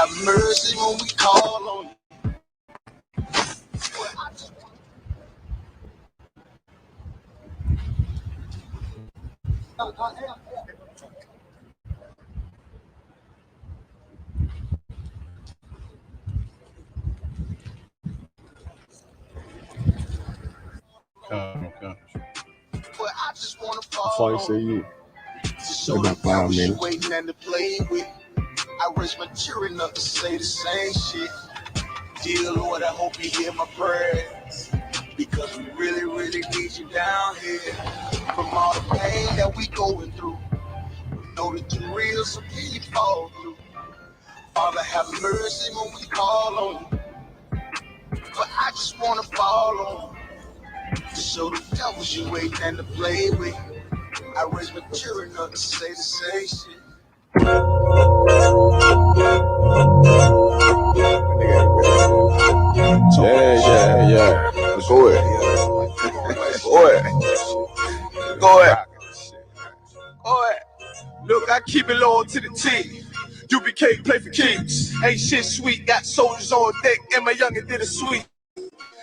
have mercy when we call on you. Okay. But I just want to fall That's all you say you. so About 5 minutes. waiting and to play with. I raise my children up to say the same shit. Dear Lord, I hope you hear my prayers, because we really, really need you down here. From all the pain that we going through, we know that you're real, so can you fall through? Father, have mercy when we call on you. But I just want to fall on you, to show the devils you waiting and to play with. I raise my children up to say the same shit. Yeah. Go ahead. Go ahead. Look, I keep it loyal to the team. UBK play for Kings. Ain't shit sweet, got soldiers on deck, and my youngin' did a sweet.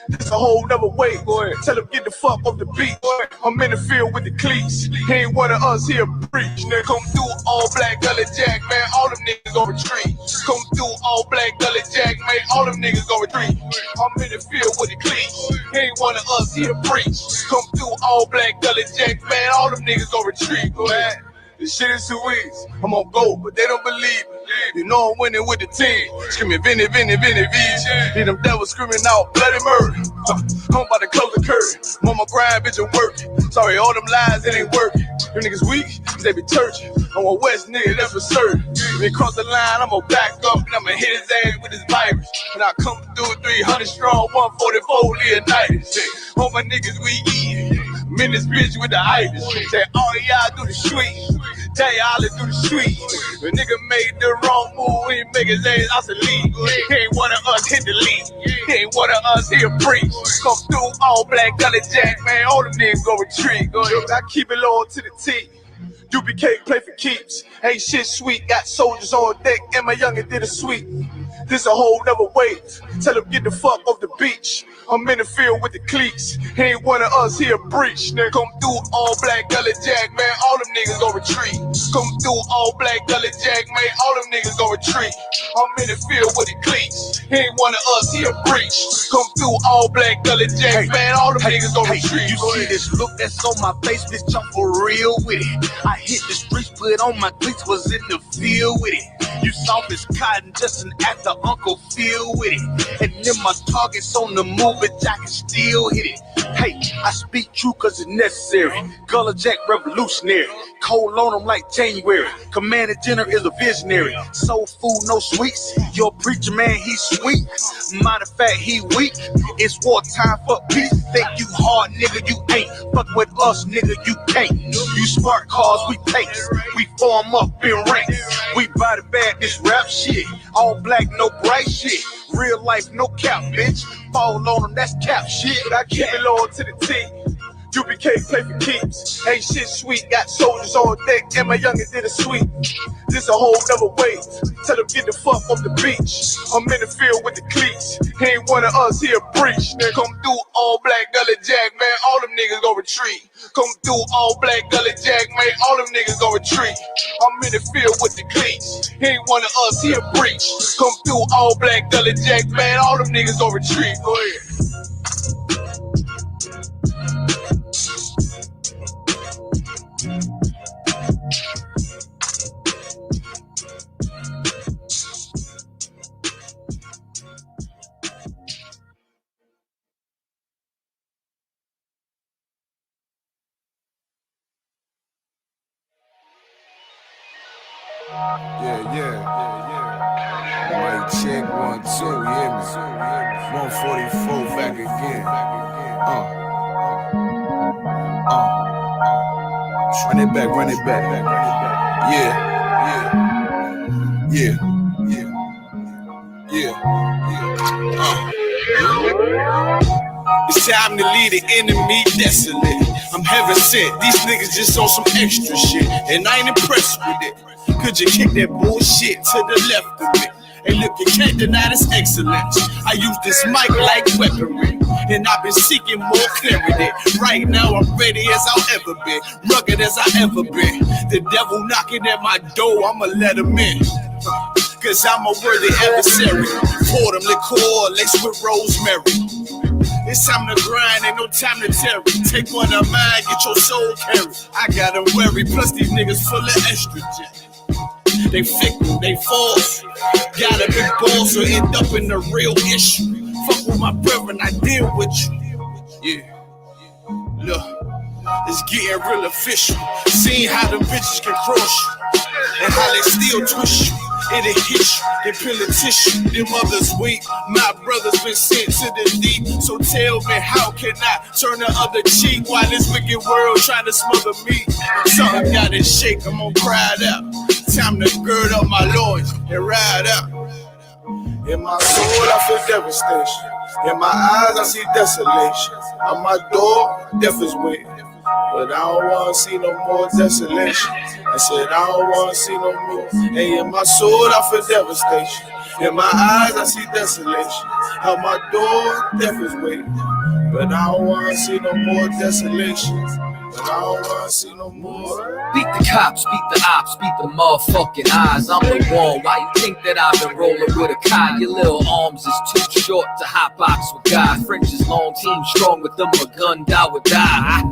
That's a whole nother way. Tell him get the fuck off the beach. I'm in the field with the cleats. He ain't one of us here preach. Nigga, come through all black gully jack, man. All them niggas gon' retreat. Come through all black gully jack, man. All them niggas gon' retreat. I'm in the field with the cleats. He ain't one of us here preach. Come through all black gully jack, man. All them niggas gon' retreat. Man. This shit is too easy. I'm on go, but they don't believe me. You know I'm winning with the team. Screaming Vinny, Vinny, Vinny, V's. Hear them devils screaming out bloody murder. I'm about to close the curtain. Mama grind, bitch, and working. Sorry, all them lies, it ain't working. Them niggas weak, cause they be churching. I'm a West nigga, that's for certain. If he cross the line, I'm gonna back up and I'ma hit his ass with his virus. And I come through 300 strong, 144 Leonidas. All my niggas, we eat. I'm in this bitch with the itis. Say, all y'all do the sweet. Tell y'all to do the sweet. The nigga made the wrong move, he make his ass out the league. He ain't one of us hit the league. He ain't one of us here preach. Come through all black gully jack, man. All them niggas go retreat. I keep it loyal to the team. UBK play for keeps. Ain't shit sweet, got soldiers on deck, and my youngin' did a sweep. This a whole nother wave. Tell him get the fuck off the beach. I'm in the field with the cleats. He ain't one of us here breach. Nigga, come through all black gully jack, man. All them niggas gon' retreat. Come through all black gully jack, man. All them niggas gon' retreat. I'm in the field with the cleats. He ain't one of us here breach. Come through all black gully jack, man. All them niggas gon' retreat. You see this look that's on my face, bitch, I'm for real with it. I hit the streets, put on my cleats, was in the field with it. You soft as cotton, just an actor, Uncle Phil with it. And then my targets on the move, but I can still hit it. Hey, I speak true cause it's necessary. Gullah Jack revolutionary. Cold on them like January. Commander General is a visionary. Soul food, no sweets. Your preacher man, he's sweet. Matter of fact, he weak. It's wartime for peace. Think you hard, nigga, you ain't. Fuck with us, nigga, you can't. You smart cars, we pace. We form up in ranks. We body bag this rap shit. All black, no bright shit. Real life, no cap, bitch. Fall on them, that's cap shit. But I keep it loyal to the team. UBK play for keeps. Ain't shit sweet, got soldiers on deck, and my youngin' did a sweep. This a whole nother wave. Tell them get the fuck off the beach. I'm in the field with the cleats. He ain't one of us here breach. Nigga, come through all black gully jack, man. All them niggas gon' retreat. Come through all black gully jack, man. All them niggas gon' retreat. I'm in the field with the cleats. He ain't one of us here breach. Come through all black gully jack, man. All them niggas gon' retreat. Go ahead. Yeah. Mic check 1, 2, you hear me? 144 back again. Run it back. It's time to leave the enemy desolate. I'm heaven sent. These niggas just on some extra shit, and I ain't impressed with it. Could you kick that bullshit to the left of me? Hey, look, you can't deny this excellence. I use this mic like weaponry, and I've been seeking more clarity. Right now, I'm ready as I'll ever be, rugged as I ever been. The devil knocking at my door, I'ma let him in. Cause I'm a worthy adversary. Pour them liqueur laced with rosemary. It's time to grind, ain't no time to tarry. Take one of mine, get your soul carried. I got them worry, plus these niggas full of estrogen. They fickle, they false. Got a big ball, so end up in the real issue. Fuck with my brethren, I deal with you. Yeah, look, it's getting real official. Seeing how them bitches can cross you, and how they still twist you. It'll hit you, they peel a tissue. Them others weak, my brother's been sent to the deep. So tell me, how can I turn the other cheek while this wicked world trying to smother me? Something gotta shake, I'm gonna cry it out. Time to gird up my loins and ride out. In my soul, I feel devastation. In my eyes, I see desolation. On my door, death is waiting. But I don't wanna see no more desolation. I said I don't wanna see no more. Hey, in my soul I feel devastation. In my eyes I see desolation. Out my door, death is waiting. But I don't wanna see no more desolation. But I don't wanna see no more. Beat the cops, beat the ops, beat the motherfucking eyes. I'm the one. Why you think that I've been rolling with a Kai? Your little arms is too short to hot box with guys. French is long, team strong with them. A gun, die would die.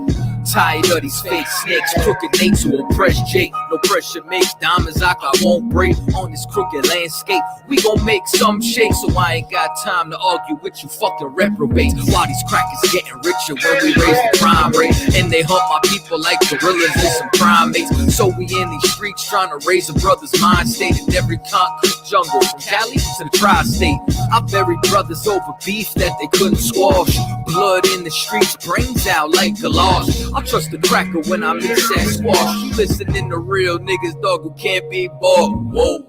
Tired of these fake snakes, crooked Nates who oppress Jake. No pressure makes diamonds I won't break on this crooked landscape. We gon' make some shake, so I ain't got time to argue with you fucking reprobates. While these crackers getting richer when we raise the crime rate, and they hunt my people like gorillas and some primates. So we in these streets trying to raise a brother's mind state in every concrete jungle, from Cali to the tri-state. I buried brothers over beef that they couldn't squash. Blood in the streets, brains out like galosh. I trust the cracker when I mix that squash. You listening to real niggas, dog, who can't be bought. Whoa.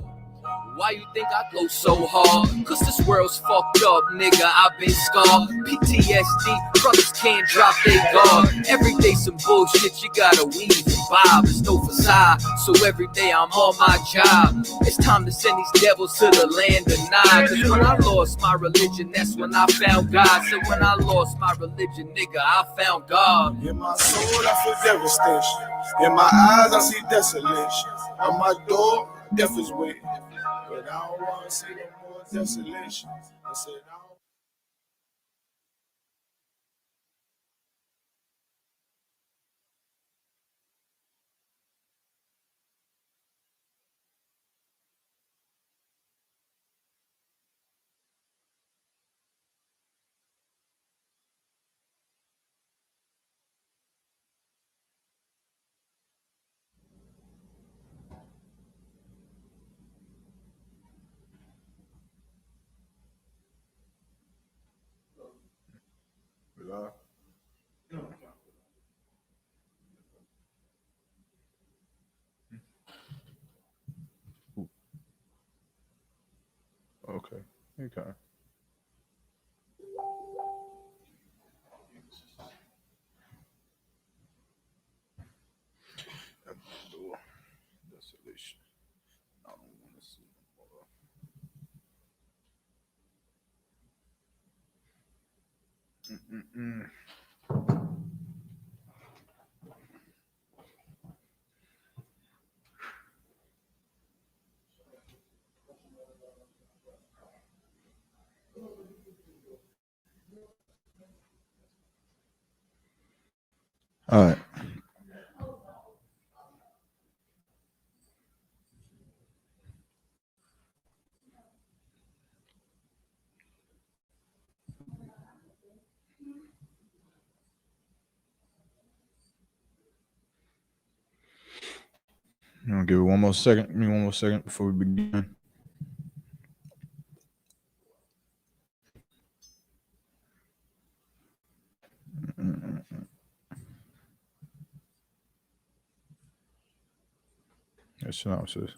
Why you think I go so hard? Cause this world's fucked up, nigga, I've been scarred. PTSD, brothers can't drop their guard. Every day some bullshit, you gotta weave and bob. It's no facade, so every day I'm on my job. It's time to send these devils to the land of Nod. Cause when I lost my religion, that's when I found God. So when I lost my religion, nigga, I found God. In my soul, I feel devastation. In my eyes, I see desolation. On my door, death is waiting. But I don't want to see no more desolation. I said, I don't. Okay. Okay. Desolation. I don't want to see no more. All right. I'm gonna give it one more second. Give me one more second before we begin. That's synopsis.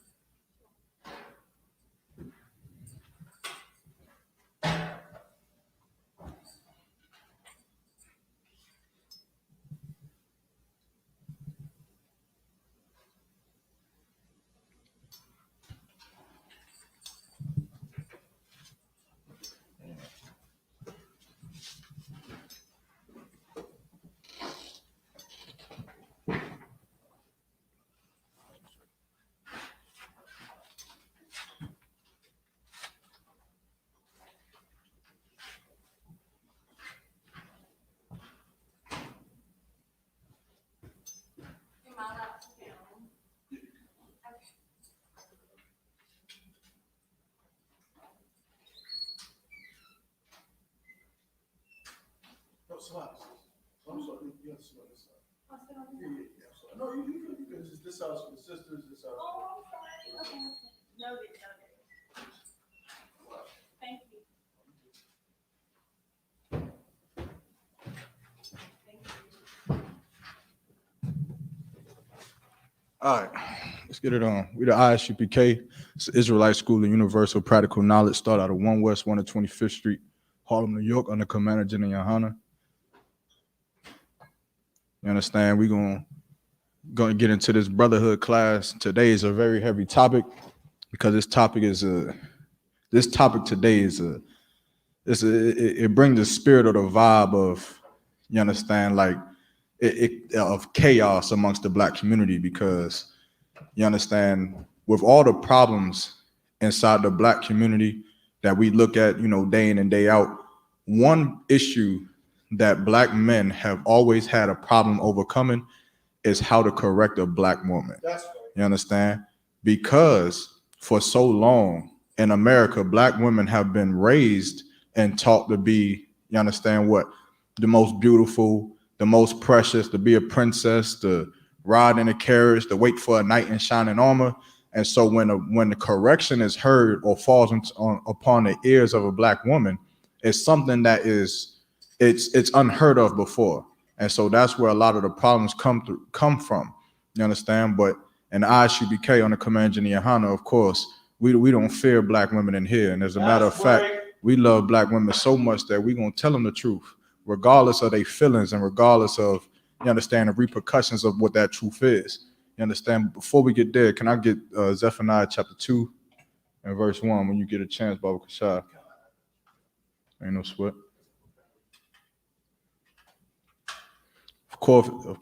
I'm sorry. You have to smell this side. Yeah. No, you can just this house for the sisters. This house. Oh, I'm sorry. Okay. Noted. Thank you. All right, let's get it on. We the Isupk. It's the Israelite School of Universal Practical Knowledge. Start out of 1 West 125th Street, Harlem, New York, under Commander General Yohana. You understand? We're gonna get into this Brotherhood class. Today is a very heavy topic because this topic today is it brings the spirit or the vibe of, you understand, like of chaos amongst the Black community, because you understand, with all the problems inside the Black community that we look at, you know, day in and day out, one issue that Black men have always had a problem overcoming is how to correct a Black woman. That's right. You understand? Because for so long in America, Black women have been raised and taught to be, you understand what, the most beautiful, the most precious, to be a princess, to ride in a carriage, to wait for a knight in shining armor. And so when the correction is heard or falls upon the ears of a Black woman, it's something that it's unheard of before. And so that's where a lot of the problems come from. You understand? But in the Isupk, on the Command General Yohana, of course, we don't fear Black women in here. And as a matter of fact, we love Black women so much that we're gonna tell them the truth, regardless of their feelings and regardless of, you understand, the repercussions of what that truth is. You understand? Before we get there, can I get Zephaniah chapter 2 and verse 1 when you get a chance, Baba Kashad? Ain't no sweat. Of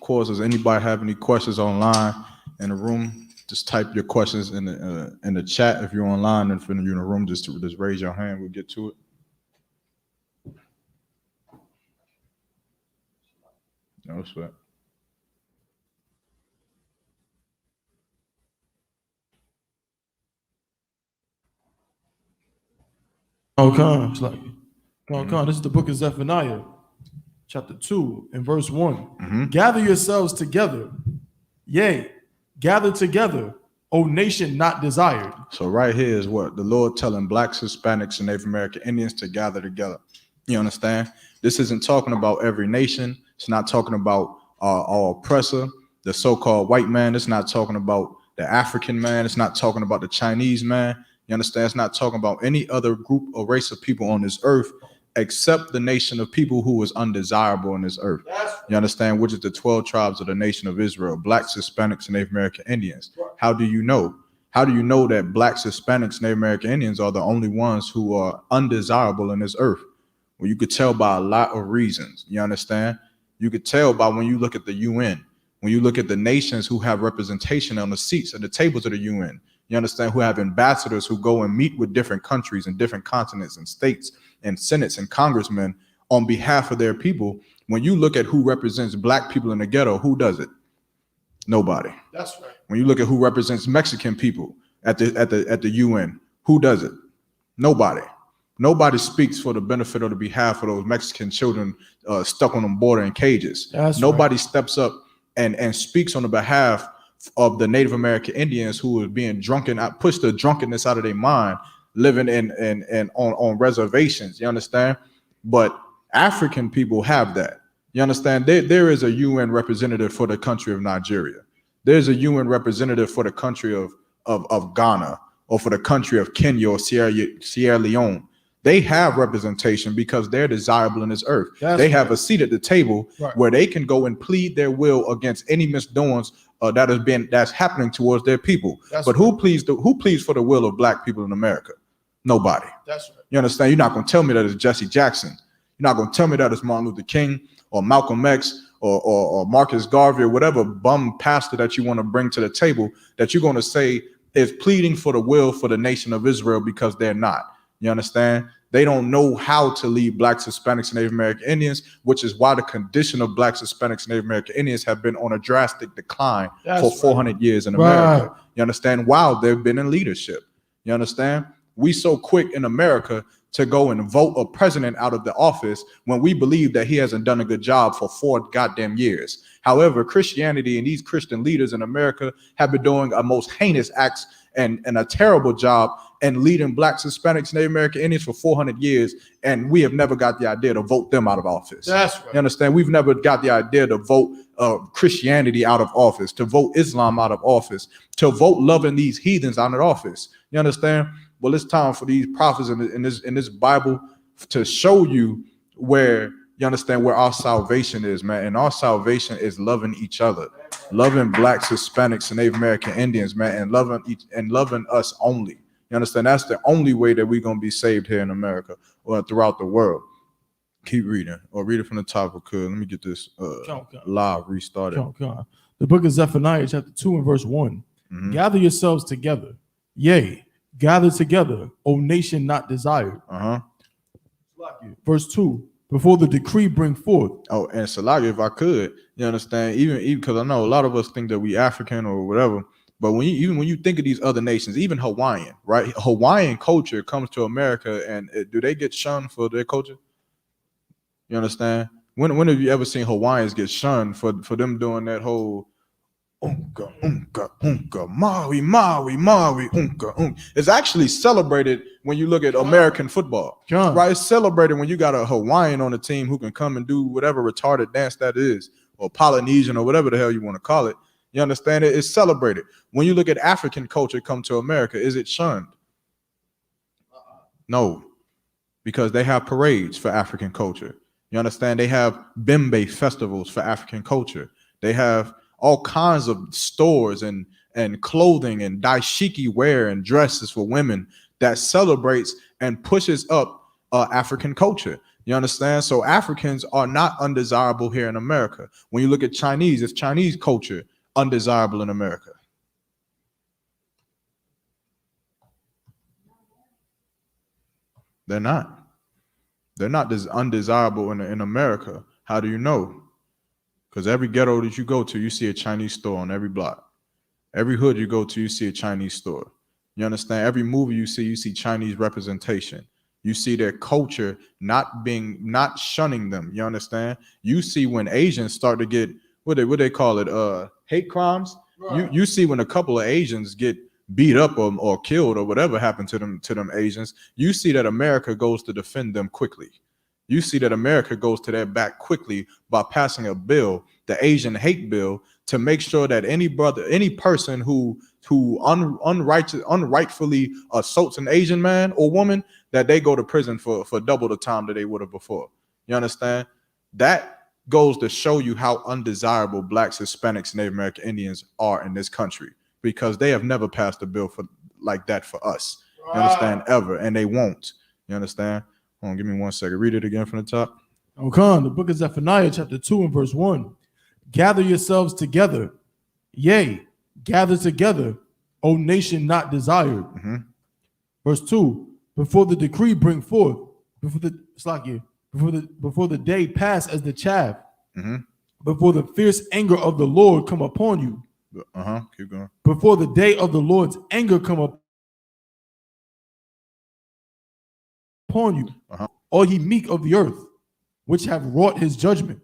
course, does anybody have any questions online in the room? Just type your questions in the chat if you're online, and if you're in the room, just raise your hand. We'll get to it. No sweat. This is the book of Zephaniah, chapter 2 and verse 1. Gather yourselves together, yea, gather together, O nation not desired. So right here is what the Lord telling Blacks, Hispanics, and Native American Indians to gather together. You understand? This isn't talking about every nation. It's not talking about our oppressor, the so-called white man. It's not talking about the African man. It's not talking about the Chinese man. You understand? It's not talking about any other group or race of people on this earth except the nation of people who was undesirable on this earth. You understand? Which is the 12 tribes of the nation of Israel: Blacks, Hispanics, and Native American Indians. How do you know? How do you know that Blacks, Hispanics, Native American Indians are the only ones who are undesirable in this earth? Well, you could tell by a lot of reasons. You understand? You could tell by when you look at the UN, when you look at the nations who have representation on the seats at the tables of the UN. You understand? Who have ambassadors who go and meet with different countries and different continents and states and senates and congressmen on behalf of their people. When you look at who represents Black people in the ghetto, who does it? Nobody. That's right. When you look at who represents Mexican people at the UN, who does it? Nobody. Nobody speaks for the benefit or the behalf of those Mexican children stuck on the border in cages. Nobody steps up and speaks on the behalf of the Native American Indians who are being drunken, push the drunkenness out of their mind, living on reservations. You understand? But African people have that. You understand? There is a UN representative for the country of Nigeria. There's a UN representative for the country of Ghana, or for the country of Kenya or Sierra Leone. They have representation because they're desirable in this earth. They have a seat at the table where they can go and plead their will against any misdoings that's happening towards their people. Who pleads for the will of Black people in America? Nobody. That's right. You understand? You're not going to tell me that it's Jesse Jackson. You're not going to tell me that it's Martin Luther King or Malcolm X or Marcus Garvey or whatever bum pastor that you want to bring to the table that you're going to say is pleading for the will for the nation of Israel, because they're not. You understand? They don't know how to lead Blacks, Hispanics, and Native American Indians, which is why the condition of Blacks, Hispanics, and Native American Indians have been on a drastic decline for 400 years in America. You understand? While they've been in leadership. You understand? We so quick in America to go and vote a president out of the office when we believe that he hasn't done a good job for 4 goddamn years. However, Christianity and these Christian leaders in America have been doing a most heinous acts and a terrible job and leading blacks, Hispanics, Native American Indians for 400 years, and we have never got the idea to vote them out of office. That's right. You understand? We've never got the idea to vote Christianity out of office, to vote Islam out of office, to vote loving these heathens out of office. You understand? Well, it's time for these prophets in this Bible to show you where, you understand, where our salvation is, man. And our salvation is loving each other, loving blacks, Hispanics, and Native American Indians, man, and loving us only. You understand? That's the only way that we're going to be saved here in America or throughout the world. Keep reading, or read it from the top if I could. Let me get this live restarted. The book of Zephaniah, chapter 2 and verse 1. Mhm. Gather yourselves together. Yea, gather together, O nation not desired. Verse 2. Before the decree bring forth. Oh, and Salaga, if I could, you understand, even because I know a lot of us think that we African or whatever, but when you think of these other nations, even Hawaiian, right? Hawaiian culture comes to America, and do they get shunned for their culture? You understand? When have you ever seen Hawaiians get shunned for them doing that whole unka unka unka maui maui maui unka unka? It's actually celebrated when you look at American football, right? It's celebrated when you got a Hawaiian on the team who can come and do whatever retarded dance that is, or Polynesian or whatever the hell you want to call it. You understand it? It's celebrated. When you look at African culture come to America, is it shunned? No, because they have parades for African culture. You understand? They have Bembe festivals for African culture. They have all kinds of stores and clothing and daishiki wear and dresses for women that celebrates and pushes up African culture. You understand? So Africans are not undesirable here in America. When you look at Chinese, it's Chinese culture undesirable in America. They're not. They're not undesirable in America. How do you know? Because every ghetto that you go to, you see a Chinese store on every block. Every hood you go to, you see a Chinese store. You understand? Every movie you see Chinese representation. You see their culture not shunning them. You understand? You see when Asians start to get what they call it, hate crimes. Right. You see when a couple of Asians get beat up or killed or whatever happened to them Asians, you see that America goes to defend them quickly. You see that America goes to their back quickly by passing a bill, the Asian hate bill, to make sure that any person who unrightfully assaults an Asian man or woman, that they go to prison for double the time that they would have before. You understand? That goes to show you how undesirable blacks, Hispanics, and Native American Indians are in this country, because they have never passed a bill like that for us. You understand? Ever. And they won't. You understand? Hold on, give me 1 second. Read it again from the top. Okay, the book of Zephaniah, chapter 2 and verse 1. Gather yourselves together. Yea, gather together, O nation not desired. Mm-hmm. Verse 2. Before the decree bring forth, before the day pass as the chaff, mm-hmm. before the fierce anger of the Lord come upon you. Keep going. Before the day of the Lord's anger come upon you, all ye meek of the earth, which have wrought his judgment.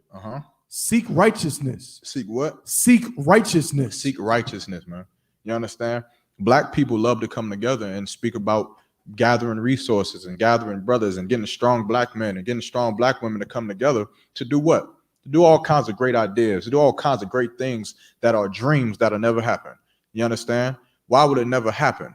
Seek righteousness. Seek what? Seek righteousness. Seek righteousness, man. You understand? Black people love to come together and speak about gathering resources and gathering brothers and getting strong black men and getting strong black women to come together to do what? To do all kinds of great ideas, to do all kinds of great things that are dreams that'll never happen. You understand? Why would it never happen?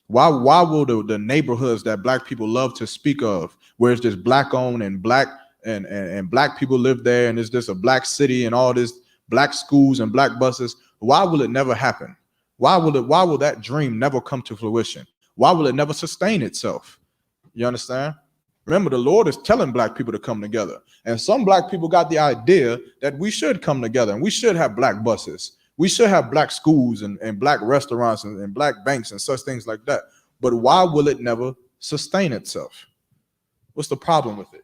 Why will the neighborhoods that black people love to speak of, where it's just black owned and black and black people live there, and it's just a black city and all this black schools and black buses, why will it never happen? Why will that dream never come to fruition? Why will it never sustain itself? You understand? Remember, the Lord is telling black people to come together. And some black people got the idea that we should come together and we should have black buses. We should have black schools and black restaurants and black banks and such things like that. But why will it never sustain itself? What's the problem with it?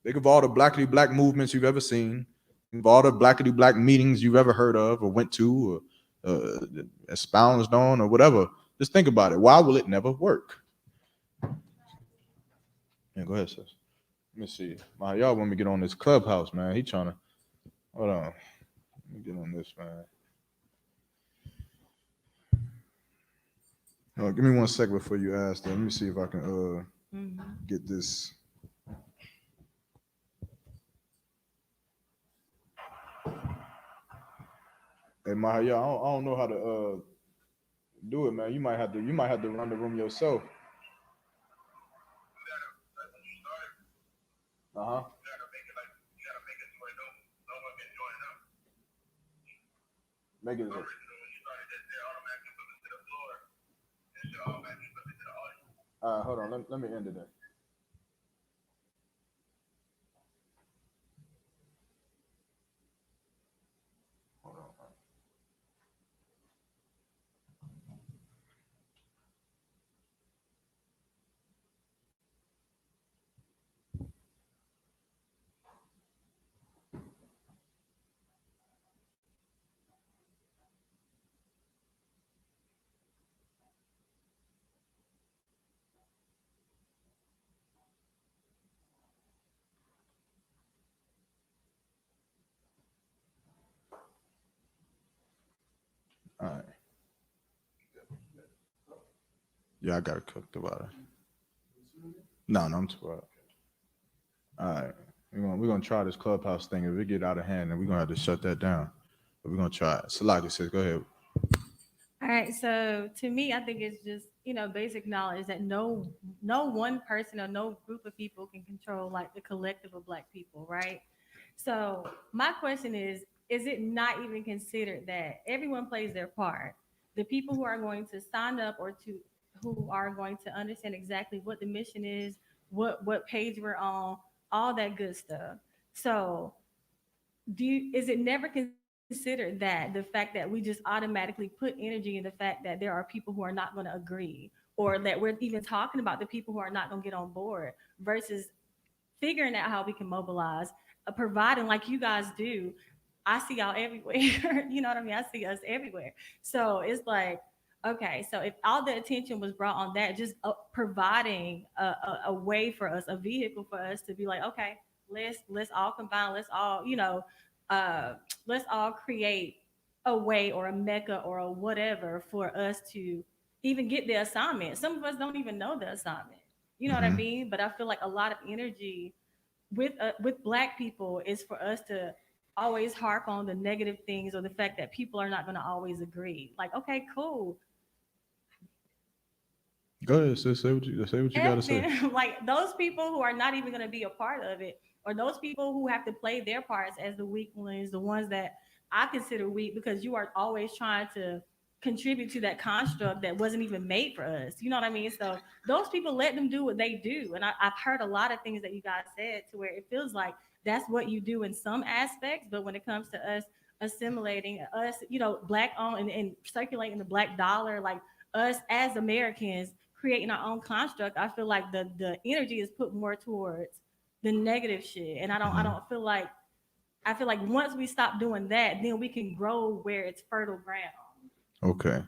Think of all the blackity black movements you've ever seen, think of all the blackity black meetings you've ever heard of or went to or espoused on or whatever. Just think about it. Why will it never work? Yeah, go ahead, sis. Let me see. Y'all want me to get on this clubhouse, man. He trying to. Hold on. Let me get on this, man. Give me 1 second before you ask that. Let me see if I can get this. Hey, Mahaya, I don't know how to do it, man. You might have to run the room yourself. Uh-huh. Make it. Hold on. Let me end it then. Hold on. All right. Yeah, I got it cooked about it. No, I'm too hot. All right. We're gonna try this clubhouse thing. If it get out of hand, then we're gonna have to shut that down. But we're gonna try it. Salaki says, go ahead. All right, so to me, I think it's just basic knowledge that no one person or no group of people can control like the collective of Black people, right? So my question is it not even considered that everyone plays their part? The people who are going to sign up or who are going to understand exactly what the mission is, what page we're on, all that good stuff. So is it never considered that the fact that we just automatically put energy in the fact that there are people who are not going to agree, or that we're even talking about the people who are not going to get on board, versus figuring out how we can mobilize, providing like you guys do. I see y'all everywhere. You know what I mean? I see us everywhere. So it's like, okay, so if all the attention was brought on that, just providing a way for us, a vehicle for us to be like, okay, let's all combine, let's all uh, let's all create a way or a mecca or a whatever for us to even get the assignment. Some of us don't even know the assignment. You know what I mean? But I feel like a lot of energy with Black people is for us to always harp on the negative things or the fact that people are not going to always agree. Like, okay, cool. Go ahead, sis. Say what you gotta say. Like those people who are not even going to be a part of it, or those people who have to play their parts as the weak ones, the ones that I consider weak, because you are always trying to contribute to that construct that wasn't even made for us. You know what I mean? So those people, let them do what they do. And I've heard a lot of things that you guys said to where it feels like that's what you do in some aspects, but when it comes to us assimilating us, Black owned and circulating the Black dollar, like us as Americans creating our own construct, I feel like the energy is put more towards the negative shit. And I don't feel like, I feel like once we stop doing that, then we can grow where it's fertile ground. Okay.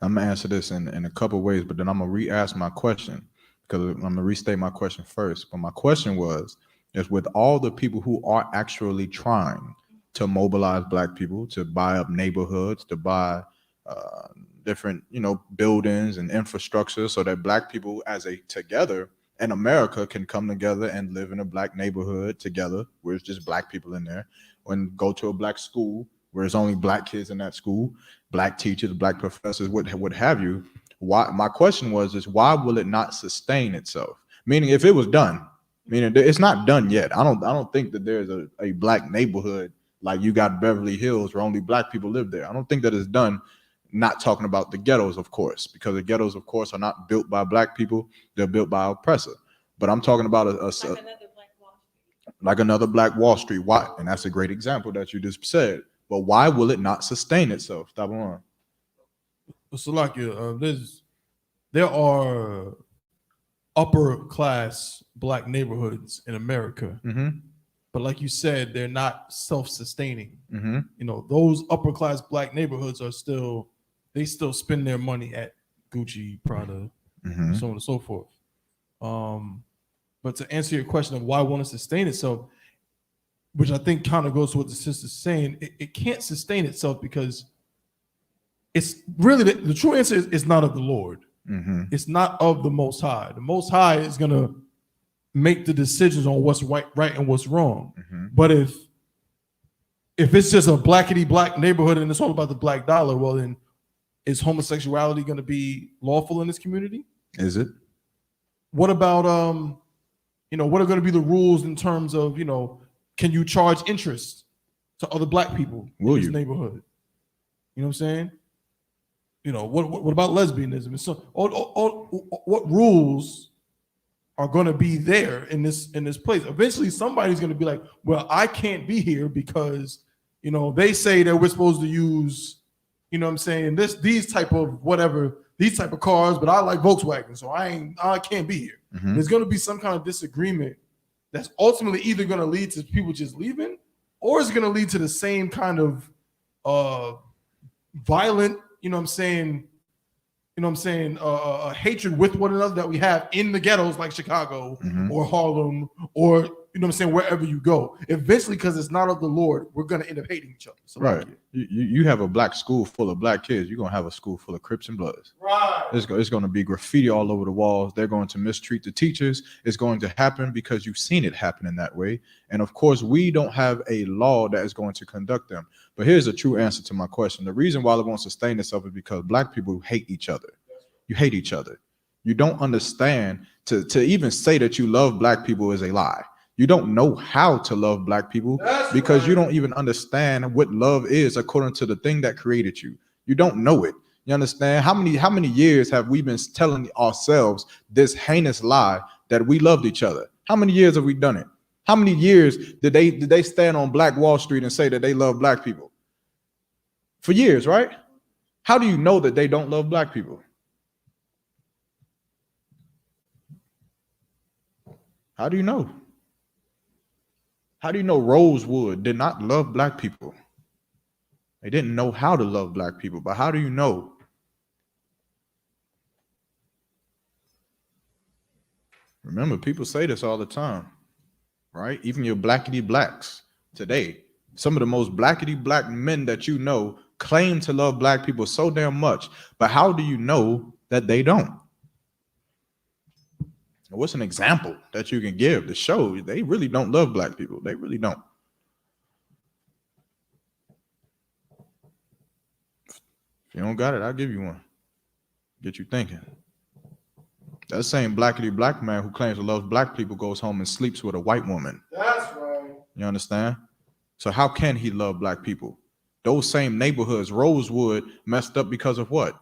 I'm gonna answer this in a couple ways, but then I'm gonna re-ask my question, because I'm gonna restate my question first. But my question is with all the people who are actually trying to mobilize Black people to buy up neighborhoods, to buy different buildings and infrastructure, so that Black people as a together in America can come together and live in a Black neighborhood together, where it's just Black people in there, and go to a Black school where it's only Black kids in that school, Black teachers, Black professors, what have you. Why? My question is why will it not sustain itself? Meaning, if it was done, meaning it's not done yet. I don't think that there's a Black neighborhood like you got Beverly Hills where only Black people live there. I don't think that it's done. Not talking about the ghettos, of course, because the ghettos, of course, are not built by Black people. They're built by oppressor. But I'm talking about like another Black Wall Street. Why? And that's a great example that you just said. But why will it not sustain itself? Stop on. Salakia, there are upper class Black neighborhoods in America, but like you said, they're not self-sustaining. Those upper class Black neighborhoods are still spend their money at Gucci, Prada, so on and so forth. But But to answer your question of why it won't sustain itself, which I think kind of goes to what the sister's saying, it can't sustain itself because it's really the true answer is not of the Lord. Mm-hmm. It's not of the Most High. The Most High is going to make the decisions on what's right and what's wrong. Mm-hmm. But if it's just a blackety black neighborhood and it's all about the black dollar, well, then is homosexuality going to be lawful in this community? Is it? What about what are going to be the rules in terms of can you charge interest to other black people in this neighborhood? You know what I'm saying? What about lesbianism? And so what rules are going to be there in this place? Eventually somebody's going to be like, well, I can't be here because they say that we're supposed to use these type of cars, but I like Volkswagen, so I can't be here. Mm-hmm. There's going to be some kind of disagreement that's ultimately either going to lead to people just leaving, or it's going to lead to the same kind of violent, hatred with one another that we have in the ghettos like Chicago mm-hmm. or Harlem or wherever you go. Eventually, because it's not of the Lord, we're going to end up hating each other. So right. You have a black school full of black kids. You're going to have a school full of Crips and Bloods. Right. It's going to be graffiti all over the walls. They're going to mistreat the teachers. It's going to happen because you've seen it happen in that way. And of course, we don't have a law that is going to conduct them. But here's the true answer to my question. The reason why it won't sustain itself is because black people hate each other. You hate each other. You don't understand to even say that you love black people is a lie. You don't know how to love black people because you don't even understand what love is according to the thing that created you. You don't know it. You understand? How many years have we been telling ourselves this heinous lie that we loved each other? How many years have we done it? How many years did they stand on Black Wall Street and say that they love black people? For years, right? How do you know that they don't love black people? How do you know? How do you know Rosewood did not love black people? They didn't know how to love black people, but how do you know? Remember, people say this all the time, right? Even your blackity blacks today, some of the most blackity black men that you know claim to love black people so damn much, but how do you know that they don't? What's an example that you can give to show they really don't love black people? They really don't. If you don't got it, I'll give you one. Get you thinking. That same blackity black man who claims to love black people goes home and sleeps with a white woman. That's right. You understand? So how can he love black people? Those same neighborhoods, Rosewood, messed up because of what?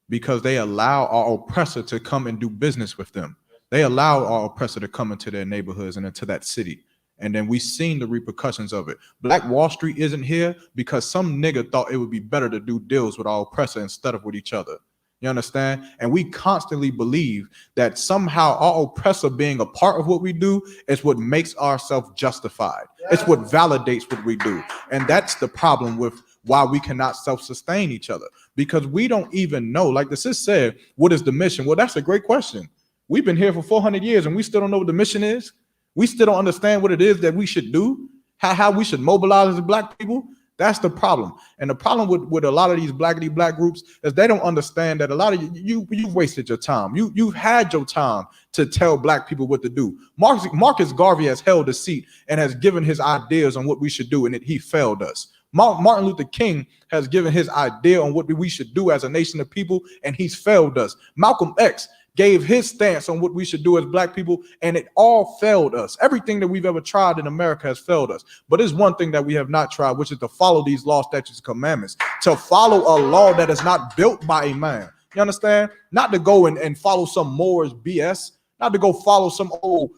Because they allow our oppressor to come and do business with them. They allow our oppressor to come into their neighborhoods and into that city. And then we've seen the repercussions of it. Black Wall Street isn't here because some nigga thought it would be better to do deals with our oppressor instead of with each other. You understand? And we constantly believe that somehow our oppressor being a part of what we do is what makes ourselves justified. It's what validates what we do. And that's the problem with why we cannot self-sustain each other, because we don't even know. Like the sis said, what is the mission? Well, that's a great question. We've been here for 400 years and we still don't know what the mission is. We still don't understand what it is that we should do, how we should mobilize as black people. That's the problem. And the problem with a lot of these blackity black groups is they don't understand that a lot of you've wasted your time. You've had your time to tell black people what to do. Marcus Garvey has held a seat and has given his ideas on what we should do, and he failed us. Martin Luther King has given his idea on what we should do as a nation of people, and he's failed us. Malcolm X gave his stance on what we should do as black people, and it all failed us. Everything that we've ever tried in America has failed us. But there's one thing that we have not tried, which is to follow these laws, statutes, and commandments, to follow a law that is not built by a man. You understand? Not to go and follow some Moors BS, not to go follow some old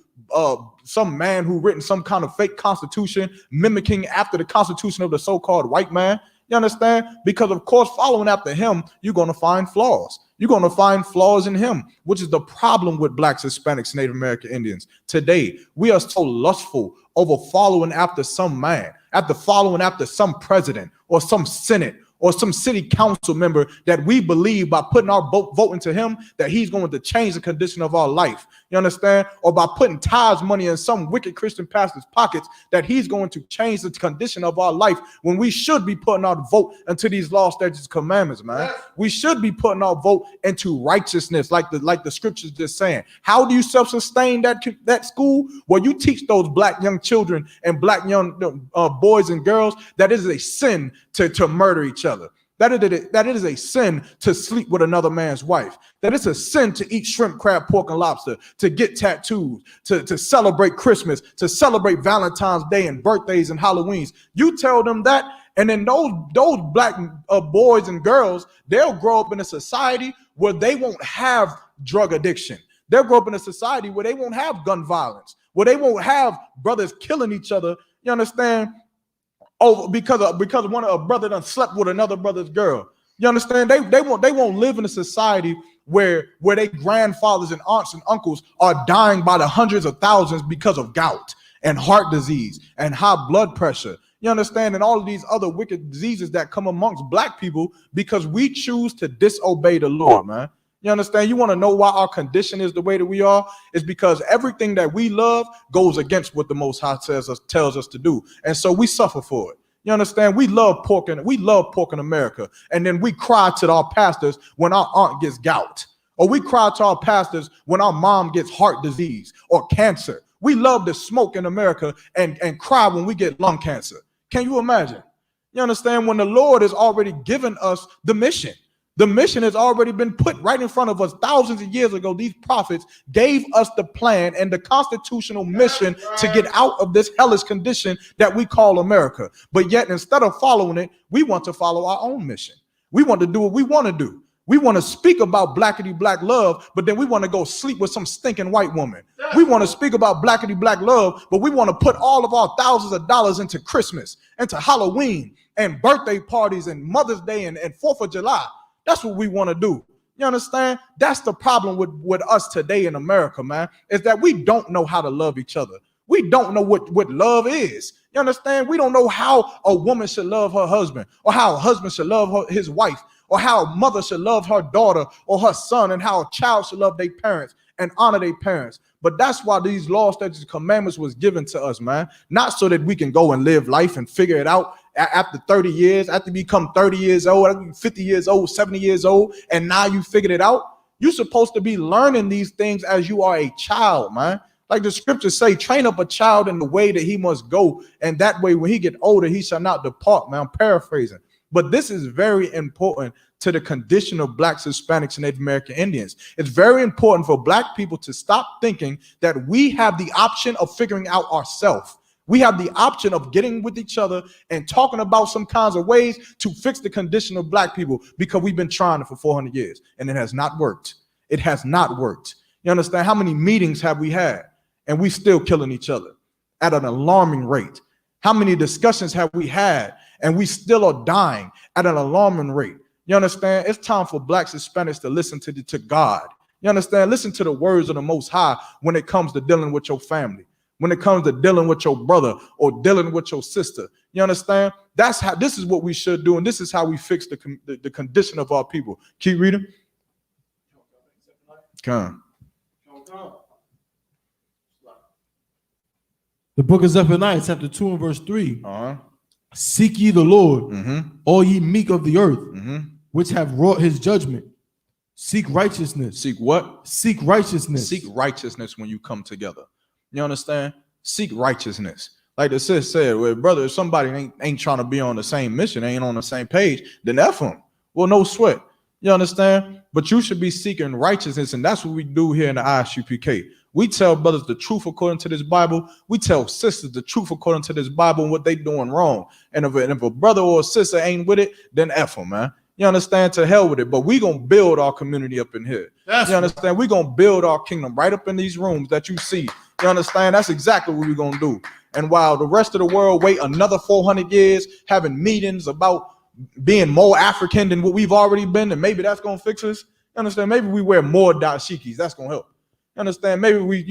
some man who written some kind of fake constitution mimicking after the constitution of the so-called white man. You understand? Because of course, following after him, you're going to find flaws. You're going to find flaws in him, which is the problem with blacks, Hispanics, Native American Indians. Today, we are so lustful over following after some man, after following after some president or some Senate or some city council member that we believe by putting our vote into him, that he's going to change the condition of our life. You understand? Or by putting tithes money in some wicked Christian pastor's pockets, that he's going to change the condition of our life, when we should be putting our vote into these law, statutes, commandments, man. Yes. We should be putting our vote into righteousness, like the scriptures just saying. How do you self-sustain that school? Well, you teach those black young children and black young boys and girls that it is a sin to murder each other. That it is a sin to sleep with another man's wife. That it's a sin to eat shrimp, crab, pork, and lobster, to get tattoos, to celebrate Christmas, to celebrate Valentine's Day and birthdays and Halloweens. You tell them that, and then those black boys and girls, they'll grow up in a society where they won't have drug addiction. They'll grow up in a society where they won't have gun violence, where they won't have brothers killing each other. You understand? Oh, because a brother done slept with another brother's girl. You understand? They won't live in a society where their grandfathers and aunts and uncles are dying by the hundreds of thousands because of gout and heart disease and high blood pressure. You understand? And all of these other wicked diseases that come amongst black people because we choose to disobey the Lord, man. You understand? You want to know why our condition is the way that we are? It's because everything that we love goes against what the Most High tells us to do. And so we suffer for it. You understand? We love pork in America. And then we cry to our pastors when our aunt gets gout. Or we cry to our pastors when our mom gets heart disease or cancer. We love to smoke in America and cry when we get lung cancer. Can you imagine? You understand? When the Lord has already given us the mission. The mission has already been put right in front of us thousands of years ago. These prophets gave us the plan and the constitutional mission to get out of this hellish condition that we call America. But yet, instead of following it, we want to follow our own mission. We want to do what we want to do. We want to speak about blackity black love, but then we want to go sleep with some stinking white woman. We want to speak about blackity black love, but we want to put all of our thousands of dollars into Christmas, into Halloween, and birthday parties, and Mother's Day, and 4th of July. That's what we want to do. You understand? That's the problem with us today in America, man, is that we don't know how to love each other. We don't know what love is. You understand? We don't know how a woman should love her husband, or how a husband should love his wife, or how a mother should love her daughter or her son, and how a child should love their parents and honor their parents. But that's why these laws, statutes, commandments was given to us, man. Not so that we can go and live life and figure it out after 30 years, after you become 30 years old, 50 years old, 70 years old, and now you figured it out. You're supposed to be learning these things as you are a child, man. Like the scriptures say, train up a child in the way that he must go, and that way when he get older, he shall not depart, man. I'm paraphrasing. But this is very important to the condition of blacks, Hispanics, and Native American Indians. It's very important for black people to stop thinking that we have the option of figuring out ourselves. We have the option of getting with each other and talking about some kinds of ways to fix the condition of black people, because we've been trying it for 400 years and it has not worked. It has not worked. You understand? How many meetings have we had and we still killing each other at an alarming rate? How many discussions have we had and we still are dying at an alarming rate? You understand? It's time for blacks, Hispanics to listen to God. You understand? Listen to the words of the Most High when it comes to dealing with your family, when it comes to dealing with your brother or dealing with your sister. You understand? This is what we should do, and this is how we fix the condition of our people. Keep reading. Come. The book of Zephaniah, chapter 2 and verse 3. Seek ye the Lord, all ye meek of the earth, which have wrought his judgment. Seek righteousness. Seek what? Seek righteousness. Seek righteousness when you come together. You understand? Seek righteousness. Like the sis said, well, brother, if somebody ain't trying to be on the same mission, ain't on the same page, then F them. Well, no sweat. You understand? But you should be seeking righteousness, and that's what we do here in the Isupk. We tell brothers the truth according to this Bible. We tell sisters the truth according to this Bible and what they doing wrong. And if a brother or a sister ain't with it, then F them, man. You understand? To hell with it. But we gonna build our community up in here. You understand? We gonna build our kingdom right up in these rooms that you see. You understand? That's exactly what we're gonna do. And while the rest of the world wait another 400 years having meetings about being more African than what we've already been, and maybe that's gonna fix us. You understand? Maybe we wear more dashikis. That's gonna help. You understand? Maybe we,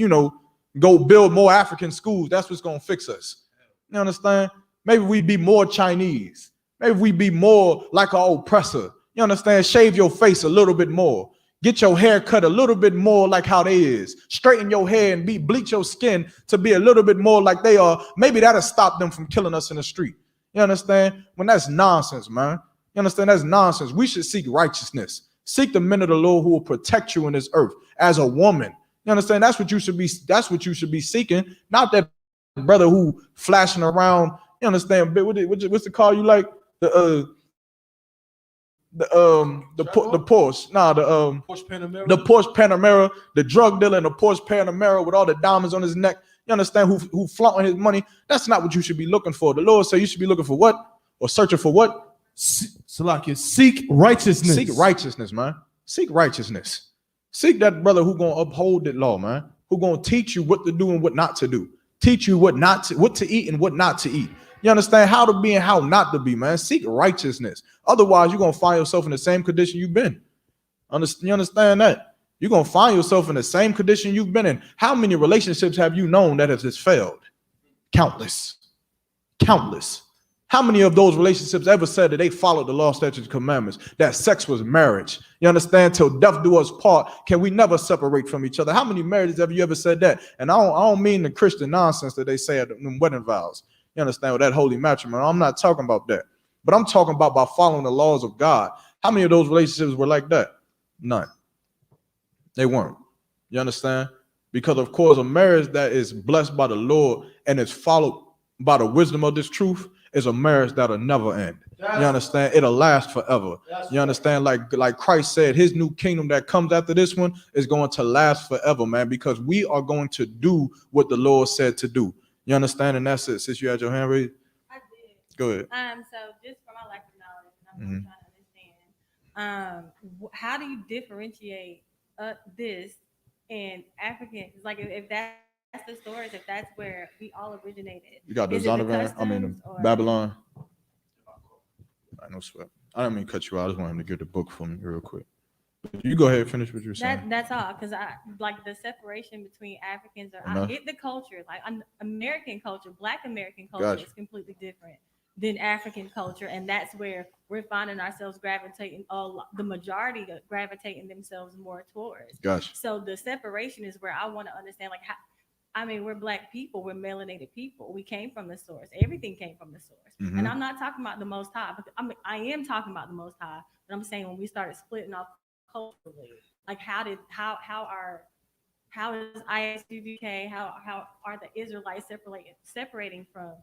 go build more African schools. That's what's gonna fix us. You understand? Maybe we be more Chinese. Maybe we be more like our oppressor. You understand? Shave your face a little bit more. Get your hair cut a little bit more like how they is. Straighten your hair and bleach your skin to be a little bit more like they are. Maybe that'll stop them from killing us in the street. You understand? When that's nonsense, man. You understand? That's nonsense. We should seek righteousness. Seek the men of the Lord who will protect you in this earth as a woman. You understand? That's what you should be. That's what you should be seeking. Not that brother who flashing around. You understand? What's the car you like? The Porsche. Nah, Porsche Panamera. The Porsche Panamera, the drug dealer in the Porsche Panamera with all the diamonds on his neck. You understand? Who flaunting his money? That's not what you should be looking for. The Lord said you should be looking for what? Or searching for what? Salakia, seek righteousness. Seek righteousness, man. Seek righteousness. Seek that brother who gonna uphold that law, man. Who gonna teach you what to do and what not to do. Teach you what to eat and what not to eat. You understand how to be and how not to be, man. Seek righteousness. Otherwise, you're going to find yourself in the same condition you've been. You understand that? You're going to find yourself in the same condition you've been in. How many relationships have you known that have just failed? Countless. Countless. How many of those relationships ever said that they followed the law, statutes, and commandments, that sex was marriage? You understand? Till death do us part, can we never separate from each other? How many marriages have you ever said that? And I don't mean the Christian nonsense that they say at the wedding vows. You understand? With that holy matrimony. I'm not talking about that. But I'm talking about by following the laws of God. How many of those relationships were like that? None. They weren't. You understand? Because, of course, a marriage that is blessed by the Lord and is followed by the wisdom of this truth is a marriage that'll never end. You understand? It'll last forever. You understand? Like Christ said, his new kingdom that comes after this one is going to last forever, man, because we are going to do what the Lord said to do. You understand? And that's it. Since you had your hand raised. I did. Go ahead. So just for my lack of knowledge, I'm trying to understand. How do you differentiate this and Africans? Like if that's the stories, if that's where we all originated. You got the Zonovan, Babylon. I no sweat. I didn't mean to cut you out. I just want him to get the book for me real quick. You go ahead and finish what you're saying. That's all, because I like the separation between Africans. I get the culture, like American culture, Black American culture is completely different than African culture, and that's where we're finding ourselves gravitating. The majority gravitating themselves more towards. Gotcha. So the separation is where I want to understand, like how. I mean, we're Black people, we're melanated people. We came from the source. Everything came from the source. Mm-hmm. And I'm not talking about the Most High. I am talking about the Most High, but I'm saying when we started splitting off culturally, like how is Isupk, how are the Israelites separating from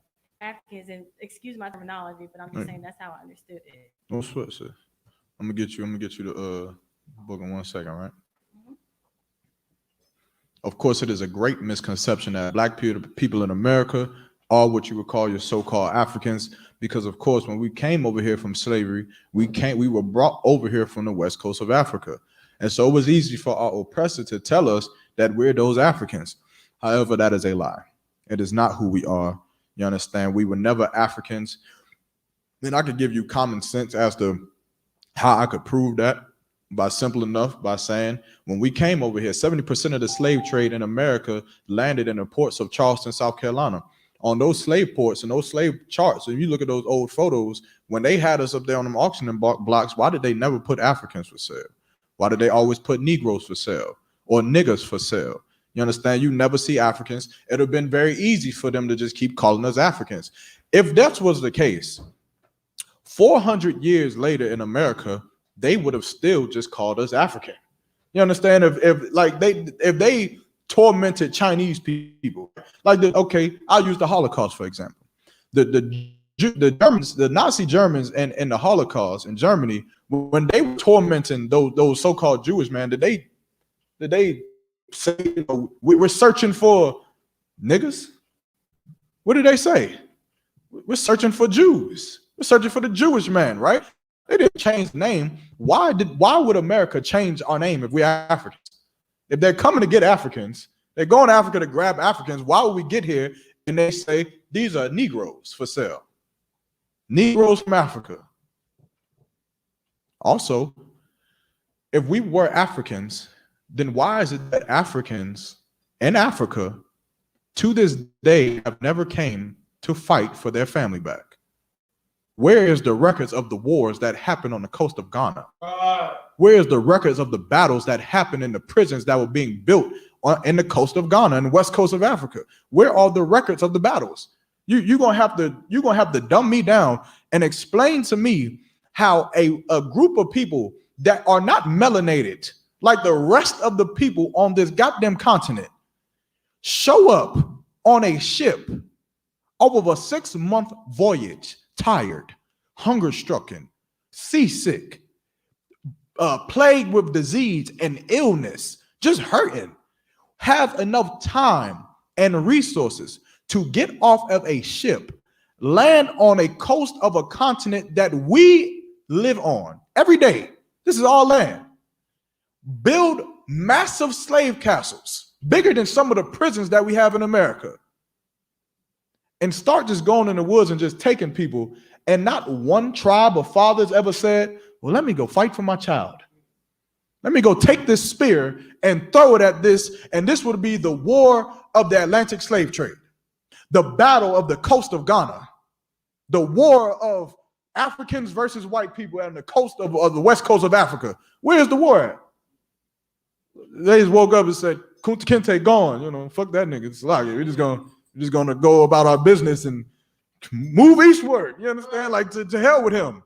Africans? And excuse my terminology, but I'm just saying that's how I understood it. No sweat, sis. I'm gonna get you the book in 1 second, right? Of course, it is a great misconception that Black people in America are what you would call your so-called Africans, because of course, when we came over here from slavery, we were brought over here from the west coast of Africa. And so it was easy for our oppressor to tell us that we're those Africans. However, that is a lie. It is not who we are. You understand? We were never Africans. Then I could give you common sense as to how I could prove that. By saying when we came over here, 70% of the slave trade in America landed in the ports of Charleston, South Carolina. On those slave ports and those slave charts, if you look at those old photos, when they had us up there on them auctioning blocks, why did they never put Africans for sale? Why did they always put Negroes for sale or niggas for sale? You understand? You never see Africans. It would have been very easy for them to just keep calling us Africans. If that was the case, 400 years later in America, they would have still just called us African. You understand? If they tormented Chinese people, I'll use the Holocaust for example. The Germans, the Nazi Germans, and the Holocaust in Germany, when they were tormenting those so-called Jewish man, did they say we're searching for niggas? What did they say? We're searching for Jews. We're searching for the Jewish man, right? They didn't change the name. Why would America change our name if we're Africans? If they're coming to get Africans, they're going to Africa to grab Africans. Why would we get here and they say these are Negroes for sale? Negroes from Africa. Also, if we were Africans, then why is it that Africans in Africa to this day have never came to fight for their family back? Where is the records of the wars that happened on the coast of Ghana? Where's the records of the battles that happened in the prisons that were being built in the coast of Ghana and the west coast of Africa? Where are the records of the battles? You're gonna have to dumb me down and explain to me how a group of people that are not melanated like the rest of the people on this goddamn continent show up on a ship over a 6-month voyage, tired, hunger-stricken, seasick, plagued with disease and illness, just hurting, have enough time and resources to get off of a ship, land on a coast of a continent that we live on every day. This is all land. Build massive slave castles, bigger than some of the prisons that we have in America, and start just going in the woods and just taking people. And not one tribe of fathers ever said, well, let me go fight for my child. Let me go take this spear and throw it at this. And this would be the war of the Atlantic slave trade, the battle of the coast of Ghana, the war of Africans versus white people on the coast of the west coast of Africa. Where's the war at? They just woke up and said, Kunta Kinte gone. Fuck that nigga. It's like we're just gonna go about our business and move eastward. You understand? Like to hell with him.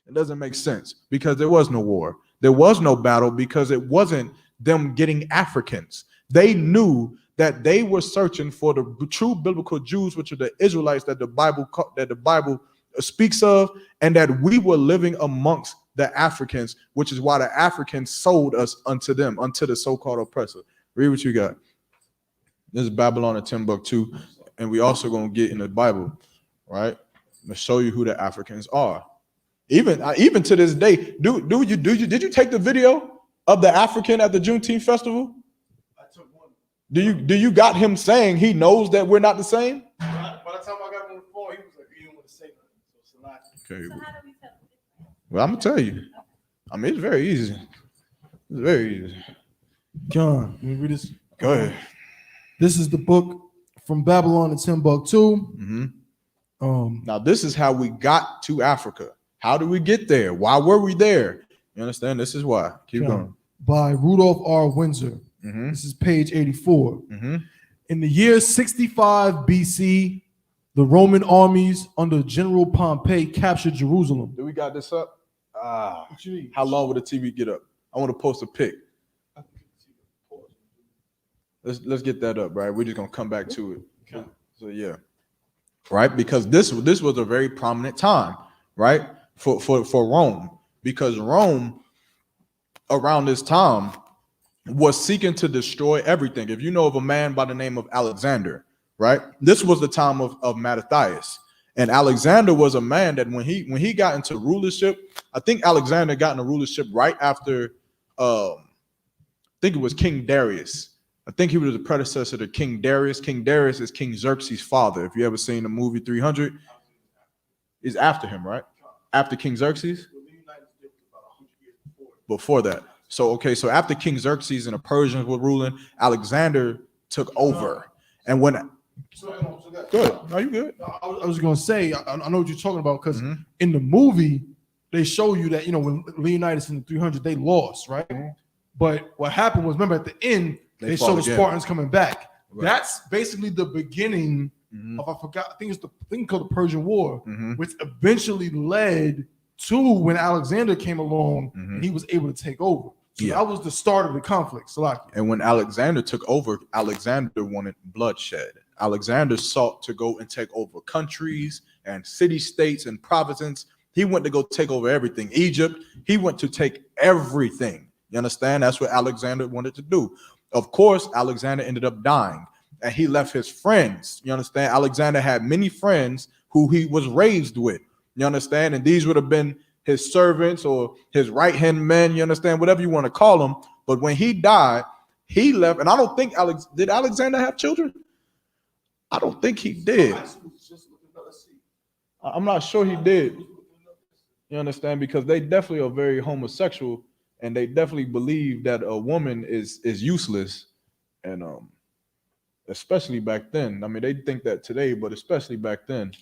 It doesn't make sense because there was no war. There was no battle because it wasn't them getting Africans. They knew that they were searching for the true biblical Jews, which are the Israelites that the Bible speaks of, and that we were living amongst the Africans, which is why the Africans sold us unto them, unto the so-called oppressor. Read what you got. This is Babylon and Timbuktu, and we also gonna get in the Bible, right? I'm gonna show you who the Africans are. Even to this day, did you take the video of the African at the Juneteenth festival? I took one. Do you got him saying he knows that we're not the same? By the time I got on the phone, he was like, he didn't want to say nothing. So Okay. So how do we tell? Well, I'm gonna tell you. I mean, it's very easy. It's very easy. John, let me read this. Go ahead. This is the book from Babylon and Timbuktu. Mm-hmm. Now, this is how we got to Africa. How did we get there? Why were we there? You understand? This is why. Keep John, going. by Rudolph R. Windsor. Mm-hmm. This is page 84. Mm-hmm. In the year 65 BC, the Roman armies under General Pompey captured Jerusalem. Do we got this up? What you need? How long will the TV get up? I want to post a pic. Let's get that up, right? We're just gonna come back to it. Okay. So yeah, right? Because this was a very prominent time, right? For Rome, because Rome around this time was seeking to destroy everything. If you know of a man by the name of Alexander, right? This was the time of Mattathias. And Alexander was a man that when he got into rulership, I think Alexander got into rulership right after I think it was King Darius. I think he was the predecessor to King Darius. King Darius is King Xerxes' father. If you ever seen the movie 300, is after him, right? After King Xerxes? Before that. So after King Xerxes and the Persians were ruling, Alexander took over. And when good. No, you good. I was going to say, I know what you're talking about because in the movie, they show you that, when Leonidas in the 300, they lost, right? But what happened was, remember at the end, they show the Spartans coming back. Right. That's basically the beginning of, I forgot, I think it's the thing called the Persian War, which eventually led to when Alexander came along and he was able to take over. So that was the start of the conflict. And when Alexander took over, Alexander wanted bloodshed. Alexander sought to go and take over countries and city-states and provinces. He went to go take over everything. Egypt, he went to take everything. You understand? That's what Alexander wanted to do. Of course, Alexander ended up dying and he left his friends. You understand? Alexander had many friends who he was raised with. You understand? And these would have been his servants or his right-hand men. You understand? Whatever you want to call them. But when he died, he left. And I don't think did Alexander have children? I don't think he did. I'm not sure he did. You understand? Because they definitely are very homosexual. And they definitely believe that a woman is useless, and especially back then. I mean, they think that today, but especially back then,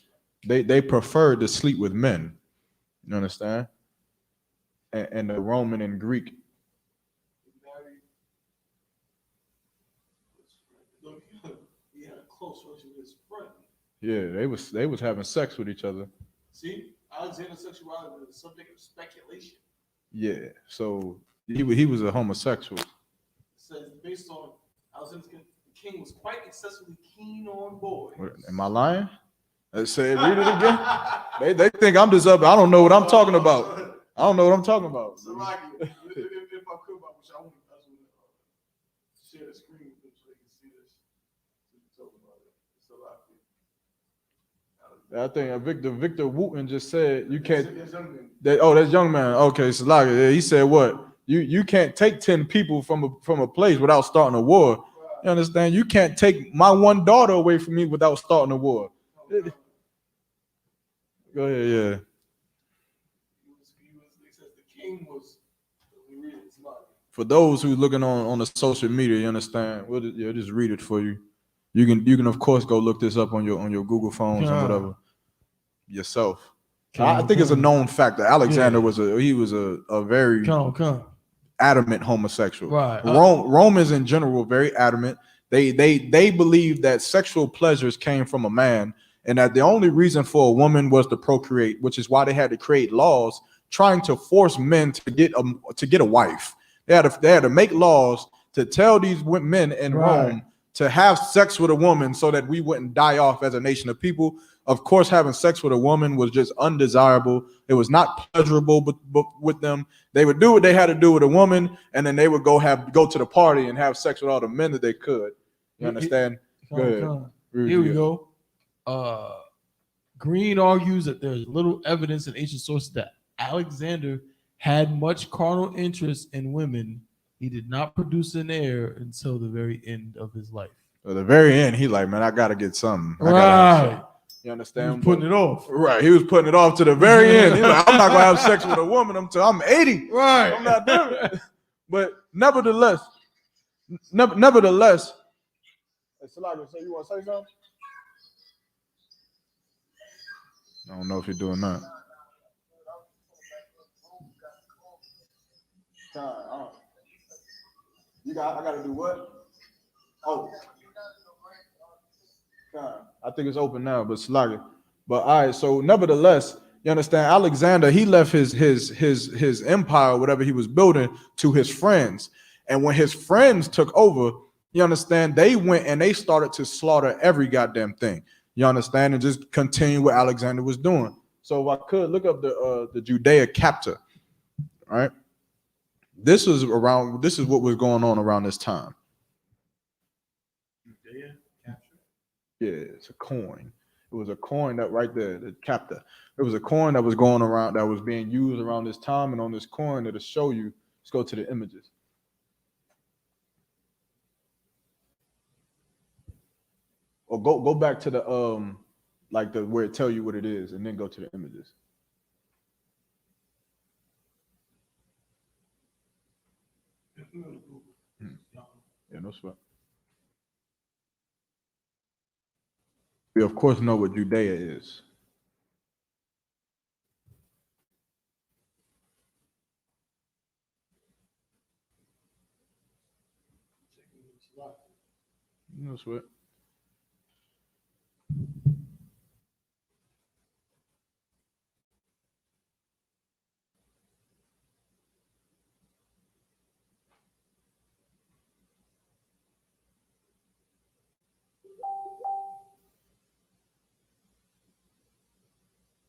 they preferred to sleep with men. You understand? and the Roman and Greek. He had a close relationship with his friend. Yeah, they was having sex with each other. See, Alexander's sexuality is the subject of speculation. Yeah, so he was a homosexual. It says based on Alexander, the king was quite excessively keen on boys. Am I lying? Say read it again. They think I'm just up. I don't know what I'm talking about. I don't know what I'm talking about. So, like, if I could, which I won't, share the screen with them so they can see this. So you talk about it. So, I think Victor Wooten just said you can't. That's young man. Okay, so like he said what? You can't take 10 people from a place without starting a war. You understand? You can't take my one daughter away from me without starting a war. Go ahead, yeah. For those who looking on the social media, you understand? We'll just read it for you. You can of course go look this up on your Google phones and whatever yourself. I think it's a known fact that Alexander was a very adamant homosexual. Right. Romans in general were very adamant. They believed that sexual pleasures came from a man, and that the only reason for a woman was to procreate, which is why they had to create laws trying to force men to get a wife. They had to make laws to tell these men in Rome to have sex with a woman so that we wouldn't die off as a nation of people. Of course, having sex with a woman was just undesirable. It was not pleasurable but with them. They would do what they had to do with a woman, and then they would go to the party and have sex with all the men that they could. You understand? Go ahead. Here we go. Green argues that there's little evidence in ancient sources that Alexander had much carnal interest in women. He did not produce an heir until the very end of his life. At the very end, he like, man, I gotta get something. Right. You understand? He was putting it off. Right. He was putting it off to the very end. He's like, I'm not gonna have sex with a woman until I'm 80. Right. I'm not doing it. But nevertheless. Hey, Salaga, so you want to say something? I don't know if you're doing that. I gotta do what? Oh. I think it's open now, but Salaga. But all right, so nevertheless, you understand, Alexander, he left his empire, whatever he was building, to his friends. And when his friends took over, you understand, they went and they started to slaughter every goddamn thing. You understand? And just continue what Alexander was doing. So if I could look up the Judea captor, right? This is what was going on around this time. Judea capture? Yeah, it's a coin. It was a coin that right there, the captor. It was a coin that was going around, that was being used around this time, and on this coin it'll show you. Let's go to the images. Or go back to the where it tell you what it is, and then go to the images. Yeah, no sweat. We of course know what Judea is. No sweat.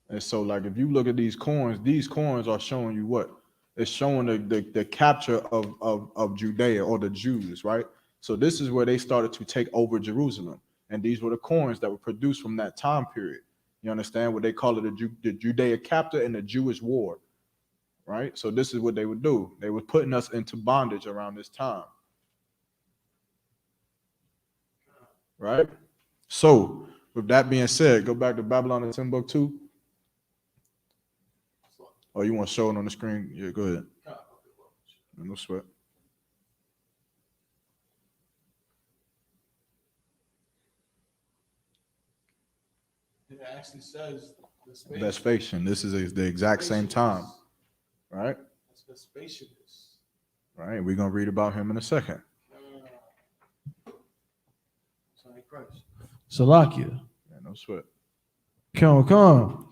And so, like, if you look at these coins are showing you what? It's showing the capture of Judea, or the Jews, right? So this is where they started to take over Jerusalem. And these were the coins that were produced from that time period. You understand what they call it, the Judea captor and the Jewish war, right? So this is what they would do. They were putting us into bondage around this time, right? So with that being said, go back to Babylon and Timbuktu. Oh, you want to show it on the screen? Yeah, go ahead. No sweat. It actually says Vespasian. This is the exact same time, right? All right, we're gonna read about him in a second. Salakia. Yeah, no sweat. Come.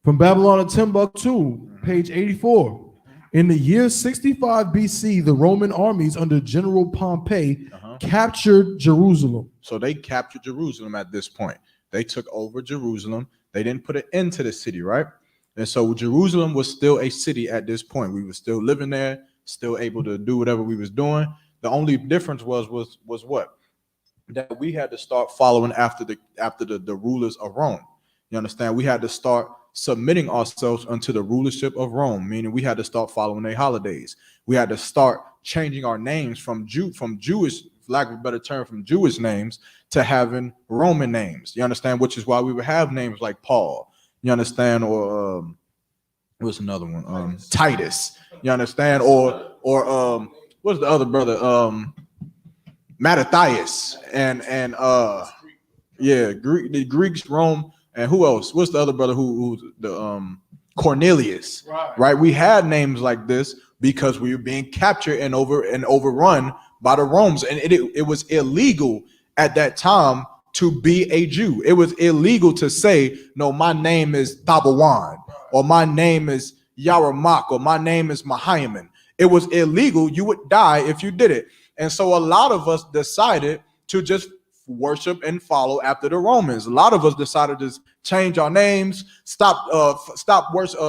From Babylon to Timbuktu, page 84. In the year 65 BC, the Roman armies under General Pompey captured Jerusalem. So they captured Jerusalem at this point. They took over Jerusalem. They didn't put an end to the city, right? And so Jerusalem was still a city at this point. We were still living there, still able to do whatever we was doing. The only difference was what? That we had to start following after the rulers of Rome. You understand? We had to start submitting ourselves unto the rulership of Rome, meaning we had to start following their holidays. We had to start changing our names from Jewish, for lack of a better term, from Jewish names to having Roman names. You understand? Which is why we would have names like Paul. You understand? Or what's another one? Titus. You understand? Or what's the other brother? Mattathias and the Greeks, Rome, and who else? What's the other brother who's the Cornelius? Right. We had names like this because we were being captured and overrun by the Romans, and it was illegal at that time to be a Jew. It was illegal to say, no, my name is Tabawan, or my name is Yaramak, or my name is Mahayaman. It was illegal. You would die if you did it. And so a lot of us decided to just worship and follow after the Romans. A lot of us decided to change our names, stop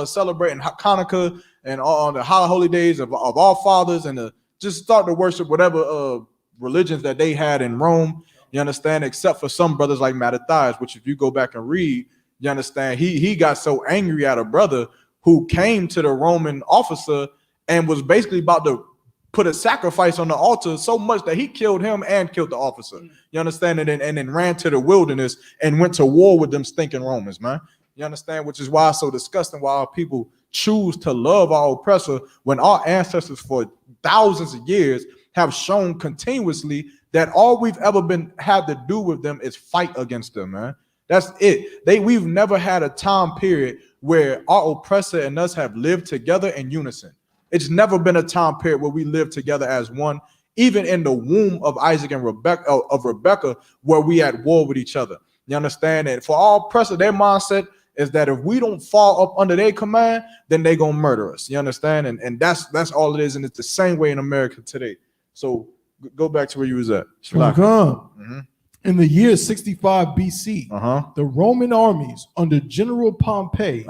celebrating Hanukkah and all the holy days of our fathers, and just start to worship whatever religions that they had in Rome. You understand? Except for some brothers like Mattathias, which if you go back and read, you understand, he got so angry at a brother who came to the Roman officer and was basically about to put a sacrifice on the altar so much that he killed him and killed the officer. You understand? And then ran to the wilderness and went to war with them stinking Romans, man. You understand? Which is why it's so disgusting why our people choose to love our oppressor when our ancestors for thousands of years have shown continuously that all we've ever had to do with them is fight against them, man. That's it. We've never had a time period where our oppressor and us have lived together in unison. It's never been a time period where we live together as one, even in the womb of Isaac and Rebecca, where we at war with each other. You understand? And for our oppressor, their mindset is that if we don't fall up under their command, then they gonna murder us. You understand? And that's all it is. And it's the same way in America today. So go back to where you was at. In the year 65 BC, the Roman armies under General Pompey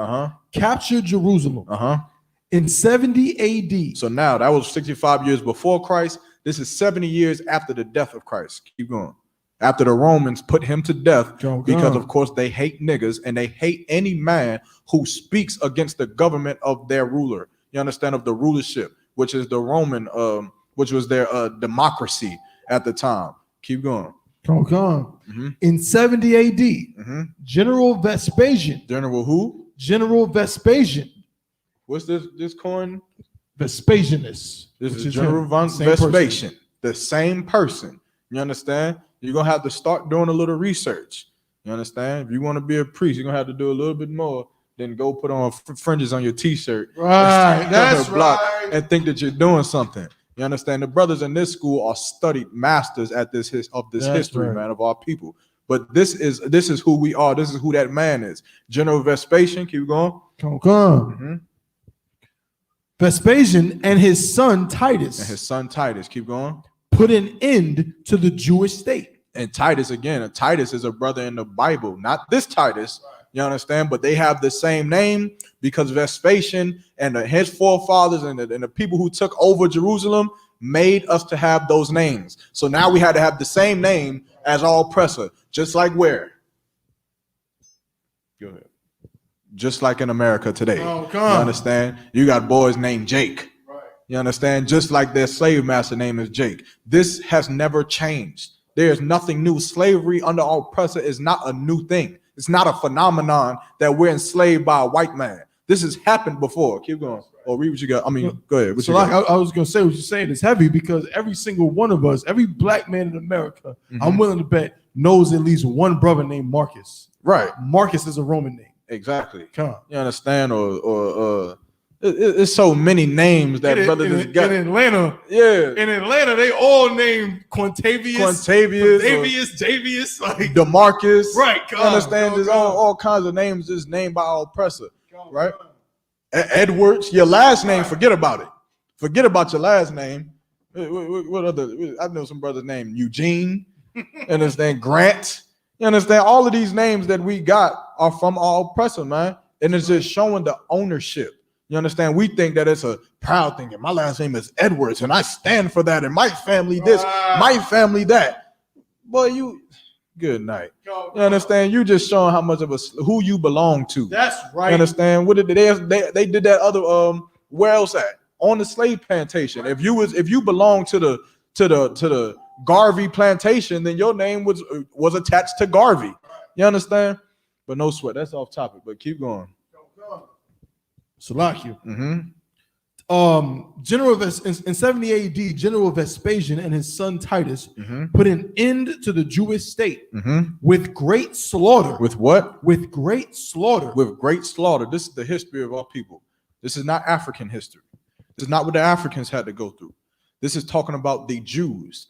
captured Jerusalem. In 70 AD. So now that was 65 years before Christ. This is 70 years after the death of Christ. Keep going. After the Romans put him to death because, of course, they hate niggas and they hate any man who speaks against the government of their ruler. You understand? Of the rulership, which is the Roman, which was their democracy at the time. Keep going. In 70 AD, General Vespasian. General who? General Vespasian. What's this coin? Vespasianus. This is General Vespasian, the same person. You understand? You're going to have to start doing a little research. You understand? If you want to be a priest, you're going to have to do a little bit more than go put on fringes on your t-shirt. Right, that's right. And think that you're doing something. You understand? The brothers in this school are studied masters at this history, right, man, of our people. But this is who we are. This is who that man is. General Vespasian, keep going. Vespasian and his son Titus. Keep going. Put an end to the Jewish state. And Titus is a brother in the Bible, not this Titus. You understand? But they have the same name because Vespasian and his forefathers and the people who took over Jerusalem made us to have those names. So now we had to have the same name as our oppressor, just like where? Go ahead. Just like in America today. You understand? You got boys named Jake. Right. You understand? Just like their slave master name is Jake. This has never changed. There's nothing new. Slavery under our oppressor is not a new thing. It's not a phenomenon that we're enslaved by a white man. This has happened before. Keep going. Or read what you got. I mean, go ahead. So like I was going to say what you're saying is heavy because every single one of us, every black man in America, I'm willing to bet, knows at least one brother named Marcus. Right. Marcus is a Roman name. Exactly. Come on. You understand? Or It's so many names that brother just got. In Atlanta, they all named Quintavious, Javius, like DeMarcus, right? You understand? There's all kinds of names just named by our oppressor, right? Edwards, your last name, forget about it. Forget about your last name. What other? I know some brothers named Eugene. You understand? Grant. You understand? All of these names that we got are from our oppressor, man, and it's just showing the ownership. You understand? We think that it's a proud thing. And my last name is Edwards, and I stand for that. And my family this, my family that. Boy, you good night. You understand? You just showing how much of who you belong to. That's right. You understand? What did they did that other where else at? On the slave plantation. If you belong to the Garvey plantation, then your name was attached to Garvey. You understand? But no sweat. That's off topic. But keep going. Salakia. Mm-hmm. In 70 AD, General Vespasian and his son Titus put an end to the Jewish state with great slaughter. With what? With great slaughter. With great slaughter. This is the history of our people. This is not African history. This is not what the Africans had to go through. This is talking about the Jews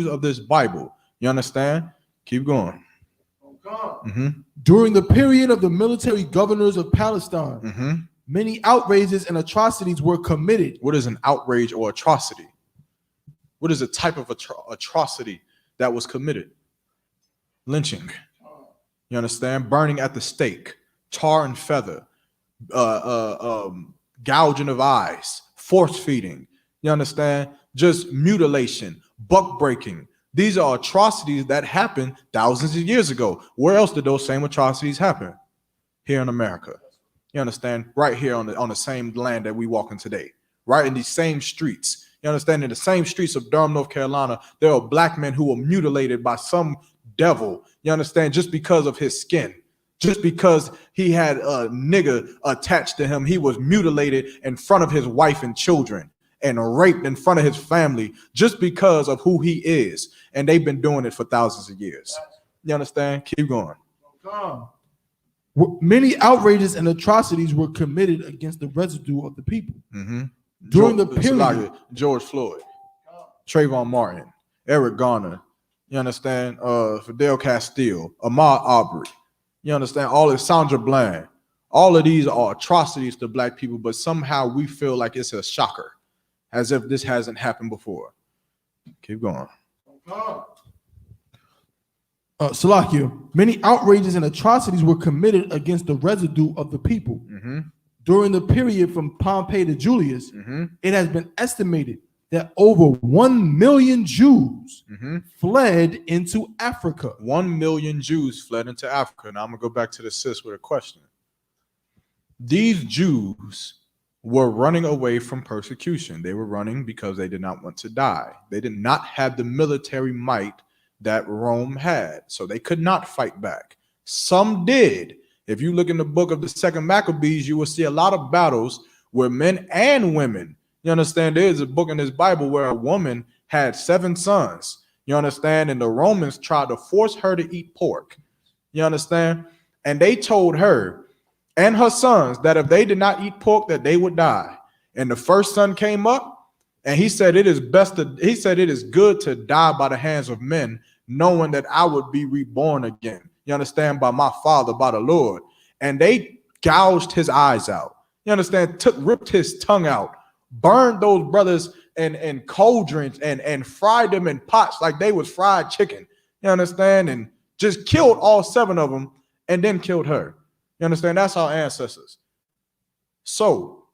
of this Bible. You understand? Keep going. During the period of the military governors of Palestine, many outrages and atrocities were committed. What is an outrage or atrocity? What is a type of atrocity that was committed? Lynching. You understand? Burning at the stake, tar and feather, gouging of eyes, force feeding. You understand? Just mutilation, buck breaking. These are atrocities that happened thousands of years ago. Where else did those same atrocities happen? Here in America. You understand? Right here on the same land that we walk in today. Right in these same streets. You understand? In the same streets of Durham, North Carolina, there are black men who were mutilated by some devil. You understand? Just because of his skin. Just because he had a nigga attached to him, he was mutilated in front of his wife and children and raped in front of his family just because of who he is. And they've been doing it for thousands of years. You understand? Keep going. Many outrages and atrocities were committed against the residue of the people. During the period, like George Floyd, Trayvon Martin, Eric Garner, you understand? Fidel Castile, Ahmaud Arbery, you understand? All of Sandra Bland, all of these are atrocities to black people, but somehow we feel like it's a shocker, as if this hasn't happened before. Keep going. Salakia, many outrages and atrocities were committed against the residue of the people. During the period from Pompey to Julius, it has been estimated that over 1 million Jews fled into Africa. 1 million Jews fled into Africa. Now I'm going to go back to the sis with a question. These Jews were running away from persecution. They were running because they did not want to die. They did not have the military might that Rome had, so they could not fight back. Some did. If you look in the book of the Second Maccabees, you will see a lot of battles where men and women, you understand, there's a book in this Bible where a woman had 7 sons, you understand, and the Romans tried to force her to eat pork, you understand, and they told her and her sons that if they did not eat pork, that they would die. And the first son came up, and he said, it is good to die by the hands of men, knowing that I would be reborn again. You understand? By my Father, by the Lord. And they gouged his eyes out. You understand? Ripped his tongue out, burned those brothers in cauldrons and fried them in pots like they was fried chicken. You understand? And just killed all 7 of them and then killed her. You understand? That's our ancestors. So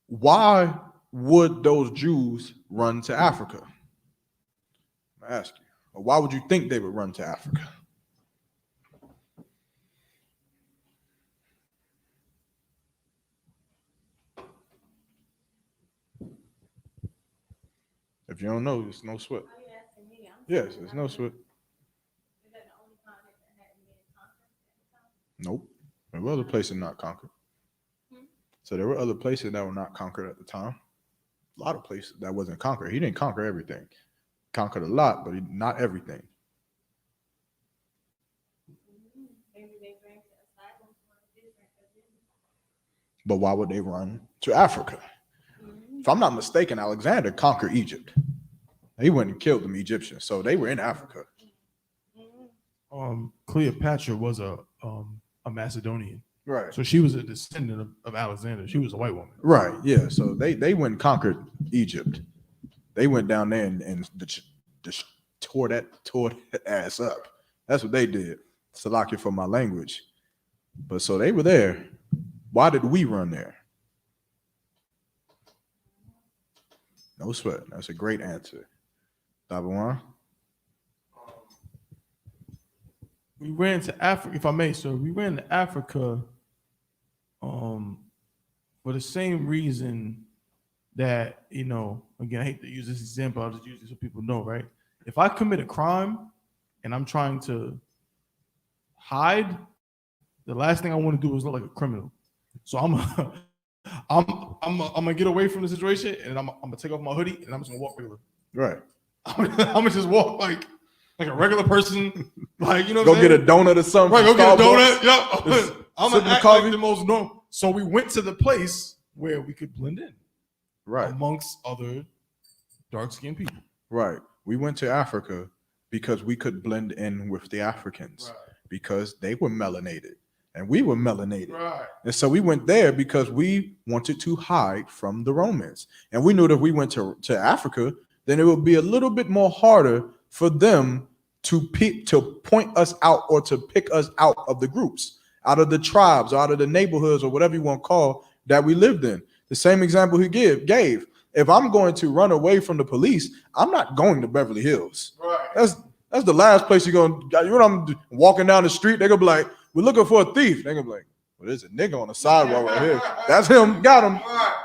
why would those Jews run to Africa? I ask you. Or why would you think they would run to Africa? If you don't know, there's no sweat. Yes, there's no sweat. Nope. There were other places not conquered. So there were other places that were not conquered at the time. A lot of places that wasn't conquered. He didn't conquer everything. Conquered a lot, but not everything. But why would they run to Africa? If I'm not mistaken, Alexander conquered Egypt. He went and killed them Egyptians, so they were in Africa. Cleopatra was a Macedonian, right? So she was a descendant of Alexander. She was a white woman, right? Yeah. So they went and conquered Egypt. They went down there and tore that ass up. That's what they did. Salakia for my language. But so they were there. Why did we run there? No sweat. That's a great answer. Dabawan? We ran to Africa, if I may, sir. We ran to Africa for the same reason that, again, I hate to use this example. I'll just use it so people know, right? If I commit a crime and I'm trying to hide, the last thing I want to do is look like a criminal. So I'm gonna get away from the situation, and I'm gonna take off my hoodie, and I'm just gonna walk regular. Right. I'm gonna just walk like a regular person, like Go get a donut or something. Right, go get a donut. Yep. I'm gonna act like the most normal. So we went to the place where we could blend in, right, amongst other dark-skinned people. Right. We went to Africa because we could blend in with the Africans, right, because they were melanated. And we were melanated. Right. And so we went there because we wanted to hide from the Romans. And we knew that if we went to Africa, then it would be a little bit more harder for them to point us out or to pick us out of the groups, out of the tribes, out of the neighborhoods, or whatever you want to call that we lived in. The same example he gave. If I'm going to run away from the police, I'm not going to Beverly Hills. Right. That's the last place you're going to, I'm walking down the street, they're going to be like, we're looking for a thief. They're going to be like, well, there's a nigga on the sidewalk right here. That's him. Got him.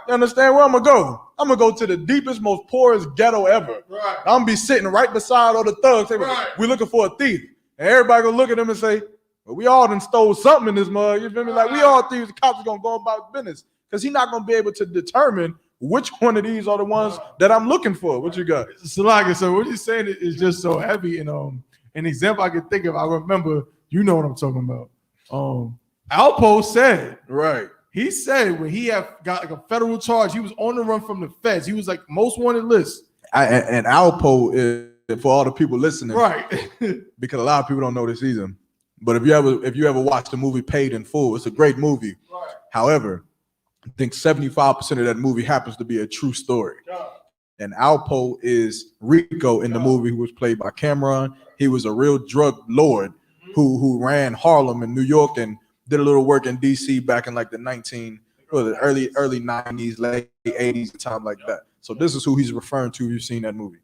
You understand where I'm going to go? I'm going to go to the deepest, most poorest ghetto ever. Right. I'm going to be sitting right beside all the thugs. They're like, we're looking for a thief. And everybody going to look at them and say, well, we all done stole something in this mug. You feel me? Like, we all thieves. The cops are going to go about business. Because he's not going to be able to determine which one of these are the ones that I'm looking for. What you got? Salaga, so what you're saying is just so heavy. And an example I can think of, I remember, you know what I'm talking about. Alpo said, right. He said when he got like a federal charge, he was on the run from the feds. He was like most wanted list. And Alpo is for all the people listening, right? Because a lot of people don't know this either. But if you ever watch the movie Paid in Full, it's a great movie. Right. However, I think 75% of that movie happens to be a true story. Yeah. And Alpo is Rico in the movie, who was played by Cameron. He was a real drug lord who ran Harlem in New York and did a little work in DC back in like the early 90s, late 80s, time like that. So this is who he's referring to. You've seen that movie.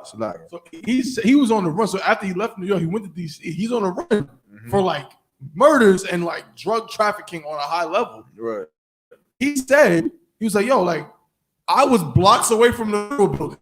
So he was on the run. So after he left New York, he went to DC. He's on the run for like murders and like drug trafficking on a high level. Right. He said, he was like, yo, like I was blocks away from the building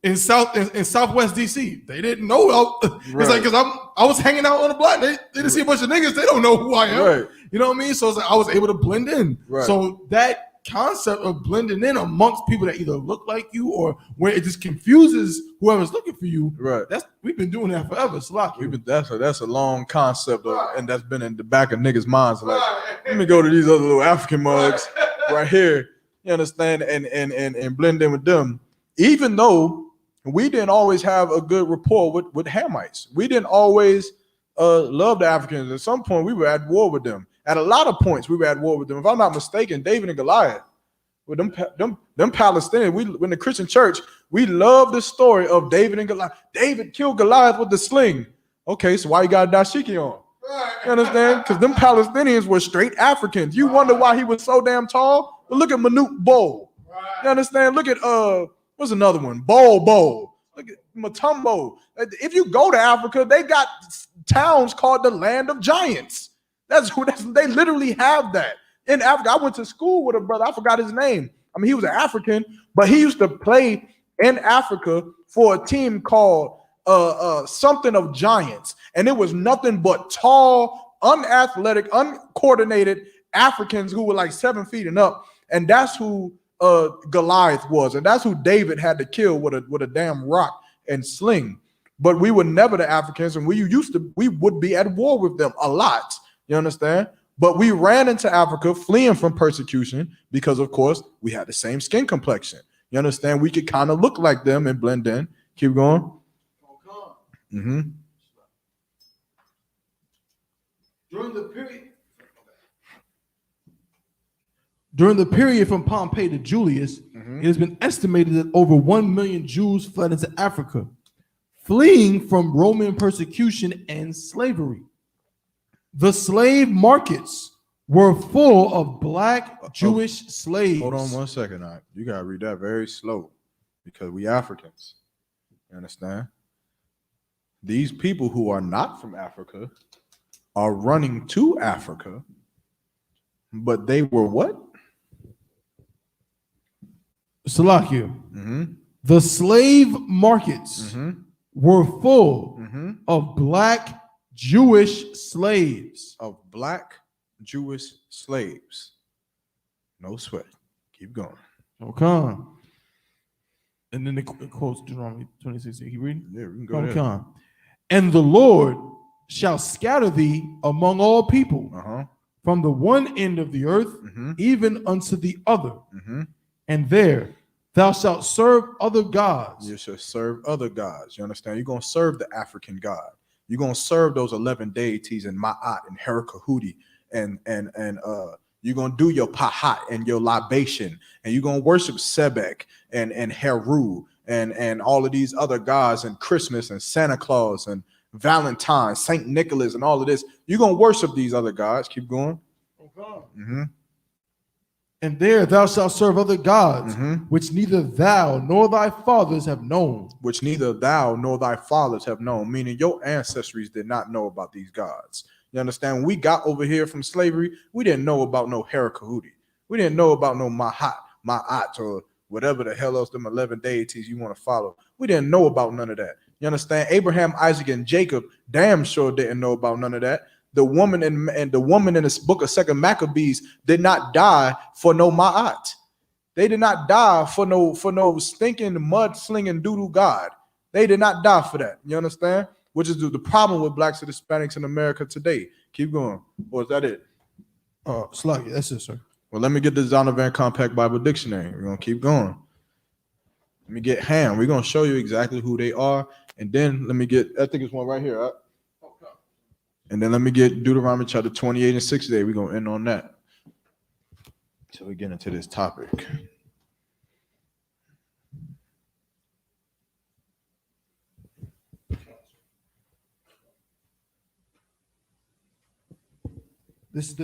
in Southwest DC. They didn't know. It's like, because I was hanging out on the block. They didn't see a bunch of niggas. They don't know who I am. Right. You know what I mean? So it's like I was able to blend in. Right. So that concept of blending in amongst people that either look like you or where it just confuses whoever's looking for you. Right. We've been doing that forever. That's a long concept, and that's been in the back of niggas' minds. Like, let me go to these other little African mugs right here. You understand, and blend in with them. Even though we didn't always have a good rapport with Hamites, we didn't always love the Africans. At some point, we were at war with them. At a lot of points, we were at war with them. If I'm not mistaken, David and Goliath, with them Palestinians, in the Christian church, we love the story of David and Goliath. David killed Goliath with the sling. Okay, so why you got a dashiki on? You understand? Because them Palestinians were straight Africans. You wonder why he was so damn tall? But look at Manute Bol. You understand? Look at what's another one? Bol. Look at Matumbo. If you go to Africa, they got towns called the Land of Giants. They literally have that in Africa. I went to school with a brother. I forgot his name. I mean, he was an African, but he used to play in Africa for a team called something of Giants, and it was nothing but tall, unathletic, uncoordinated Africans who were like 7 feet and up, and that's who Goliath was, and that's who David had to kill with a damn rock and sling. But we were never the Africans, and we would be at war with them a lot. You understand? But we ran into Africa fleeing from persecution because, of course, we had the same skin complexion. You understand? We could kind of look like them and blend in. Keep going. Mm-hmm. During the period from Pompey to Julius, it has been estimated that over 1 million Jews fled into Africa, fleeing from Roman persecution and slavery. The slave markets were full of black Jewish slaves. Hold on 1 second. You got to read that very slow because we Africans. You understand? These people who are not from Africa are running to Africa, but they were what? Salakia. The slave markets were full of black Jewish slaves. Of black Jewish slaves. No sweat. Keep going. Okay. And then it quotes Deuteronomy 26. Keep reading? Yeah, we can go okay. there. And the Lord shall scatter thee among all people, from the one end of the earth even unto the other. And there thou shalt serve other gods. You shall serve other gods. You understand? You're going to serve the African God. You're going to serve those 11 deities in Ma'at and Herakahuti. And you're going to do your pahat and your libation. And you're going to worship Sebek and Heru and all of these other gods and Christmas and Santa Claus and Valentine, Saint Nicholas and all of this. You're going to worship these other gods. Keep going. And there thou shalt serve other gods, which neither thou nor thy fathers have known. Which neither thou nor thy fathers have known, meaning your ancestries did not know about these gods. You understand? When we got over here from slavery, we didn't know about no Herakahuti. We didn't know about no Ma'at, or whatever the hell else them 11 deities you want to follow. We didn't know about none of that. You understand? Abraham, Isaac, and Jacob damn sure didn't know about none of that. The woman in this book of 2 Maccabees did not die for no Ma'at. They did not die for no stinking mud-slinging doodoo god. They did not die for that. You understand? Which is the problem with blacks and Hispanics in America today. Keep going. Or is that it? Sluggy, that's it, sir. Well, let me get the Zondervan Compact Bible Dictionary. We're going to keep going. Let me get Ham. We're going to show you exactly who they are. And then let me get, I think it's one right here. And then let me get Deuteronomy chapter 28 and 60. We're going to end on that. So we get into this topic. This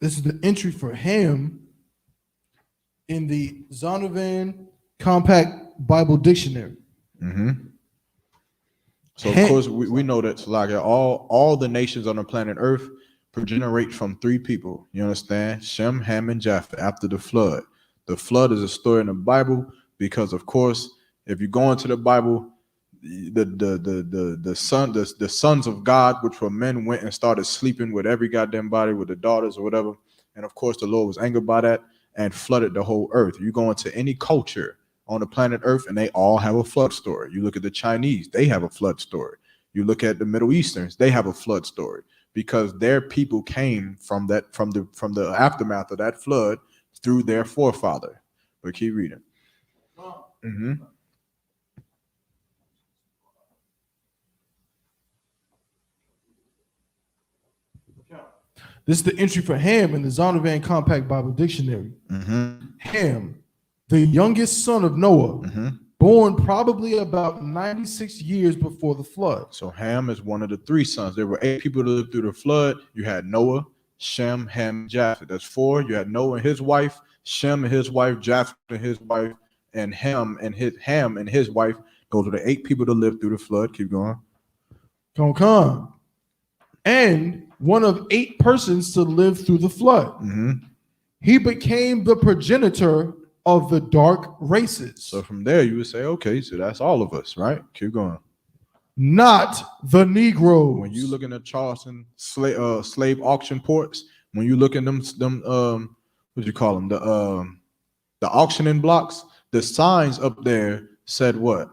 is the entry for Ham in the Zondervan Compact Bible Dictionary. So of course we know that like all the nations on the planet Earth progenerate from three people. You understand? Shem, Ham, and Japheth after the flood. The flood is a story in the Bible because of course if you go into the Bible, the sons of God, which were men, went and started sleeping with every goddamn body, with the daughters or whatever. And of course the Lord was angered by that and flooded the whole earth. You go into any culture on the planet Earth, and they all have a flood story. You look at the Chinese, they have a flood story. You look at the Middle Easterns, they have a flood story because their people came from the aftermath of that flood through their forefather. But keep reading. This is the entry for Ham in the Zondervan Compact Bible Dictionary. Ham, the youngest son of Noah, born probably about 96 years before the flood. So Ham is one of the three sons. There were 8 people that lived through the flood. You had Noah, Shem, Ham, and Japheth. That's 4. You had Noah and his wife, Shem and his wife, Japheth and his wife, and Ham and his wife. Those are the 8 people that lived through the flood. Keep going. Come. And one of 8 persons to live through the flood. He became the progenitor of the dark races. So from there, you would say, okay, so that's all of us, right? Keep going. Not the Negroes. When you look in the Charleston slave auction ports, when you look in them what you call them, the auctioning blocks, the signs up there said what?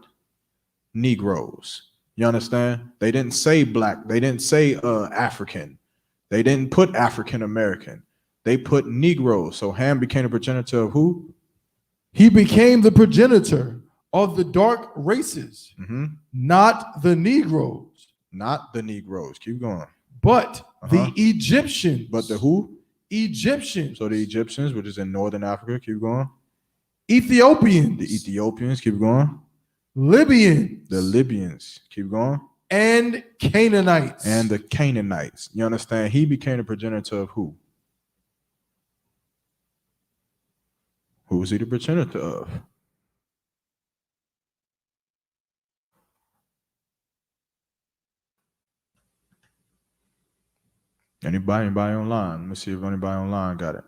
Negroes. You understand? They didn't say black. They didn't say African. They didn't put African American. They put Negroes. So Ham became the progenitor of who? He became the progenitor of the dark races, not the Negroes. Not the Negroes. Keep going. But the Egyptians. But the who? Egyptians. So the Egyptians, which is in northern Africa. Keep going. Ethiopians. The Ethiopians. Keep going. Libyans. The Libyans. Keep going. And Canaanites. And the Canaanites. You understand? He became the progenitor of who? Who was he the progenitor of? Anybody online? Let me see if anybody online got it.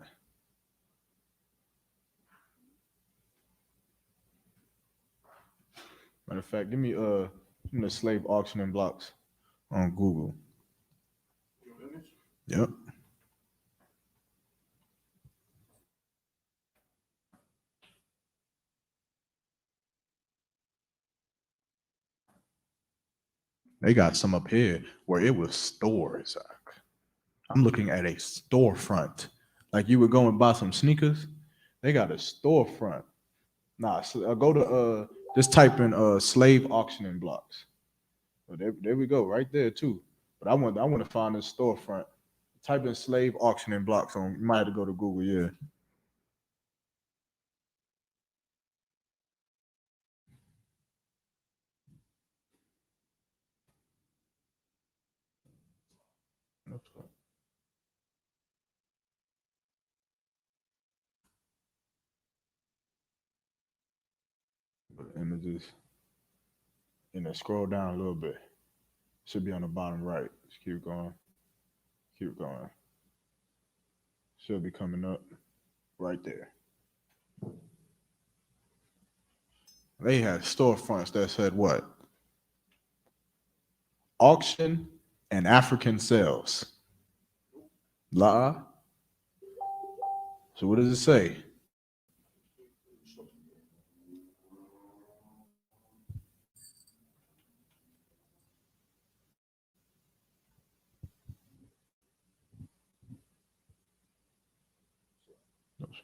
Matter of fact, give me the slave auctioning blocks on Google. Yep. They got some up here where it was stores. I'm looking at a storefront. Like you would go and buy some sneakers. They got a storefront. Nah, so go to just type in slave auctioning blocks. So there we go, right there too. But I want to find this storefront. Type in slave auctioning blocks on. You might have to go to Google, yeah. Images, and then scroll down a little bit. Should be on the bottom right. Just keep going. Keep going. Should be coming up right there. They had storefronts that said what? Auction and African sales. La. So what does it say?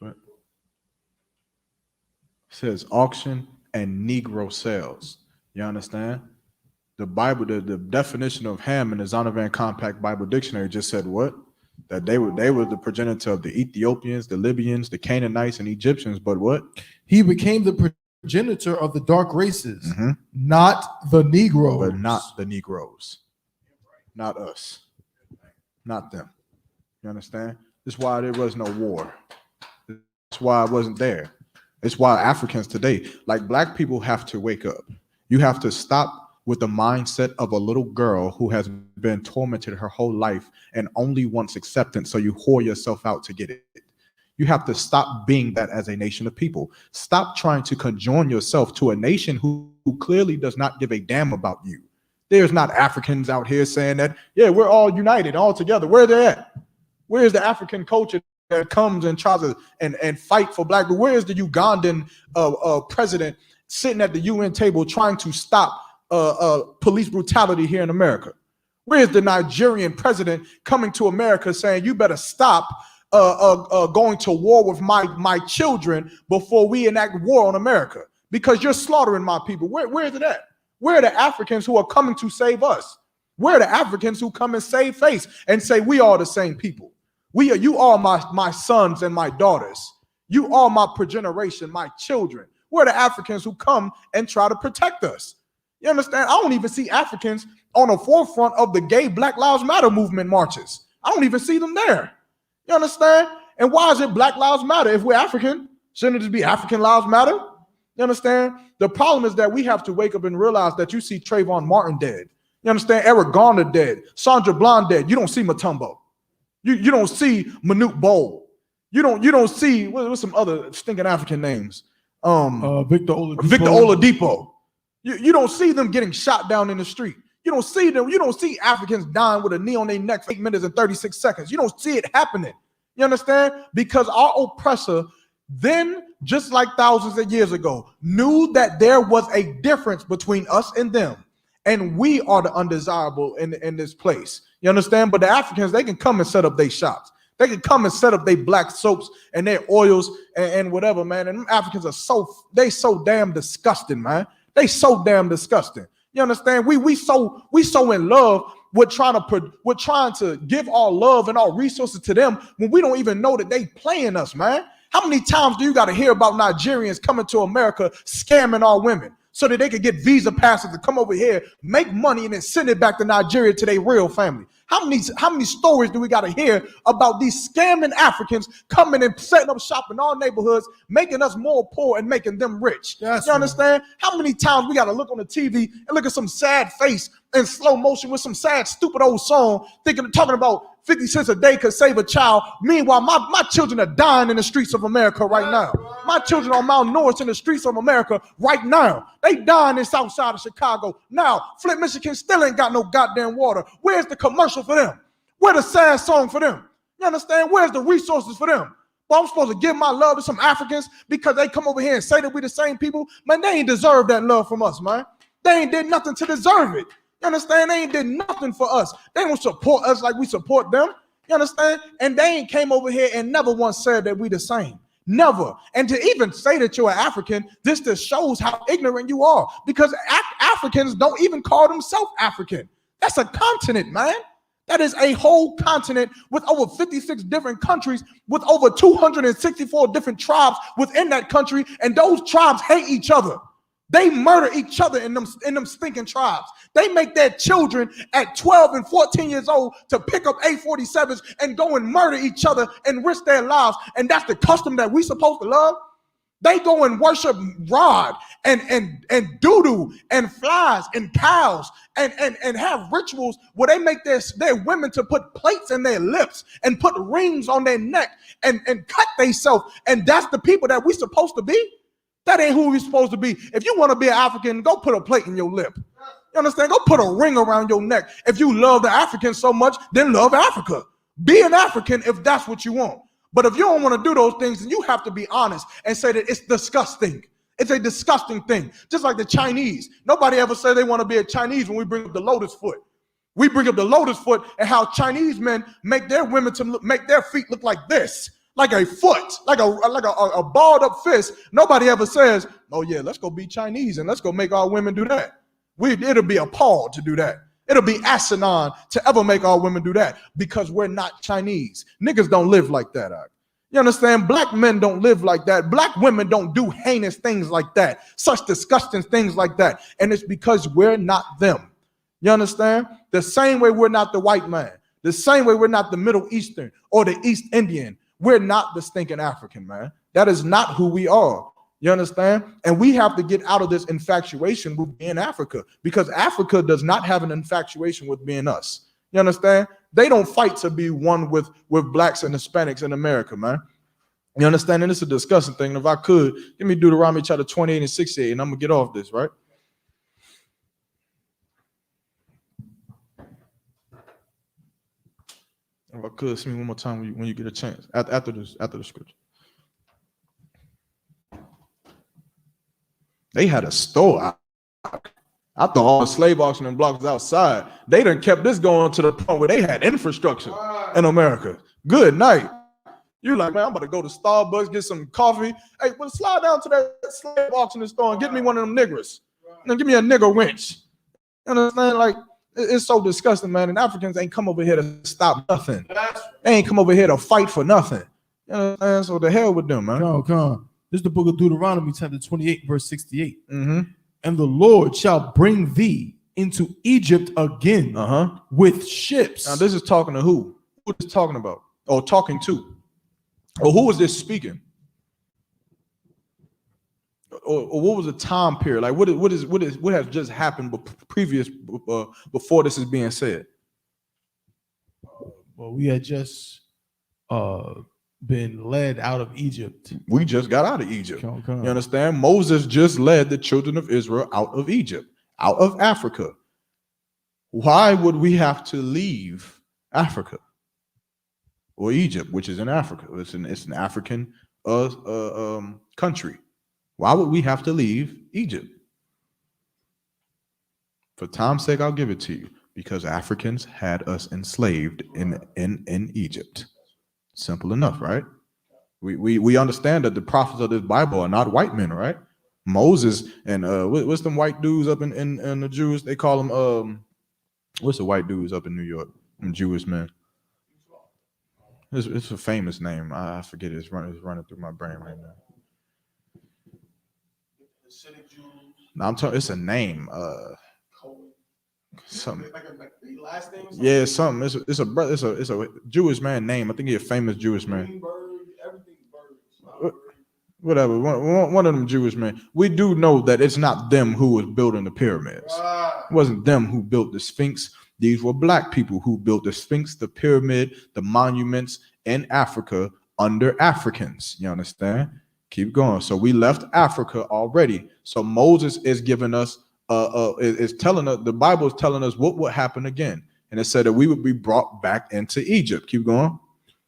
Right. Says auction and Negro sales. You understand? The Bible, the definition of Ham in the Zondervan Compact Bible Dictionary just said what? That they were the progenitor of the Ethiopians, the Libyans, the Canaanites, and Egyptians. But what? He became the progenitor of the dark races, not the Negroes. But not the Negroes. Not us. Not them. You understand? That's why there was no war. That's why I wasn't there. It's why Africans today, like black people, have to wake up. You have to stop with the mindset of a little girl who has been tormented her whole life and only wants acceptance, so you whore yourself out to get it. You have to stop being that as a nation of people. Stop trying to conjoin yourself to a nation who clearly does not give a damn about you. There's not Africans out here saying that, yeah, we're all united, all together. Where are they at? Where's the African culture that comes and tries to and fight for black people? Where is the Ugandan president sitting at the UN table trying to stop police brutality here in America? Where is the Nigerian president coming to America saying you better stop going to war with my children before we enact war on America because you're slaughtering my people? Where is it at? Where are the Africans who are coming to save us? Where are the Africans who come and save face and say we are the same people? You are my sons and my daughters. You are my progeneration, my children. We're the Africans who come and try to protect us. You understand? I don't even see Africans on the forefront of the gay Black Lives Matter movement marches. I don't even see them there. You understand? And why is it Black Lives Matter? If we're African, shouldn't it just be African Lives Matter? You understand? The problem is that we have to wake up and realize that you see Trayvon Martin dead. You understand? Eric Garner dead. Sandra Bland dead. You don't see Mutombo. You don't see Manute Bol. You don't see what's some other stinking African names. Victor Oladipo. Victor Oladipo. You don't see them getting shot down in the street. You don't see them. You don't see Africans dying with a knee on their neck for 8 minutes and 36 seconds. You don't see it happening. You understand? Because our oppressor then, just like thousands of years ago, knew that there was a difference between us and them. and we are the undesirable in this place. You understand? But the Africans, they can come and set up their shops. They can come and set up their black soaps and their oils and whatever, man. And them Africans are so damn disgusting, man. They so damn disgusting. You understand? We so in love with trying to give our love and our resources to them when we don't even know that they playing us, man. How many times do you got to hear about Nigerians coming to America scamming our women so that they could get visa passes to come over here, make money, and then send it back to Nigeria to their real family? How many stories do we got to hear about these scamming Africans coming and setting up shop in our neighborhoods, making us more poor and making them rich? You understand? How many times we got to look on the TV and look at some sad face in slow motion with some sad, stupid old song, talking about 50 cents a day could save a child. Meanwhile, my children are dying in the streets of America right now. My children are malnourished in the streets of America right now. They dying in south side of Chicago. Now, Flint, Michigan still ain't got no goddamn water. Where's the commercial for them? Where's the sad song for them? You understand? Where's the resources for them? Well, I'm supposed to give my love to some Africans because they come over here and say that we the same people? Man, they ain't deserve that love from us, man. They ain't did nothing to deserve it. You understand? They ain't did nothing for us. They don't support us like we support them. You understand? And they ain't came over here and never once said that we the same. Never. And to even say that you're an African, this just shows how ignorant you are, because Africans don't even call themselves African. That's a continent, man. That is a whole continent with over 56 different countries, with over 264 different tribes within that country, and those tribes hate each other. They murder each other in them stinking tribes. They make their children at 12 and 14 years old to pick up AK-47s and go and murder each other and risk their lives. And that's the custom that we supposed to love. They go and worship Rod and doo-doo and flies and cows and have rituals where they make their women to put plates in their lips and put rings on their neck and cut themselves. And that's the people that we supposed to be? That ain't who we're supposed to be. If you want to be an African, go put a plate in your lip. You understand? Go put a ring around your neck. If you love the Africans so much, then love Africa. Be an African if that's what you want. But if you don't want to do those things, then you have to be honest and say that it's disgusting. It's a disgusting thing. Just like the Chinese. Nobody ever said they want to be a Chinese when we bring up the lotus foot. We bring up the lotus foot and how Chinese men make their women to make their feet look like this. Like a foot, like a balled up fist. Nobody ever says, oh yeah, let's go be Chinese and let's go make our women do that. It'll be appalled to do that. It'll be asinine to ever make our women do that because we're not Chinese. Niggas don't live like that. You understand? Black men don't live like that. Black women don't do heinous things like that, such disgusting things like that. And it's because we're not them. You understand? The same way we're not the white man, the same way we're not the Middle Eastern or the East Indian. We're not the stinking African, man. That is not who we are. You understand? And we have to get out of this infatuation with being Africa, because Africa does not have an infatuation with being us. You understand? They don't fight to be one with blacks and Hispanics in America, man. You understand? And it's a disgusting thing. And if I could, give me Deuteronomy chapter 28 and 68, and I'm going to get off this, right? If I could, see me one more time when you get a chance after the scripture. They had a store. I thought all the slave auction and blocks was outside. They done kept this going to the point where they had infrastructure in America. Good night. You're like, man, I'm about to go to Starbucks, get some coffee. Hey, well, slide down to that slave auction store and get me one of them niggers. And then give me a nigger winch. You understand? Like, it's so disgusting, man. And Africans ain't come over here to stop nothing. They ain't come over here to fight for nothing. You know what I'm saying? So the hell with them, man. Come on. This is the book of Deuteronomy, chapter 28, verse 68. Mm-hmm. And the Lord shall bring thee into Egypt again with ships. Now, this is talking to who? Who is talking about? Or talking to? Or who is this speaking? Or what was the time period? Like what has just happened before this is being said? Well, we had just been led out of Egypt. We just got out of Egypt. You understand? Moses just led the children of Israel out of Egypt, out of Africa. Why would we have to leave Africa or Egypt, which is in Africa? It's an African country. Why would we have to leave Egypt? For time's sake, I'll give it to you. Because Africans had us enslaved in Egypt. Simple enough, right? We understand that the prophets of this Bible are not white men, right? Moses and what's them white dudes up in the Jews? They call them what's the white dudes up in New York? Them Jewish men. It's a famous name. I forget it. It's running through my brain right now. No, I'm talking. It's a name. Something. Yeah, something. It's a Jewish man name. I think he's a famous Jewish man. Whatever. One of them Jewish men. We do know that it's not them who was building the pyramids. It wasn't them who built the Sphinx. These were black people who built the Sphinx, the pyramid, the monuments in Africa under Africans. You understand? Keep going. So we left Africa already. So Moses is giving us, is telling us, the Bible is telling us what would happen again. And it said that we would be brought back into Egypt. Keep going.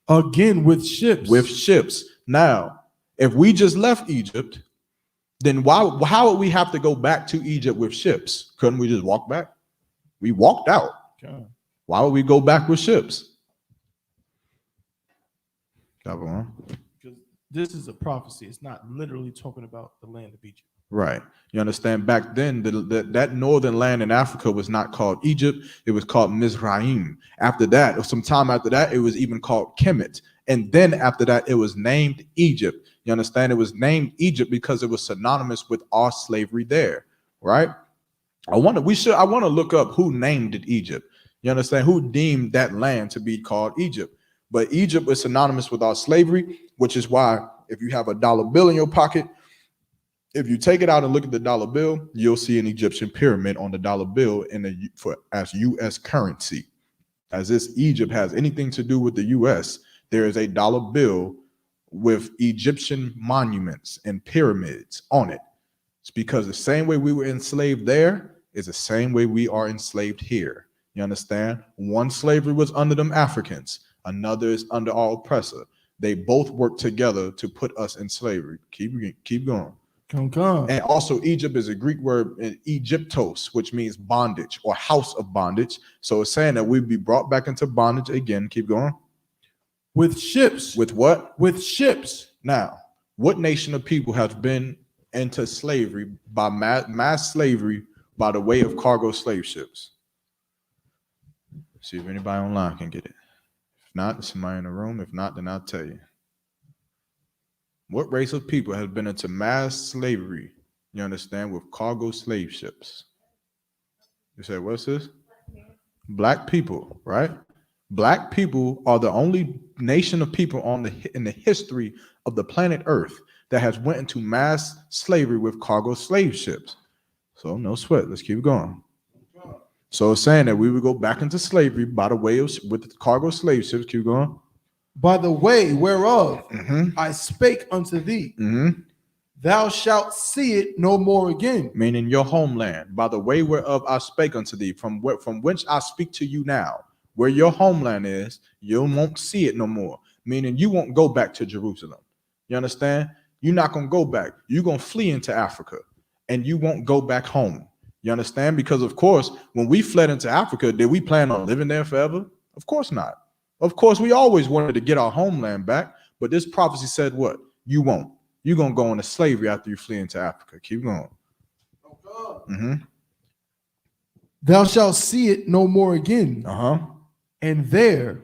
Again with ships. With ships. Now, if we just left Egypt, then how would we have to go back to Egypt with ships? Couldn't we just walk back? We walked out. Okay. Why would we go back with ships? Because this is a prophecy. It's not literally talking about the land of Egypt. Right. You understand? Back then, that northern land in Africa was not called Egypt. It was called Mizraim. After that, or some time after that, it was even called Kemet. And then after that, it was named Egypt. You understand? It was named Egypt because it was synonymous with our slavery there. Right. I want to look up who named it Egypt. You understand? Who deemed that land to be called Egypt? But Egypt is synonymous with our slavery, which is why if you have a dollar bill in your pocket, if you take it out and look at the dollar bill, you'll see an Egyptian pyramid on the dollar bill as U.S. currency. As this Egypt has anything to do with the U.S., there is a dollar bill with Egyptian monuments and pyramids on it. It's because the same way we were enslaved there is the same way we are enslaved here. You understand? One slavery was under them Africans. Another is under our oppressor. They both work together to put us in slavery. Keep going. Come. And also Egypt is a Greek word, Egyptos, which means bondage or house of bondage. So it's saying that we'd be brought back into bondage again. Keep going. With ships. With what? With ships. Now, what nation of people has been into slavery by mass slavery by the way of cargo slave ships? See if anybody online can get it. If not, somebody in the room. If not, then I'll tell you. What race of people has been into mass slavery, you understand, with cargo slave ships? You say, what's this? Black people, right? Black people are the only nation of people in the history of the planet Earth that has went into mass slavery with cargo slave ships. So no sweat. Let's keep going. So it's saying that we would go back into slavery by the way of with the cargo slave ships. Keep going. By the way whereof I spake unto thee, thou shalt see it no more again. Meaning your homeland. By the way whereof I spake unto thee, from whence I speak to you now, where your homeland is, you won't see it no more. Meaning you won't go back to Jerusalem. You understand? You're not going to go back. You're going to flee into Africa and you won't go back home. You understand? Because, of course, when we fled into Africa, did we plan on living there forever? Of course not. Of course, we always wanted to get our homeland back. But this prophecy said what? You won't. You're going to go into slavery after you flee into Africa. Keep going. Thou shalt see it no more again. And there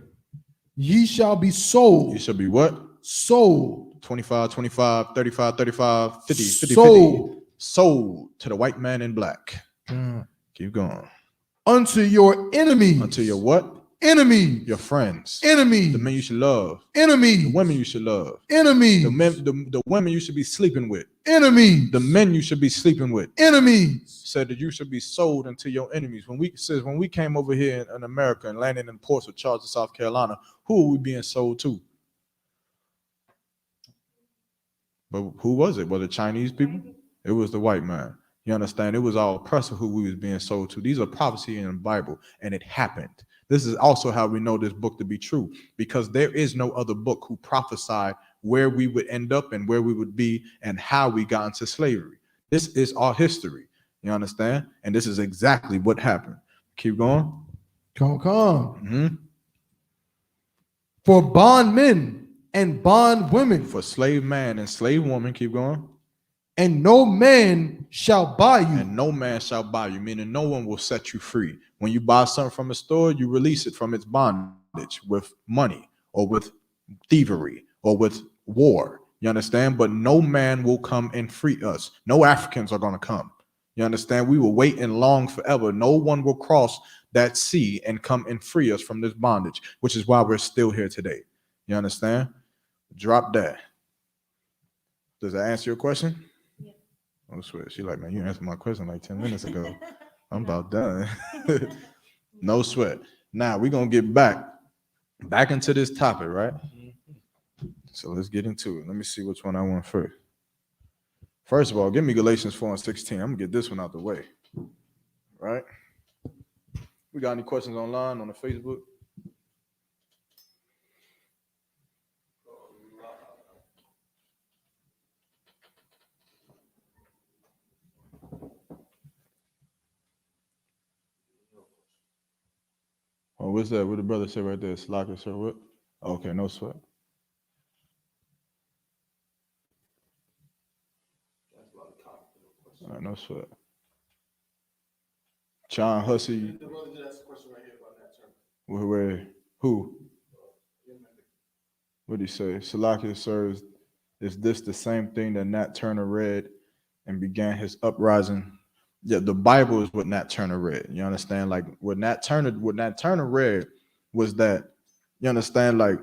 ye shall be sold. You shall be what? Sold. 25, 35, 50, 50, sold. 50. Sold to the white man in black. Keep going. Unto your enemies. Unto your what? Enemies. Your friends. Enemies. The men you should love. Enemies. The women you should love. Enemies. The women you should be sleeping with. Enemies. The men you should be sleeping with. Enemies. Said that you should be sold unto your enemies. When we came over here in America and landed in ports of Charleston, South Carolina, who were we being sold to? But who was it? Was it Chinese people? It was the white man. You understand? It was our oppressor who we was being sold to. These are prophecy in the Bible, and it happened. This is also how we know this book to be true, because there is no other book who prophesied where we would end up and where we would be and how we got into slavery. This is our history. You understand? And this is exactly what happened. Keep going. Come. Mm-hmm. For bondmen and bondwomen, For slave man and slave woman, keep going. and no man shall buy you. And no man shall buy you, meaning no one will set you free. When you buy something from a store, you release it from its bondage with money or with thievery or with war. You understand? But no man will come and free us. No Africans are going to come. You understand? We will wait and long forever. No one will cross that sea and come and free us from this bondage, which is why we're still here today. You understand? Drop that. Does that answer your question? Yeah. Oh, swear. She like, man, you answered my question like 10 minutes ago. I'm about done. No sweat. Now we're going to get back into this topic, right? So let's get into it. Let me see which one I want first. First of all, give me Galatians 4:16. I'm going to get this one out the way. Right? We got any questions online on the Facebook? Oh, what's that? What the brother said right there? Slacker, sir, what? Okay, no sweat. All right, no sweat. John Hussey. Where? Who? What did he say? Salakia, sir, is this the same thing that Nat Turner read and began his uprising? Yeah, the Bible is what Nat Turner read. You understand? Like what Nat Turner read was that, you understand, like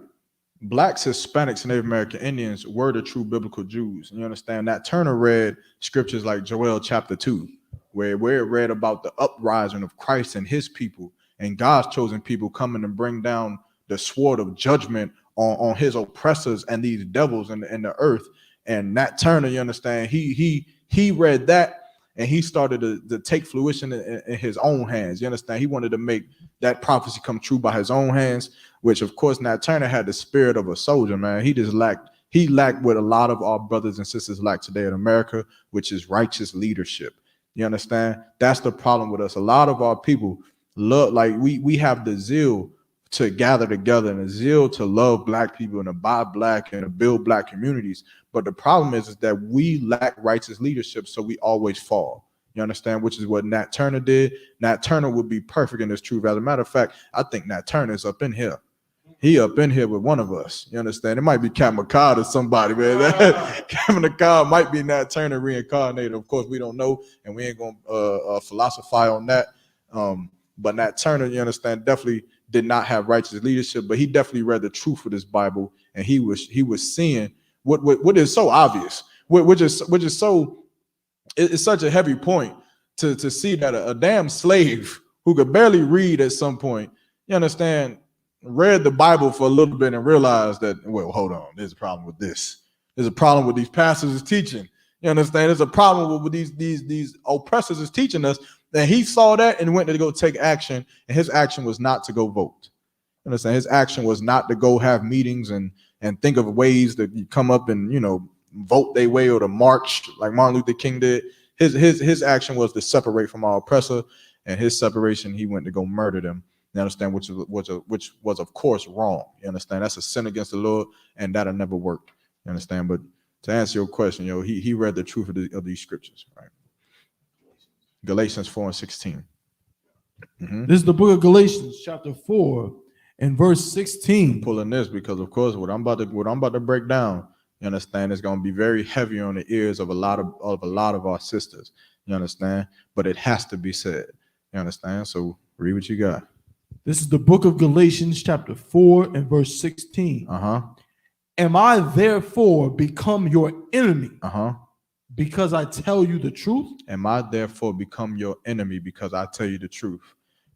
blacks, Hispanics, and Native American Indians were the true biblical Jews. You understand? Nat Turner read scriptures like Joel chapter 2, where it read about the uprising of Christ and his people and God's chosen people coming to bring down the sword of judgment on his oppressors and these devils in the earth. And Nat Turner, you understand, he read that and he started to take fruition in his own hands. You understand? He wanted to make that prophecy come true by his own hands, which of course Nat Turner had the spirit of a soldier, man. He lacked what a lot of our brothers and sisters lack today in America, which is righteous leadership. You understand? That's the problem with us. A lot of our people look like we have the zeal to gather together and a zeal to love black people and to buy black and to build black communities. But the problem is that we lack righteous leadership, so we always fall. You understand? Which is what Nat Turner did. Nat Turner would be perfect in this truth. As a matter of fact, I think Nat Turner's up in here. He up in here with one of us. You understand? It might be Cat McCall or somebody, man. Kevin McCall might be Nat Turner reincarnated. Of course, we don't know, and we ain't gonna philosophize on that. But Nat Turner, you understand, definitely did not have righteous leadership, but he definitely read the truth of this Bible, and he was seeing what is so obvious, which is so, it's such a heavy point to see that a damn slave who could barely read at some point, you understand, read the Bible for a little bit and realized that, well, hold on, there's a problem with this. There's a problem with these pastors is teaching. You understand? There's a problem with these oppressors is teaching us. That he saw that and went to go take action, and his action was not to go vote. You understand? His action was not to go have meetings and think of ways that you come up and, you know, vote their way or to march like Martin Luther King did. His action was to separate from our oppressor, and his separation, he went to go murder them. You understand? Which was of course wrong. You understand? That's a sin against the Lord, and that'll never work. You understand? But to answer your question, he read the truth of these scriptures, right? Galatians 4:16. Mm-hmm. This is the book of Galatians, chapter 4, and verse 16. I'm pulling this because, of course, what I'm about to break down, you understand, is going to be very heavy on the ears of a lot of our sisters. You understand? But it has to be said. You understand? So read what you got. This is the book of Galatians, chapter 4, and verse 16. Am I therefore become your enemy? Because I tell you the truth? Am I therefore become your enemy because I tell you the truth?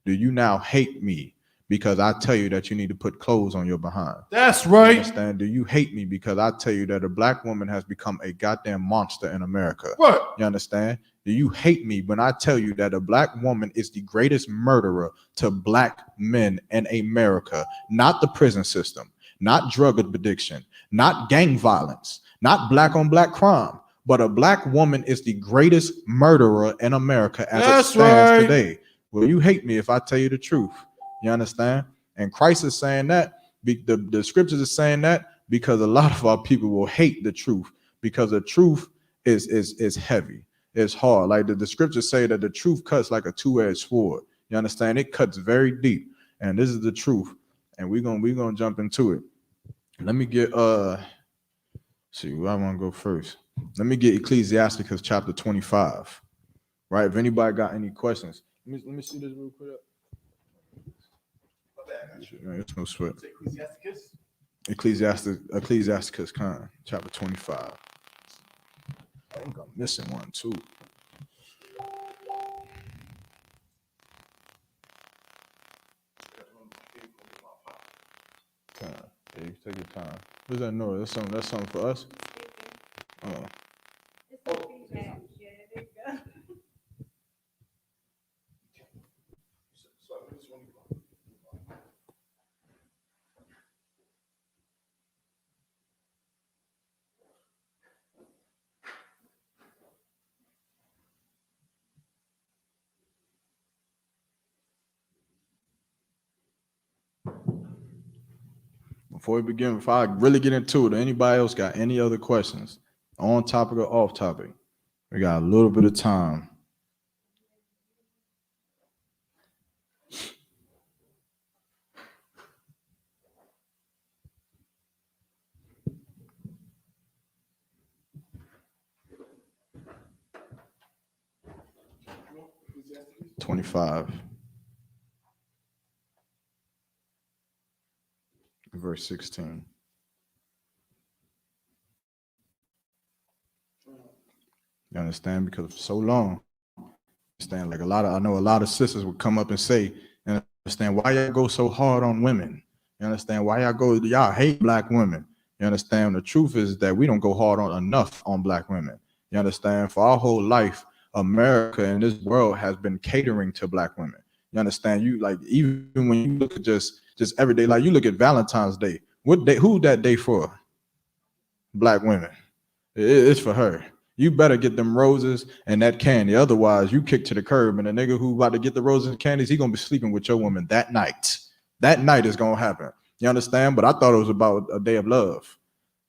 Do you now hate me because I tell you that you need to put clothes on your behind? That's right. You understand? Do you hate me because I tell you that a black woman has become a goddamn monster in America? What? You understand? Do you hate me when I tell you that a black woman is the greatest murderer to black men in America? Not the prison system, not drug addiction, not gang violence, not black on black crime, But a black woman is the greatest murderer in America as That's it stands right. today. Well, you hate me if I tell you the truth. You understand? And Christ is saying that. The scriptures is saying that because a lot of our people will hate the truth because the truth is heavy. It's hard. Like the scriptures say that the truth cuts like a two-edged sword. You understand? It cuts very deep. And this is the truth. And we're gonna jump into it. Let me get see where I want to go first. Let me get Ecclesiasticus chapter 25. Right? If anybody got any questions, let me see this real quick. It's no sweat. Ecclesiasticus chapter 25. I think I'm missing one too. Hey, take your time. What does that noise? That's something for us? Oh. Before we begin, before I really get into it, anybody else got any other questions on topic or off topic? We got a little bit of time. (25) verse 16. You understand? Because for so long, understand, like I know a lot of sisters would come up and say, and understand why y'all go so hard on women. You understand why y'all hate black women. You understand? The truth is that we don't go hard on enough on black women. You understand? For our whole life, America and this world has been catering to black women. You understand? You like even when you look at just every day, like you look at Valentine's Day. What day? Who that day for? Black women. It's for her. You better get them roses and that candy. Otherwise, you kick to the curb, and the nigga who about to get the roses and candies, he gonna be sleeping with your woman that night. That night is gonna happen. You understand? But I thought it was about a day of love.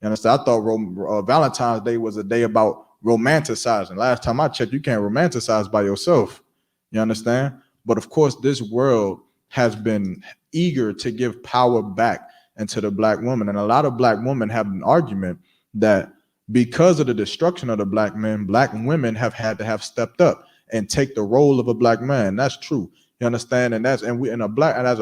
You understand? I thought Valentine's Day was a day about romanticizing. Last time I checked, you can't romanticize by yourself. You understand? But of course, this world has been eager to give power back into the black woman, and a lot of black women have an argument that because of the destruction of the black men, black women have had to have stepped up and take the role of a black man. That's true. You understand? And as a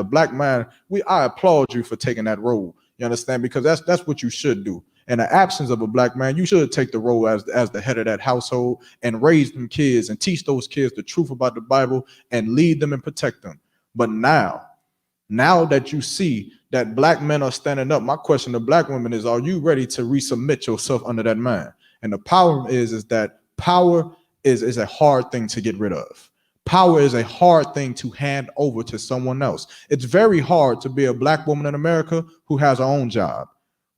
black man, I applaud you for taking that role. You understand? Because that's what you should do. In the absence of a black man, you should take the role as the head of that household and raise them kids and teach those kids the truth about the Bible and lead them and protect them. But now that you see that black men are standing up, my question to black women is, are you ready to resubmit yourself under that man? And the power is that power is a hard thing to get rid of. Power is a hard thing to hand over to someone else. It's very hard to be a black woman in America who has her own job,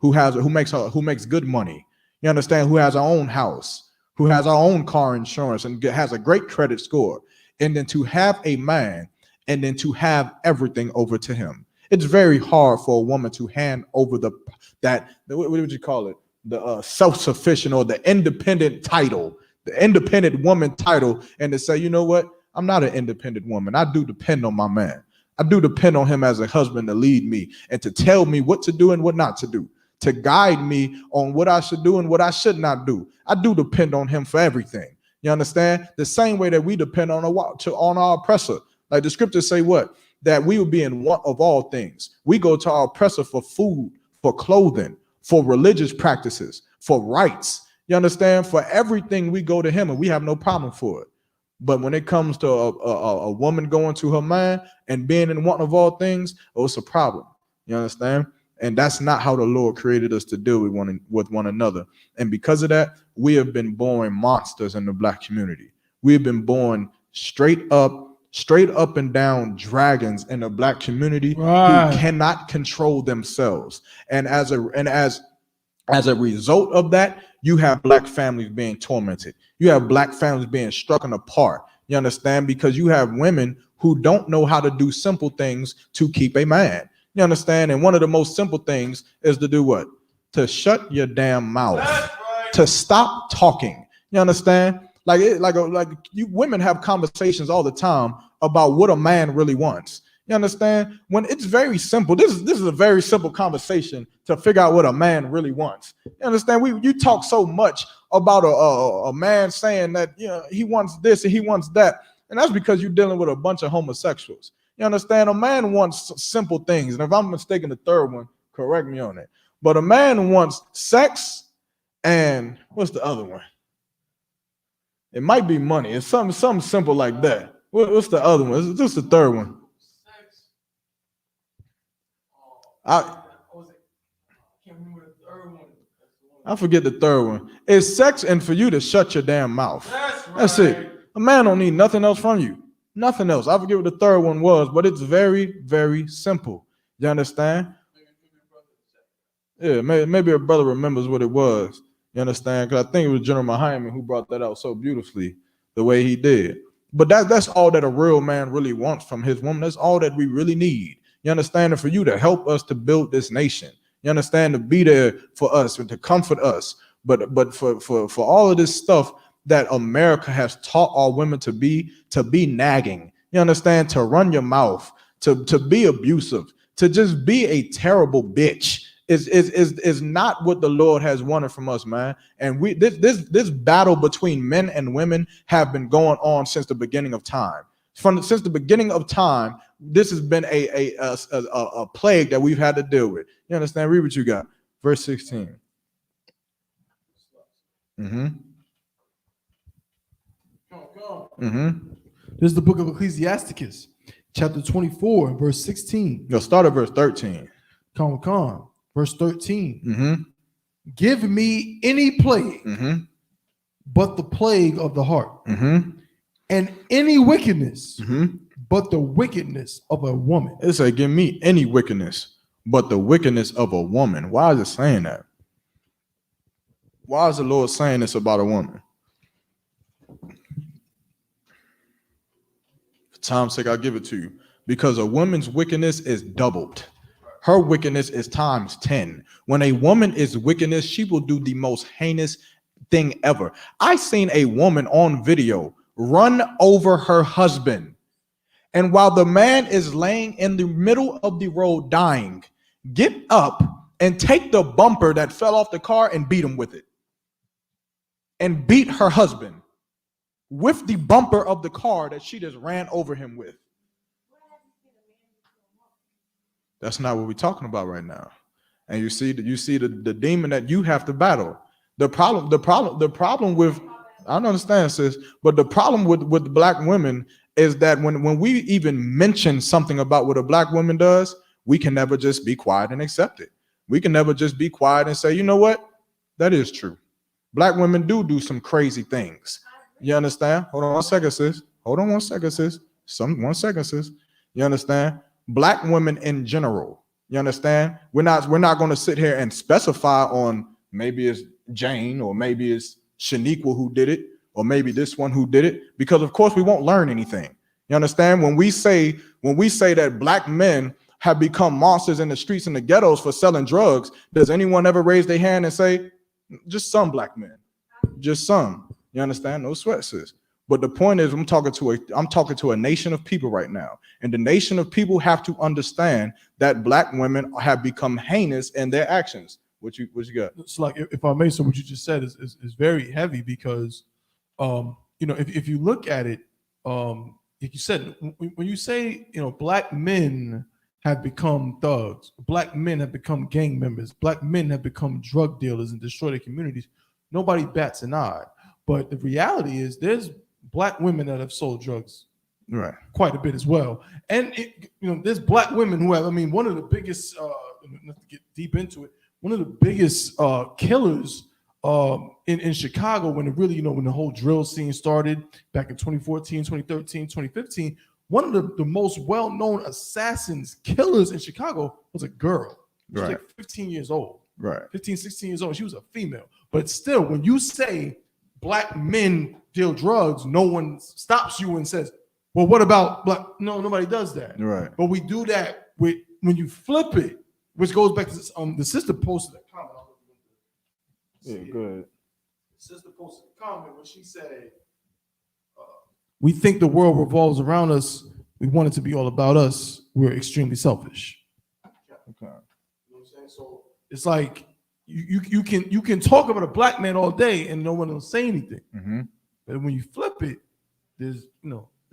who makes good money. You understand? Who has her own house, who has her own car insurance and has a great credit score. And then to have a man and then to have everything over to him. It's very hard for a woman to hand over what would you call it? The self-sufficient or the independent title, the independent woman title, and to say, you know what? I'm not an independent woman. I do depend on my man. I do depend on him as a husband to lead me and to tell me what to do and what not to do, to guide me on what I should do and what I should not do. I do depend on him for everything. You understand? The same way that we depend on our oppressor. Like the scriptures say what? That we will be in want of all things. We go to our oppressor for food, for clothing, for religious practices, for rights. You understand? For everything we go to him and we have no problem for it. But when it comes to a woman going to her man and being in want of all things, it's a problem. You understand? And that's not how the Lord created us to deal with one another. And because of that, we have been born monsters in the black community. We have been born straight up and down dragons in the black community who cannot control themselves. And as a result of that, you have black families being tormented. You have black families being struck apart. You understand? Because you have women who don't know how to do simple things to keep a man. You understand? And one of the most simple things is to do what? To shut your damn mouth. Right. To stop talking. You understand? Like you women have conversations all the time about what a man really wants. You understand? When it's very simple. This is a very simple conversation to figure out what a man really wants. You understand? You talk so much about a man saying that, you know, he wants this and he wants that, and that's because you're dealing with a bunch of homosexuals. You understand? A man wants simple things, and if I'm mistaken, the third one, correct me on it. But a man wants sex and what's the other one? It might be money. It's something simple like that. What's the other one? It's just the third one. I forget the third one. It's sex and for you to shut your damn mouth. That's it. A man don't need nothing else from you. Nothing else. I forget what the third one was, but it's very, very simple. You understand? Yeah, maybe a brother remembers what it was. You understand? Because I think it was General Hyman who brought that out so beautifully the way he did. But that's all that a real man really wants from his woman. That's all that we really need. You understand? And for you to help us to build this nation. You understand? To be there for us and to comfort us. But for all of this stuff that America has taught our women to be nagging. You understand? To run your mouth, to be abusive, to just be a terrible bitch. Is not what the Lord has wanted from us, man. And this battle between men and women have been going on since the beginning of time. Since the beginning of time, this has been a plague that we've had to deal with. You understand? Read what you got. Verse 16. Mm-hmm. This is the book of Ecclesiasticus, chapter 24, verse 16. You'll start at verse 13. Come. Verse 13. Give me any plague but the plague of the heart, and any wickedness but the wickedness of a woman. It said, give me any wickedness but the wickedness of a woman. Why is it saying that? Why is the Lord saying this about a woman? For time's sake, I'll give it to you. Because a woman's wickedness is doubled. Her wickedness is times 10. When a woman is wickedness, she will do the most heinous thing ever. I seen a woman on video run over her husband. And while the man is laying in the middle of the road dying, get up and take the bumper that fell off the car and beat him with it. And beat her husband with the bumper of the car that she just ran over him with. That's not what we're talking about right now. And you see the demon that you have to battle. The problem with, I don't understand, sis, but the problem with black women is that when we even mention something about what a black woman does, we can never just be quiet and accept it. We can never just be quiet and say, you know what? That is true. Black women do some crazy things. You understand? Hold on 1 second, sis. One second, sis. You understand? Black women in general, you understand? We're not going to sit here and specify on maybe it's Jane or maybe it's Shaniqua who did it or maybe this one who did it, because of course we won't learn anything. You understand? When we say that black men have become monsters in the streets and the ghettos for selling drugs, does anyone ever raise their hand and say, just some black men, just some? You understand? No sweat, sis. But the point is, I'm talking to a nation of people right now, and the nation of people have to understand that black women have become heinous in their actions. What you got? So, like, if I may, so what you just said is very heavy because, if you look at it, like you said, when you say, black men have become thugs, black men have become gang members, black men have become drug dealers and destroy their communities, nobody bats an eye. But the reality is, there's black women that have sold drugs, right, quite a bit as well. And there's black women who have, one of the biggest, not to get deep into it, one of the biggest killers in Chicago when it really, when the whole drill scene started back in 2014, 2013, 2015, one of the most well-known assassins, killers in Chicago was a girl. She was like 15 years old. Right. 15, 16 years old. She was a female. But still, when you say black men deal drugs, no one stops you and says, well, what about black? No, nobody does that. Right. But we do that with when you flip it, which goes back to this, the sister posted a comment. Yeah, good. The sister posted a comment when she said, we think the world revolves around us. We want it to be all about us. We're extremely selfish. Okay. You know what I'm saying? So it's like you can talk about a black man all day and no one will say anything. Mm-hmm. But when you flip it, there's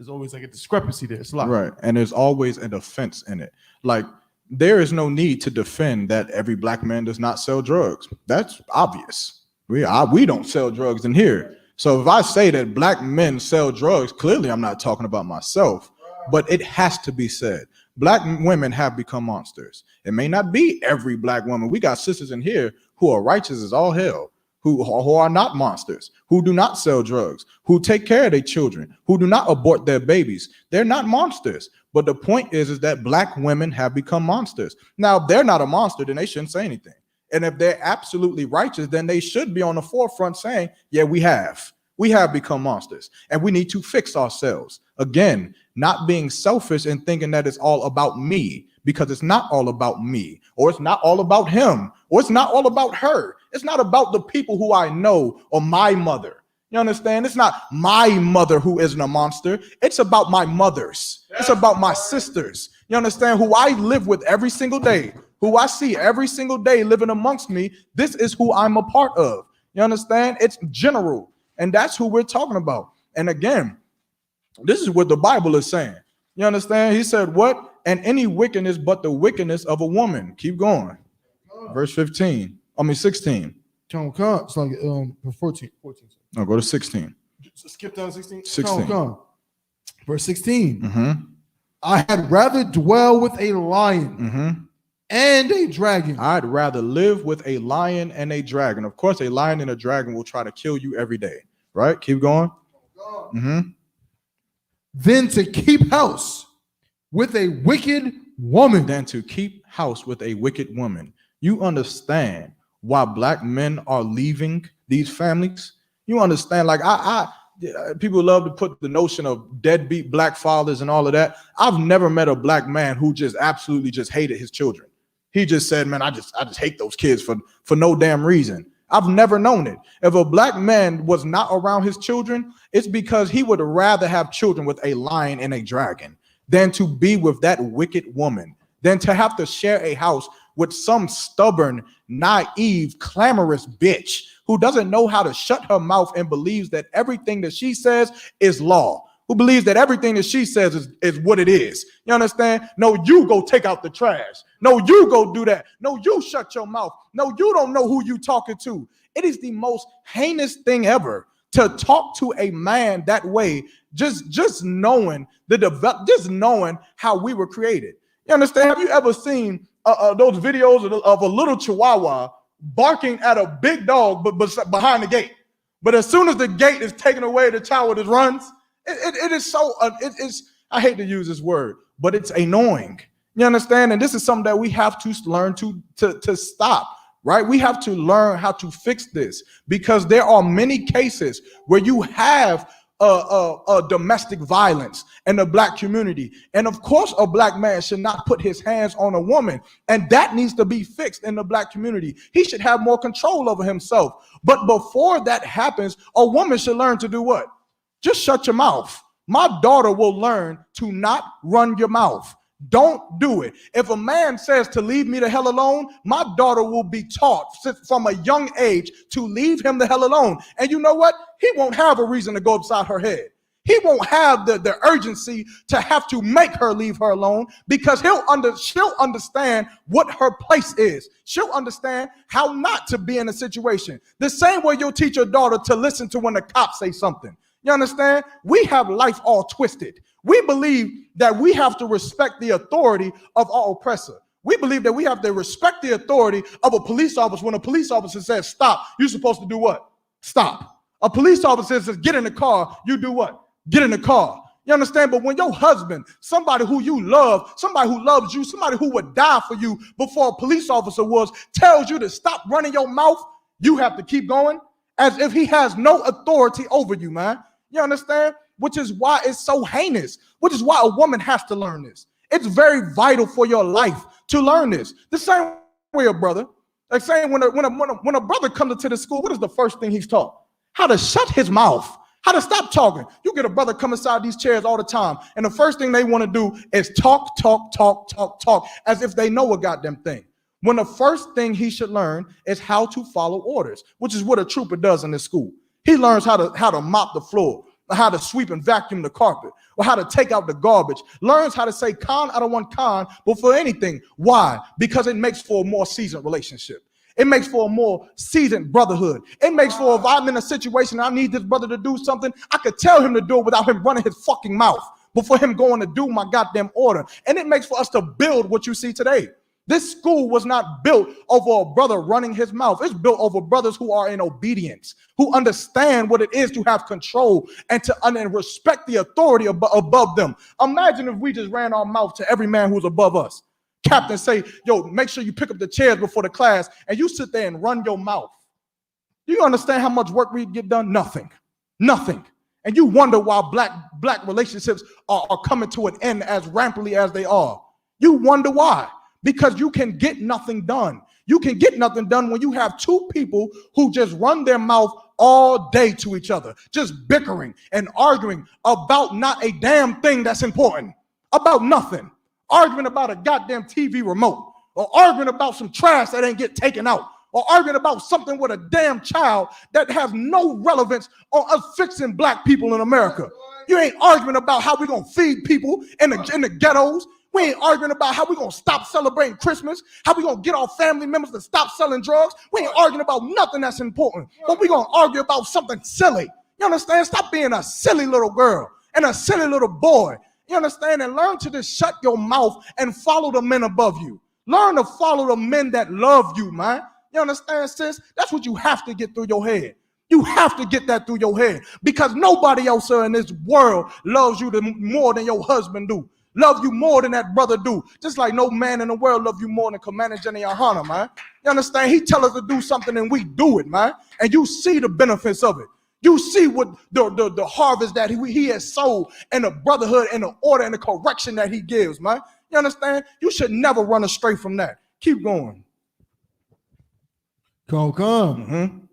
always like a discrepancy there. It's a lot. Right. And there's always a defense in it. Like, there is no need to defend that every black man does not sell drugs. That's obvious. We don't sell drugs in here. So if I say that black men sell drugs, clearly I'm not talking about myself, but it has to be said. Black women have become monsters. It may not be every black woman. We got sisters in here who are righteous as all hell, who are not monsters, who do not sell drugs, who take care of their children, who do not abort their babies. They're not monsters. But the point is that black women have become monsters. Now, if they're not a monster, then they shouldn't say anything. And if they're absolutely righteous, then they should be on the forefront saying, yeah, we have become monsters and we need to fix ourselves. Again, not being selfish and thinking that it's all about me, because it's not all about me, or it's not all about him, or it's not all about her. It's not about the people who I know or my mother. You understand? It's not my mother who isn't a monster. It's about my mothers. It's about my sisters. You understand? Who I live with every single day, who I see every single day living amongst me. This is who I'm a part of. You understand? It's general. And that's who we're talking about. And again, this is what the Bible is saying. You understand? He said, what? And any wickedness but the wickedness of a woman. Keep going. Verse 16. It's like 14. No, go to 16. Skip down to 16. 16. Verse 16. Mm-hmm. I had rather dwell with a lion and a dragon. I'd rather live with a lion and a dragon. Of course, a lion and a dragon will try to kill you every day. Right? Keep going. Than to keep house with a wicked woman. You understand why black men are leaving these families? You understand? Like, people love to put the notion of deadbeat black fathers and all of that. I've never met a black man who just absolutely just hated his children. He just said, man, I just hate those kids for no damn reason. I've never known it. If a black man was not around his children, it's because he would rather have children with a lion and a dragon than to be with that wicked woman, than to have to share a house with some stubborn, naive, clamorous bitch who doesn't know how to shut her mouth and believes that everything that she says is law, who believes that everything that she says is what it is. You understand? No, you go take out the trash. No, you go do that. No, you shut your mouth. No, you don't know who you talking to. It is the most heinous thing ever to talk to a man that way, just knowing just knowing how we were created. You understand? Have you ever seen those videos of a little chihuahua barking at a big dog but behind the gate? But as soon as the gate is taken away, the chihuahua just runs. It is so, I hate to use this word, but it's annoying. You understand? And this is something that we have to learn to stop, right? We have to learn how to fix this, because there are many cases where you have domestic violence in the black community. And of course, a black man should not put his hands on a woman. And that needs to be fixed in the black community. He should have more control over himself. But before that happens, a woman should learn to do what? Just shut your mouth. My daughter will learn to not run your mouth. Don't do it. If a man says to leave me the hell alone, my daughter will be taught from a young age to leave him the hell alone. And you know what? He won't have a reason to go upside her head. He won't have the urgency to have to make her leave her alone, because she'll understand what her place is. She'll understand how not to be in a situation. The same way you'll teach your daughter to listen to when the cops say something. You understand? We have life all twisted. We believe that we have to respect the authority of our oppressor. We believe that we have to respect the authority of a police officer. When a police officer says stop, you're supposed to do what? Stop. A police officer says get in the car, you do what? Get in the car. You understand? But when your husband, somebody who you love, somebody who loves you, somebody who would die for you before a police officer was, tells you to stop running your mouth, you have to keep going as if he has no authority over you, man. You understand? Which is why it's so heinous, which is why a woman has to learn this. It's very vital for your life to learn this. The same way a brother, like saying when a brother comes into the school, what is the first thing he's taught? How to shut his mouth. How to stop talking. You get a brother come inside these chairs all the time, and the first thing they want to do is talk, as if they know a goddamn thing. When the first thing he should learn is how to follow orders, which is what a trooper does in this school. He learns how to mop the floor, or how to sweep and vacuum the carpet, or how to take out the garbage. Learns how to say con, I don't want con, but for anything. Why? Because it makes for a more seasoned relationship. It makes for a more seasoned brotherhood. It makes for, if I'm in a situation and I need this brother to do something, I could tell him to do it without him running his fucking mouth before him going to do my goddamn order. And it makes for us to build what you see today. This school was not built over a brother running his mouth. It's built over brothers who are in obedience, who understand what it is to have control and to respect the authority above them. Imagine if we just ran our mouth to every man who's above us. Captain say, yo, make sure you pick up the chairs before the class, and you sit there and run your mouth. Do you understand how much work we get done? Nothing. And you wonder why black relationships are coming to an end as rampantly as they are. You wonder why. Because you can get nothing done. You can get nothing done when you have two people who just run their mouth all day to each other, just bickering and arguing about not a damn thing that's important, about nothing. Arguing about a goddamn TV remote, or arguing about some trash that ain't get taken out, or arguing about something with a damn child that has no relevance on us fixing black people in America. You ain't arguing about how we gonna feed people in the ghettos. We ain't arguing about how we gonna stop celebrating Christmas, how we gonna get our family members to stop selling drugs. We ain't arguing about nothing that's important, but we gonna argue about something silly. You understand? Stop being a silly little girl and a silly little boy. You understand? And learn to just shut your mouth and follow the men above you. Learn to follow the men that love you, man. You understand, sis? That's what you have to get through your head. You have to get that through your head, because nobody else in this world loves you more than your husband do. Love you more than that brother do. Just like no man in the world love you more than Commander Jenny Ahana, man. You understand? He tell us to do something and we do it, man. And you see the benefits of it. You see what the harvest that he has sowed, and the brotherhood and the order and the correction that he gives, man. You understand? You should never run astray from that. Keep going. Come.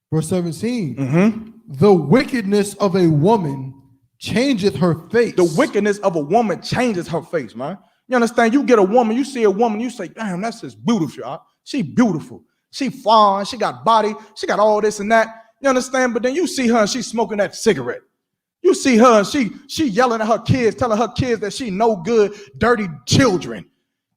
Verse 17. The wickedness of a woman changeth her face. The wickedness of a woman changes her face, man. You understand? You get a woman, you see a woman, you say, damn, that's just beautiful. She beautiful. She fine. She got body. She got all this and that. You understand? But then you see her and she's smoking that cigarette. You see her and she yelling at her kids, telling her kids that she no good, dirty children.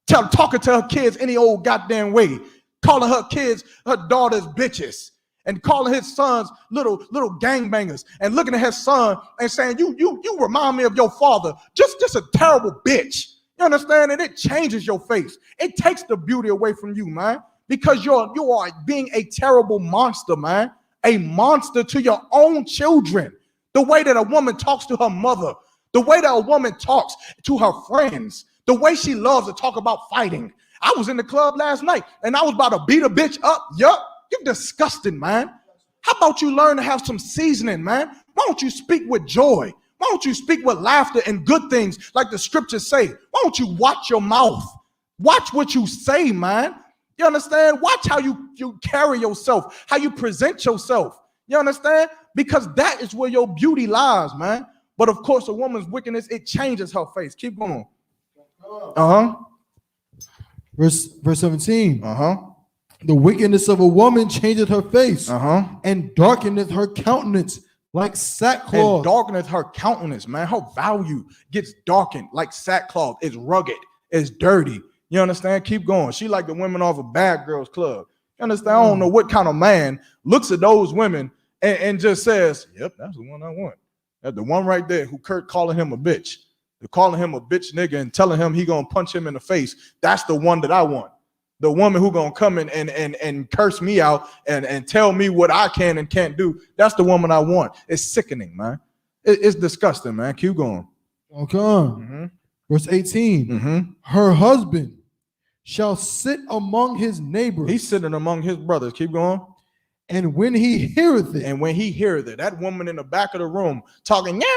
Talking to her kids any old goddamn way. Calling her kids, her daughters, bitches. And calling his sons little gangbangers. And looking at his son and saying, you remind me of your father. Just a terrible bitch. You understand? And it changes your face. It takes the beauty away from you, man. Because you are being a terrible monster, man. A monster to your own children. The way that a woman talks to her mother, the way that a woman talks to her friends, the way she loves to talk about fighting. I was in the club last night and I was about to beat a bitch up. Yup, you're disgusting, man. How about you learn to have some seasoning, man? Why don't you speak with joy? Why don't you speak with laughter and good things like the scriptures say? Why don't you watch your mouth? Watch what you say, man. You understand? Watch how you carry yourself, how you present yourself. You understand? Because that is where your beauty lies, man. But of course, a woman's wickedness, it changes her face. Keep going. Verse 17. The wickedness of a woman changeth her face, and darkeneth her countenance like sackcloth. And darkeneth her countenance, man. Her value gets darkened like sackcloth. It's rugged. It's dirty. You understand? Keep going. She like the women off a Bad Girls Club. You understand? I don't know what kind of man looks at those women and just says, yep, that's the one I want. That's the one right there who Kurt calling him a bitch. They're calling him a bitch nigga and telling him he gonna punch him in the face. That's the one that I want. The woman who gonna come in and curse me out and tell me what I can and can't do. That's the woman I want. It's sickening, man. It's disgusting, man. Keep going. Okay. Mm-hmm. Verse 18. Mm-hmm. Her husband shall sit among his neighbors. He's sitting among his brothers. Keep going. And when he heareth it, And when he heareth it, that woman in the back of the room talking, yeah,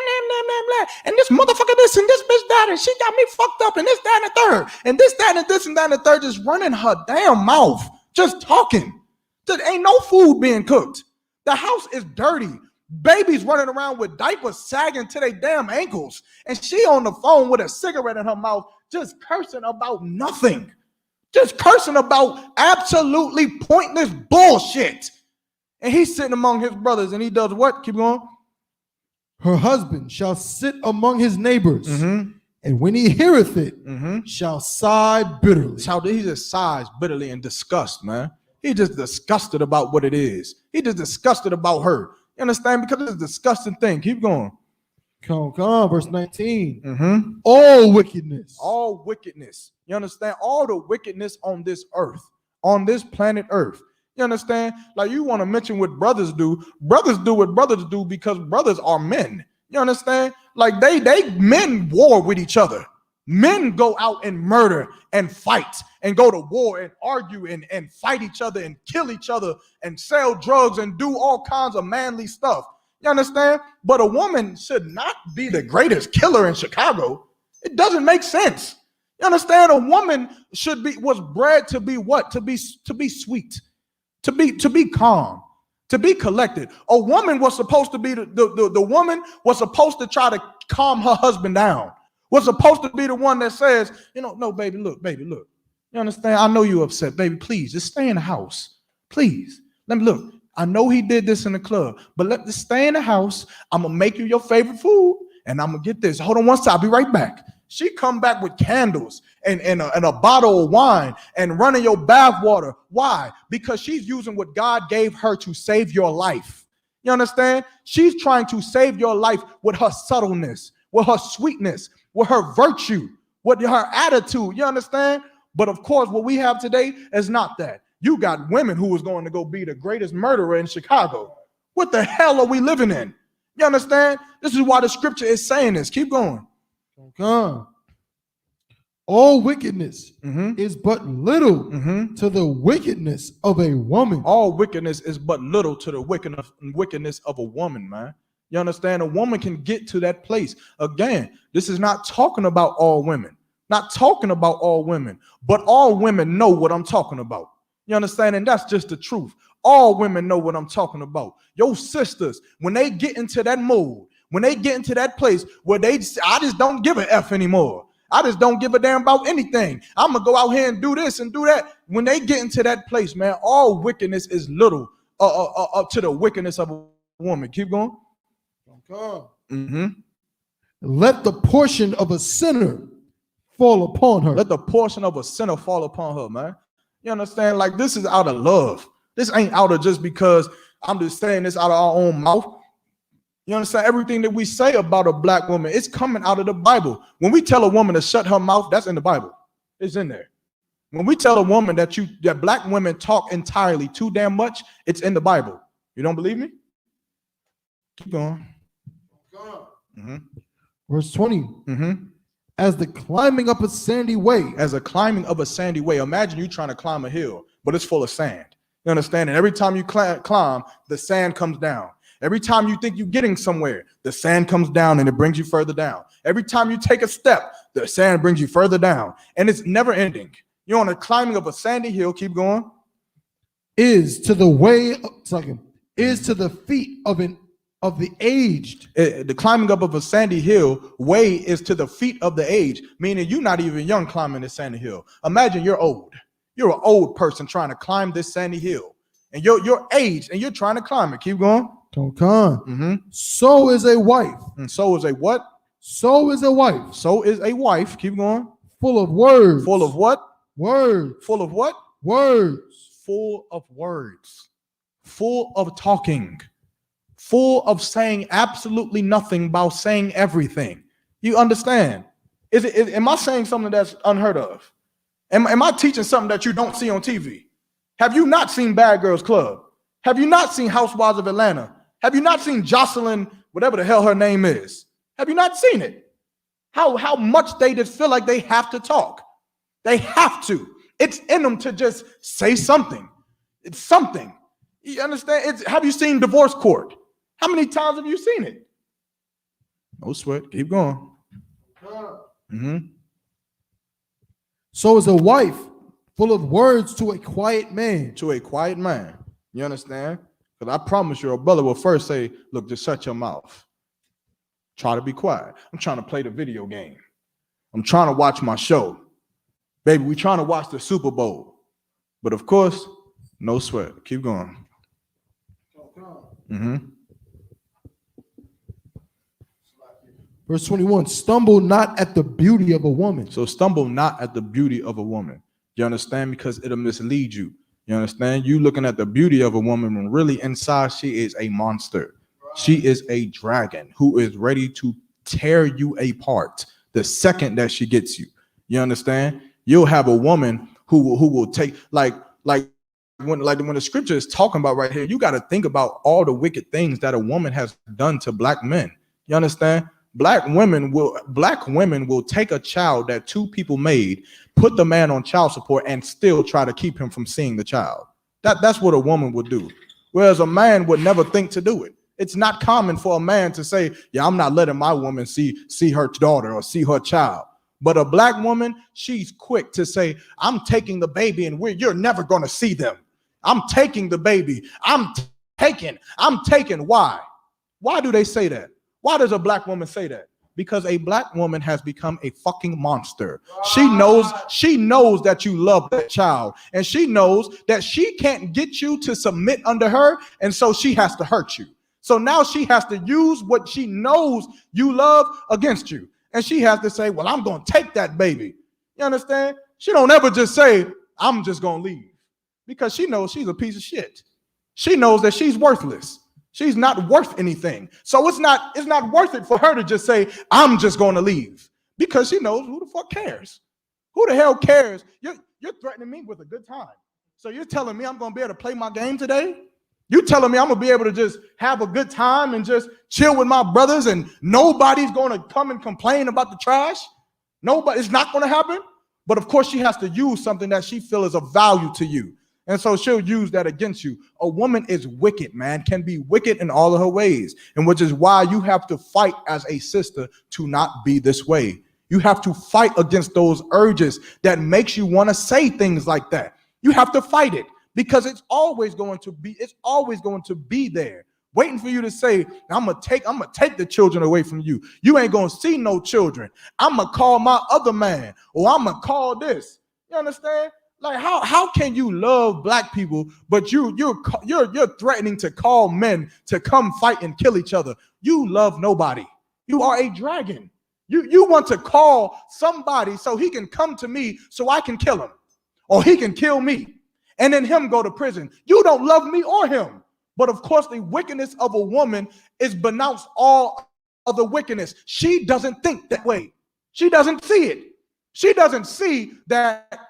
and this motherfucker this and this bitch that and she got me fucked up and this, that, and the third, and this, that, and this, and that, and the third, just running her damn mouth, just talking. There ain't no food being cooked. The house is dirty. Babies running around with diapers sagging to their damn ankles, and she on the phone with a cigarette in her mouth, just cursing about nothing, just cursing about absolutely pointless bullshit. And he's sitting among his brothers, and he does what? Keep going. Her husband shall sit among his neighbors, Mm-hmm. and when he heareth it, Mm-hmm. shall sigh bitterly. He just sighs bitterly in disgust, man. He just disgusted about what it is. He just disgusted about her. You understand? Because it's a disgusting thing. Keep going. Come on, verse 19. Mm-hmm. All wickedness. All wickedness. You understand? All the wickedness on this earth, on this planet Earth. You understand? Like, you want to mention what brothers do. Brothers do what brothers do because brothers are men. You understand? Like, men war with each other. Men go out and murder and fight and go to war and argue and fight each other and kill each other and sell drugs and do all kinds of manly stuff. You understand? But a woman should not be the greatest killer in Chicago. It doesn't make sense. You understand? A woman was bred to be what? To be sweet. To be calm, to be collected. A woman was supposed to be the woman was supposed to try to calm her husband down. Was supposed to be the one that says, no, baby, look. You understand? I know you're upset, baby. Please, just stay in the house. Please. Let me look. I know he did this in the club, but let's stay in the house. I'm gonna make you your favorite food, and I'm gonna get this. Hold on one second. I'll be right back. She come back with candles and a bottle of wine and running your bath water. Why? Because she's using what God gave her to save your life. You understand? She's trying to save your life with her subtleness, with her sweetness, with her virtue, with her attitude. You understand? But of course, what we have today is not that. You got women who was going to go be the greatest murderer in Chicago. What the hell are we living in? You understand? This is why the scripture is saying this. Keep going. God. All wickedness Mm-hmm. is but little Mm-hmm. to the wickedness of a woman. All wickedness is but little to the wickedness of a woman, man. You understand? A woman can get to that place. Again, this is not talking about all women. Not talking about all women, but all women know what I'm talking about. You understand? And that's just the truth. All women know what I'm talking about. Your sisters, when they get into that mode, when they get into that place where I just don't give a F anymore. I just don't give a damn about anything. I'm going to go out here and do this and do that. When they get into that place, man, all wickedness is little up to the wickedness of a woman. Keep going. Mm-hmm. Let the portion of a sinner fall upon her. Let the portion of a sinner fall upon her, man. You understand? Like, this is out of love. This ain't out of just because I'm just saying this out of our own mouth. You understand? Everything that we say about a black woman, it's coming out of the Bible. When we tell a woman to shut her mouth, that's in the Bible. It's in there. When we tell a woman that black women talk entirely too damn much, it's in the Bible. You don't believe me? Keep going. Mm-hmm. Verse 20. Mm-hmm. As the climbing up a sandy way. As a climbing of a sandy way. Imagine you trying to climb a hill, but it's full of sand. You understand? And every time you climb, the sand comes down. Every time you think you're getting somewhere, the sand comes down and it brings you further down. Every time you take a step, the sand brings you further down. And it's never ending. You're on a climbing of a sandy hill. Keep going. Is to the feet of the aged. The climbing up of a sandy hill way is to the feet of the aged, meaning you're not even young climbing this sandy hill. Imagine you're old. You're an old person trying to climb this sandy hill. And you're aged and you're trying to climb it. Keep going. Mm-hmm. So is a wife. And so is a what? So is a wife. So is a wife. Keep going. Full of words. Full of what? Words. Full of what? Words. Full of words. Full of talking. Full of saying absolutely nothing about saying everything. You understand? Am I saying something that's unheard of? Am I teaching something that you don't see on TV? Have you not seen Bad Girls Club? Have you not seen Housewives of Atlanta? Have you not seen Jocelyn whatever the hell her name is. Have you not seen it? How much they just feel like they have to talk. They have to. It's in them to just say something. It's something. You understand? Have you seen Divorce Court? How many times have you seen it? No sweat. Keep going. So is a wife full of words to a quiet man. To a quiet man. You understand? Because I promise you, a brother will first say, look, just shut your mouth. Try to be quiet. I'm trying to play the video game. I'm trying to watch my show. Baby, we're trying to watch the Super Bowl. But of course, no sweat. Keep going. Verse 21, stumble not at the beauty of a woman. So stumble not at the beauty of a woman. You understand? Because it'll mislead you. You understand? You looking at the beauty of a woman when really inside she is a monster. She is a dragon who is ready to tear you apart the second that she gets you. You understand? You'll have a woman who will take like when the scripture is talking about right here, you got to think about all the wicked things that a woman has done to black men. You understand? Black women will take a child that two people made, put the man on child support, and still try to keep him from seeing the child. That's what a woman would do. Whereas a man would never think to do it. It's not common for a man to say, yeah, I'm not letting my woman see her daughter or see her child. But a black woman, she's quick to say, I'm taking the baby and you're never going to see them. I'm taking the baby. I'm taking. Why? Why do they say that? Why does a black woman say that? Because a black woman has become a fucking monster. She knows that you love that child, and she knows that she can't get you to submit under her, and so she has to hurt you. So now she has to use what she knows you love against you. And she has to say, well, I'm going to take that baby. You understand? She don't ever just say, I'm just going to leave, because she knows she's a piece of shit. She knows that she's worthless. She's not worth anything. So it's not worth it for her to just say, I'm just going to leave, because she knows who the fuck cares. Who the hell cares? You're threatening me with a good time. So you're telling me I'm going to be able to play my game today? You telling me I'm going to be able to just have a good time and just chill with my brothers and nobody's going to come and complain about the trash? Nobody, it's not going to happen. But of course she has to use something that she feels is of value to you. And so she'll use that against you. A woman is wicked, man, can be wicked in all of her ways. And which is why you have to fight as a sister to not be this way. You have to fight against those urges that makes you want to say things like that. You have to fight it. Because it's always going to be there, waiting for you to say, I'm gonna take the children away from you. You ain't gonna see no children. I'm gonna call my other man, or I'm gonna call this. You understand? Like how can you love black people, but you're threatening to call men to come fight and kill each other? You love nobody. You are a dragon. You want to call somebody so he can come to me so I can kill him, or he can kill me. And then him go to prison. You don't love me or him. But of course, the wickedness of a woman is denounced all other wickedness. She doesn't think that way. She doesn't see it. She doesn't see that.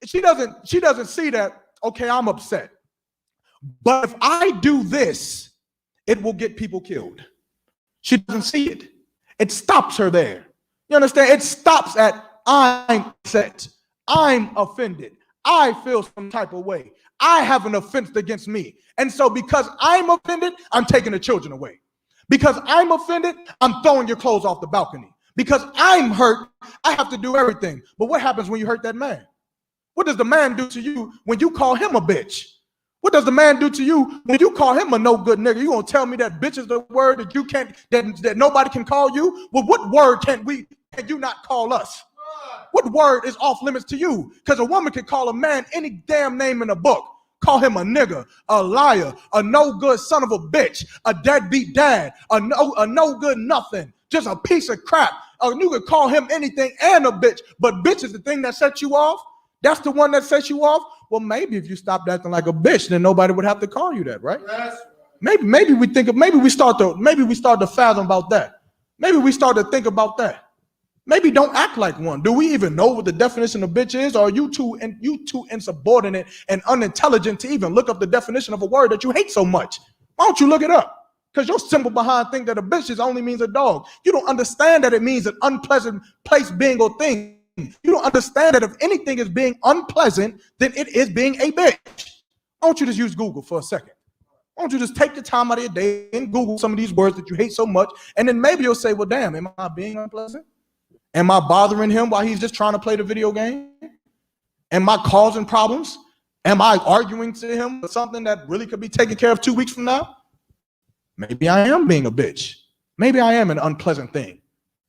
She doesn't see that, okay, I'm upset. But if I do this, it will get people killed. She doesn't see it. It stops her there. You understand? It stops at, I'm upset. I'm offended. I feel some type of way. I have an offense against me. And so because I'm offended, I'm taking the children away. Because I'm offended, I'm throwing your clothes off the balcony. Because I'm hurt, I have to do everything. But what happens when you hurt that man? What does the man do to you when you call him a bitch? What does the man do to you when you call him a no good nigga? You gonna tell me that bitch is the word that you can't, that nobody can call you? Well, what word can you not call us? What word is off limits to you? Because a woman can call a man any damn name in the book. Call him a nigga, a liar, a no good son of a bitch, a deadbeat dad, a no good nothing, just a piece of crap. You could call him anything and a bitch, but bitch is the thing that sets you off. That's the one that sets you off. Well, maybe if you stopped acting like a bitch, then nobody would have to call you that, right? Maybe we start to fathom about that. Maybe we start to think about that. Maybe don't act like one. Do we even know what the definition of bitch is? Or are you too insubordinate and unintelligent to even look up the definition of a word that you hate so much? Why don't you look it up? Because your symbol behind think that a bitch is only means a dog. You don't understand that it means an unpleasant place, being, or thing. You don't understand that if anything is being unpleasant, then it is being a bitch. Why don't you just use Google for a second? Why don't you just take the time out of your day and Google some of these words that you hate so much, and then maybe you'll say, well, damn, am I being unpleasant? Am I bothering him while he's just trying to play the video game? Am I causing problems? Am I arguing to him with something that really could be taken care of 2 weeks from now? Maybe I am being a bitch. Maybe I am an unpleasant thing.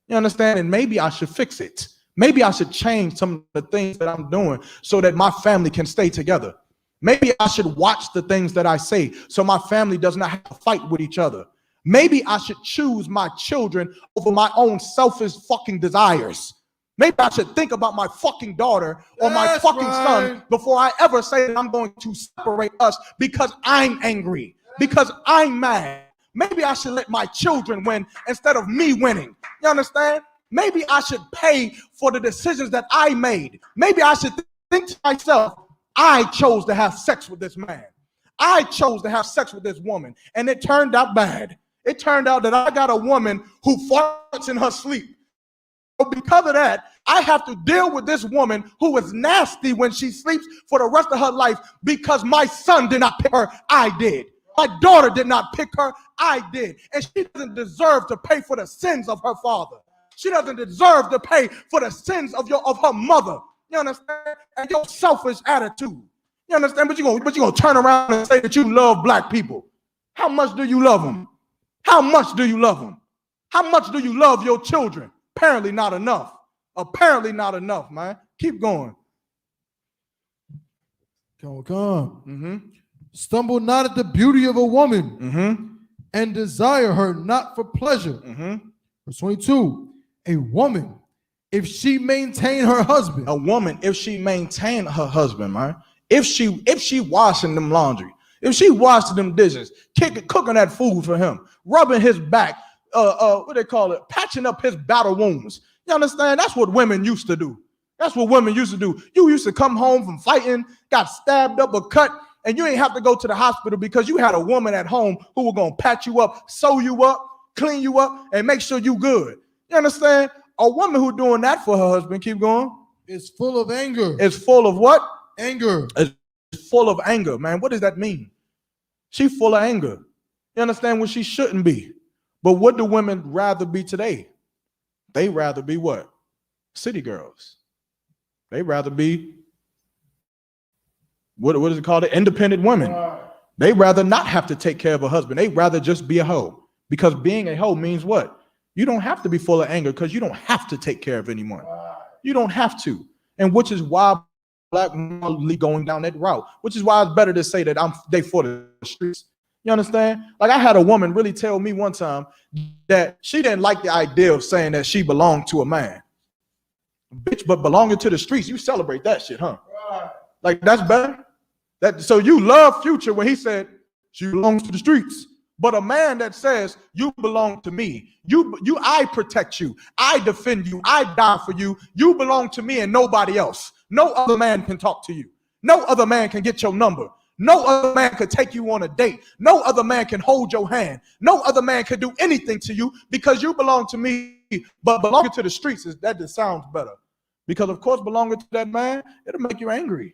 You understand? And maybe I should fix it. Maybe I should change some of the things that I'm doing so that my family can stay together. Maybe I should watch the things that I say so my family does not have to fight with each other. Maybe I should choose my children over my own selfish fucking desires. Maybe I should think about my fucking daughter or my fucking son before I ever say that I'm going to separate us because I'm angry, because I'm mad. Maybe I should let my children win instead of me winning. You understand? Maybe I should pay for the decisions that I made. Maybe I should think to myself, I chose to have sex with this man. I chose to have sex with this woman, and it turned out bad. It turned out that I got a woman who farts in her sleep. So because of that, I have to deal with this woman who is nasty when she sleeps for the rest of her life because my son did not pick her, I did. My daughter did not pick her, I did. And she doesn't deserve to pay for the sins of her father. She doesn't deserve to pay for the sins of her mother. You understand? And your selfish attitude. You understand? But you're gonna turn around and say that you love black people. How much do you love them? How much do you love them? How much do you love your children? Apparently not enough. Apparently not enough, man. Keep going. Come on. Stumble not at the beauty of a woman and desire her not for pleasure. Verse 22, a woman, if she maintain her husband. A woman, if she maintain her husband, man. If she washing them laundry, if she washing them dishes, cooking that food for him, rubbing his back, what they call it, patching up his battle wounds. You understand? That's what women used to do. That's what women used to do. You used to come home from fighting, got stabbed up or cut, and you ain't have to go to the hospital because you had a woman at home who was going to patch you up, sew you up, clean you up, and make sure you good. You understand? A woman who doing that for her husband, keep going, is full of anger. It's full of what? Anger. It's full of anger, man. What does that mean? She's full of anger. You understand? What she shouldn't be. But what do women rather be today? They rather be what? City girls. They rather be, what is it called? Independent women. They rather not have to take care of a husband. They rather just be a hoe. Because being a hoe means what? You don't have to be full of anger because you don't have to take care of anyone. You don't have to. And which is why black men are going down that route. Which is why it's better to say that they for the streets. You understand? Like I had a woman really tell me one time that she didn't like the idea of saying that she belonged to a man. Bitch, but belonging to the streets, you celebrate that shit, huh? Like that's better. So you love Future when he said she belongs to the streets. But a man that says you belong to me, I protect you, I defend you, I die for you, you belong to me and nobody else. No other man can talk to you. No other man can get your number. No other man could take you on a date. No other man can hold your hand. No other man can do anything to you because you belong to me. But belonging to the streets, that just sounds better. Because of course, belonging to that man, it'll make you angry.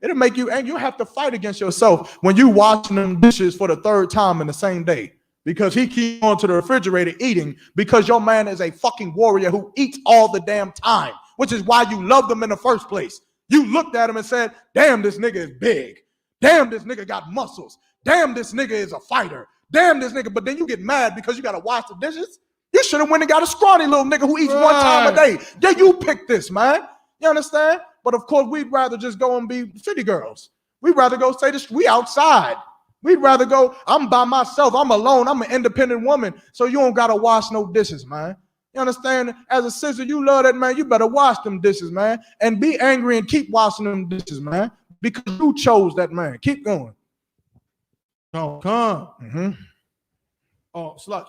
It'll make you angry. You have to fight against yourself when you washing them dishes for the third time in the same day. Because he keeps on to the refrigerator eating because your man is a fucking warrior who eats all the damn time, which is why you loved him in the first place. You looked at him and said, damn, this nigga is big. Damn, this nigga got muscles. Damn, this nigga is a fighter. Damn, this nigga. But then you get mad because you got to wash the dishes. You should have went and got a scrawny little nigga who eats one time a day. Yeah, you pick this, man. You understand? But of course, we'd rather just go and be city girls. We'd rather go say this. We outside. We'd rather go, I'm by myself. I'm alone. I'm an independent woman. So you don't got to wash no dishes, man. You understand? As a sister, you love that, man. You better wash them dishes, man. And be angry and keep washing them dishes, man. Because you chose that man. Keep going. Oh, come. Oh, Slack,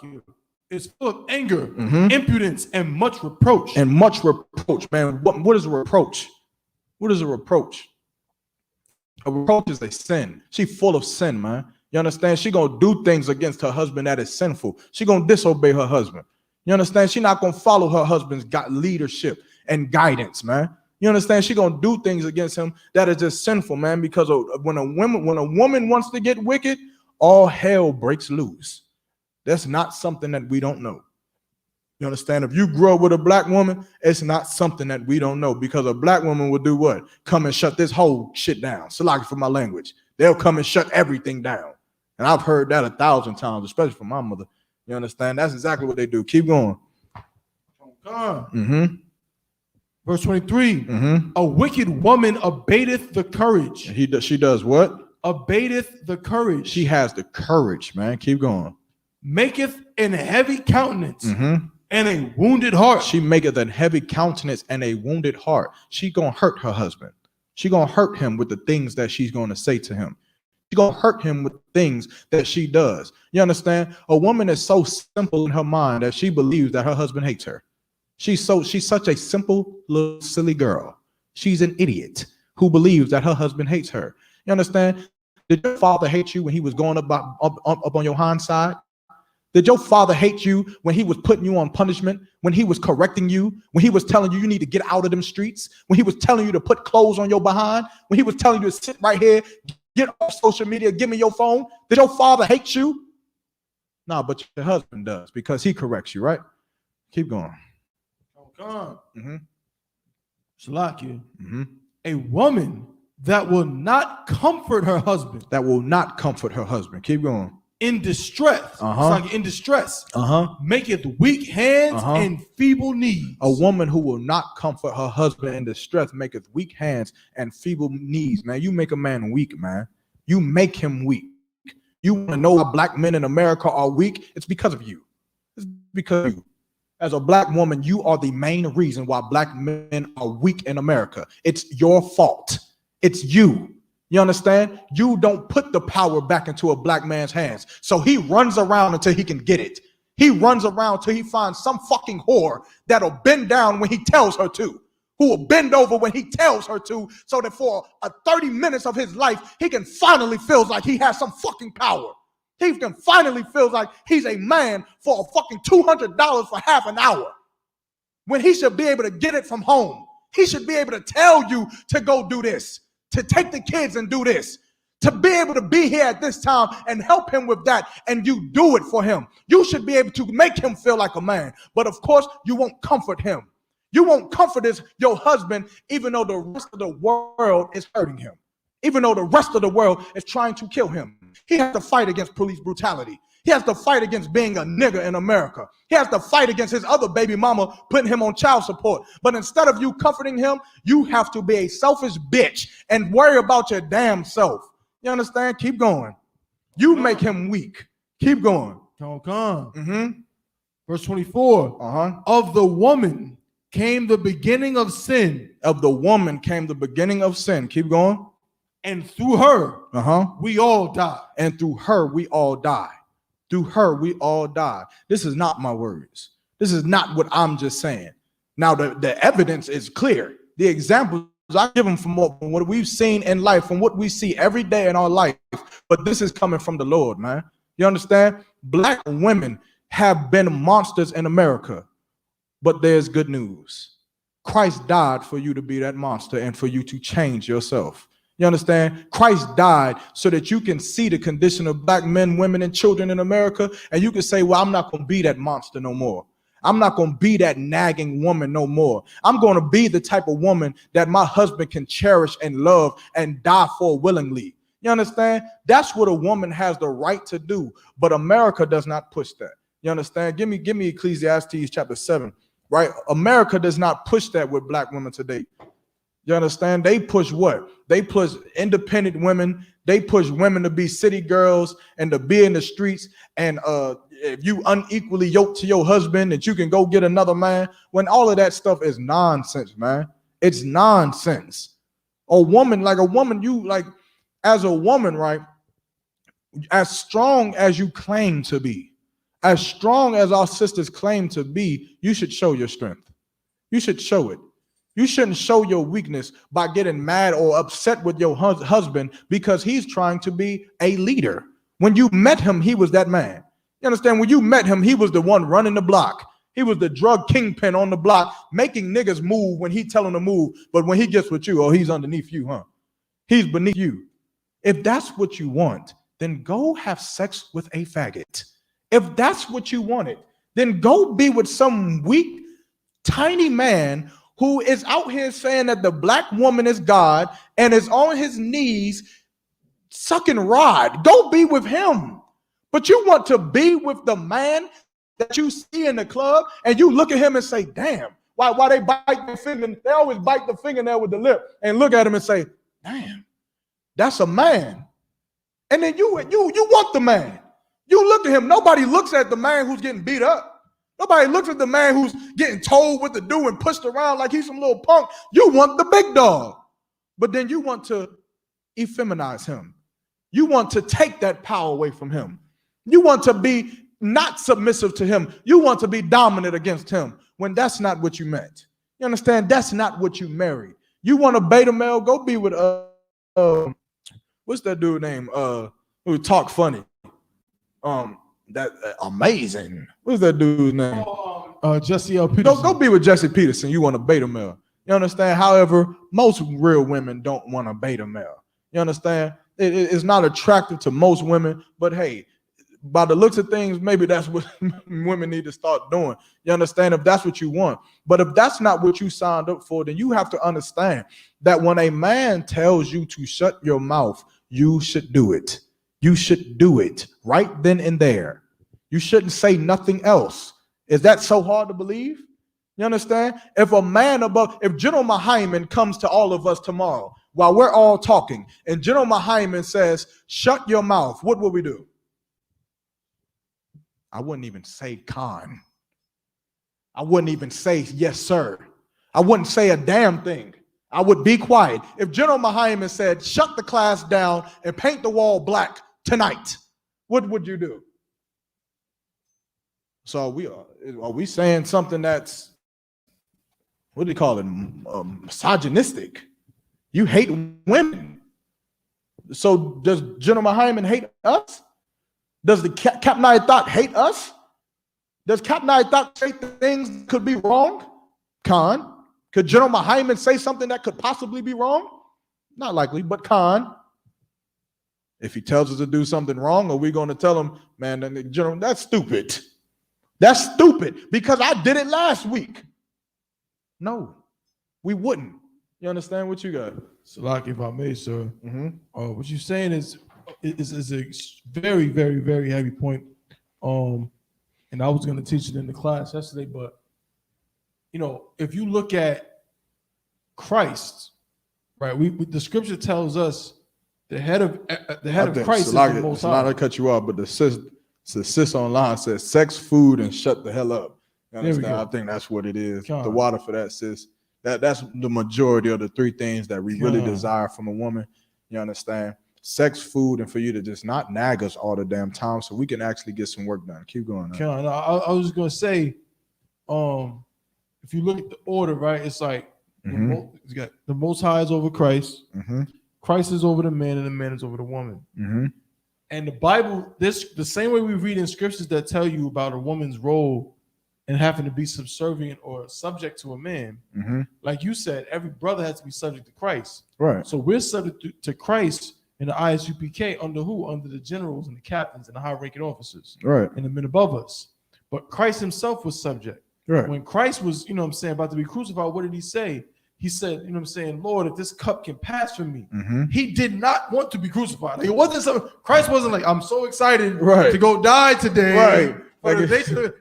it's full of anger, impudence, and much reproach. And much reproach, man. What is a reproach? What is a reproach? A reproach is a sin. She's full of sin, man. You understand? She gonna do things against her husband that is sinful. She gonna disobey her husband. You understand? She not gonna follow her husband's leadership and guidance, man. You understand? She gonna do things against him that is just sinful, man. Because when a woman wants to get wicked, all hell breaks loose. That's not something that we don't know. You understand? If you grow up with a black woman, it's not something that we don't know, because a black woman will do what? Come and shut this whole shit down. Sorry for my language. They'll come and shut everything down. And I've heard that 1,000 times, especially from my mother. You understand? That's exactly what they do. Keep going. Mm-hmm. Verse 23. Mm-hmm. A wicked woman abateth the courage. She does what? Abateth the courage. She has the courage, man. Keep going. Maketh an heavy countenance. Mm-hmm. And a wounded heart. She maketh a heavy countenance and a wounded heart. She gonna hurt her husband. She gonna hurt him with the things that she's gonna say to him. She gonna hurt him with things that she does. You understand? A woman is so simple in her mind that she believes that her husband hates her. She's such a simple little silly girl. She's an idiot who believes that her husband hates her. You understand? Did your father hate you when he was going up on your hind side? Did your father hate you when he was putting you on punishment, when he was correcting you, when he was telling you you need to get out of them streets, when he was telling you to put clothes on your behind, when he was telling you to sit right here, get off social media, give me your phone? Did your father hate you? No, but your husband does, because he corrects you, right? Keep going. Mm-hmm. Shalakia. Mm-hmm. A woman that will not comfort her husband. That will not comfort her husband. Keep going. In distress. It's like in distress. Maketh weak hands and feeble knees. A woman who will not comfort her husband in distress maketh weak hands and feeble knees. Man, you make a man weak, man. You make him weak. You want to know why black men in America are weak? It's because of you. It's because of you. As a black woman, you are the main reason why black men are weak in America. It's your fault. It's you. You understand? You don't put the power back into a black man's hands. So he runs around until he can get it. He runs around till he finds some fucking whore that'll bend down when he tells her to, who will bend over when he tells her to, so that for 30 minutes of his life, he can finally feel like he has some fucking power. He can finally feel like he's a man for a fucking $200 for half an hour, when he should be able to get it from home. He should be able to tell you to go do this, to take the kids and do this, to be able to be here at this time and help him with that, and you do it for him. You should be able to make him feel like a man. But of course, you won't comfort him. You won't comfort your husband, even though the rest of the world is hurting him. Even though the rest of the world is trying to kill him. He has to fight against police brutality. He has to fight against being a nigger in America. He has to fight against his other baby mama putting him on child support. But instead of you comforting him, you have to be a selfish bitch and worry about your damn self. You understand? Keep going. You make him weak. Keep going. Verse 24. Of the woman came the beginning of sin. Of the woman came the beginning of sin. Keep going. And through her, we all die. And through her, we all die. Through her, we all die. This is not my words. This is not what I'm just saying. Now, the evidence is clear. The examples I give them from what we've seen in life, from what we see every day in our life. But this is coming from the Lord, man. You understand? Black women have been monsters in America. But there's good news. Christ died for you to be that monster and for you to change yourself. You understand? Christ died so that you can see the condition of black men, women, and children in America, and you can say, well, I'm not going to be that monster no more. I'm not going to be that nagging woman no more. I'm going to be the type of woman that my husband can cherish and love and die for willingly. You understand? That's what a woman has the right to do, but America does not push that. You understand? Give me Ecclesiastes chapter 7, right? America does not push that with black women today. You understand? They push what? They push independent women. They push women to be city girls and to be in the streets. And if you unequally yoked to your husband, that you can go get another man, when all of that stuff is nonsense, man. It's nonsense. A woman, as a woman, right? As strong as you claim to be, as strong as our sisters claim to be, you should show your strength. You should show it. You shouldn't show your weakness by getting mad or upset with your husband because he's trying to be a leader. When you met him, he was that man. You understand? When you met him, he was the one running the block. He was the drug kingpin on the block, making niggas move when he tell them to move. But when he gets with you, oh, he's underneath you, huh? He's beneath you. If that's what you want, then go have sex with a faggot. If that's what you wanted, then go be with some weak, tiny man who is out here saying that the black woman is God and is on his knees sucking rod. Go be with him. But you want to be with the man that you see in the club and you look at him and say, damn, why they bite the finger? They always bite the fingernail with the lip and look at him and say, damn, that's a man. And then you want the man. You look at him. Nobody looks at the man who's getting beat up. Nobody looks at the man who's getting told what to do and pushed around like he's some little punk. You want the big dog. But then you want to effeminize him. You want to take that power away from him. You want to be not submissive to him. You want to be dominant against him when that's not what you meant. You understand? That's not what you married. You want a beta male? Go be with what's that dude name? Who talk funny? That amazing. What's that dude's name? Jesse L. Peterson. Go be with Jesse Peterson. You want a beta male. You understand? However, most real women don't want a beta male. You understand? It's not attractive to most women, but hey, by the looks of things, maybe that's what women need to start doing. You understand? If that's what you want. But if that's not what you signed up for, then you have to understand that when a man tells you to shut your mouth, you should do it. You should do it right then and there. You shouldn't say nothing else. Is that so hard to believe? You understand? If General Hyman comes to all of us tomorrow while we're all talking and General Hyman says, shut your mouth, what will we do? I wouldn't even say Khan. I wouldn't even say yes, sir. I wouldn't say a damn thing. I would be quiet. If General Hyman said, shut the class down and paint the wall black tonight, what would you do? So are we saying something that's, what do you call it, misogynistic? You hate women. So does General Hyman hate us? Does the Captain I Thought hate us? Does Captain I Thought say things could be wrong? Khan. Could General Hyman say something that could possibly be wrong? Not likely, but Khan. If he tells us to do something wrong, are we going to tell him, man, General, that's stupid. That's stupid because I did it last week. No, we wouldn't. You understand what you got? Salak, if I may, sir. What you're saying is a very, very, very heavy point. And I was going to teach it in the class yesterday, but if you look at Christ, right? The scripture tells us the head of Christ is the Most High. Not to cut you off, but the sis online says sex, food, and shut the hell up. You understand? I think that's what it is. The water for that, sis. That's the majority of the three things that we really desire from a woman. You understand? Sex, food, and for you to just not nag us all the damn time so we can actually get some work done. Keep going. I was just going to say, if you look at the order, right, it's like you got the Most High is over Christ. Christ is over the man, and the man is over the woman. And the Bible, the same way we read in scriptures that tell you about a woman's role and having to be subservient or subject to a man, like you said, every brother has to be subject to Christ. Right. So we're subject to Christ in the ISUPK under who? Under the generals and the captains and the high-ranking officers. Right. And the men above us. But Christ himself was subject. Right. When Christ was, about to be crucified, what did he say? He said, Lord, if this cup can pass from me. He did not want to be crucified. Like, it wasn't something, Christ wasn't like, I'm so excited to go die today. Right.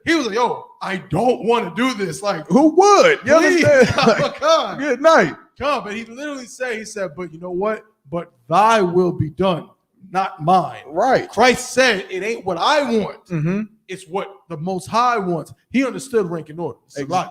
He was like, yo, I don't want to do this. Like, who would? You understand? Like, good night. Come, but he literally said, but you know what? But thy will be done, not mine. Right. Christ said, it ain't what I want. It's what the Most High wants. He understood rank and order.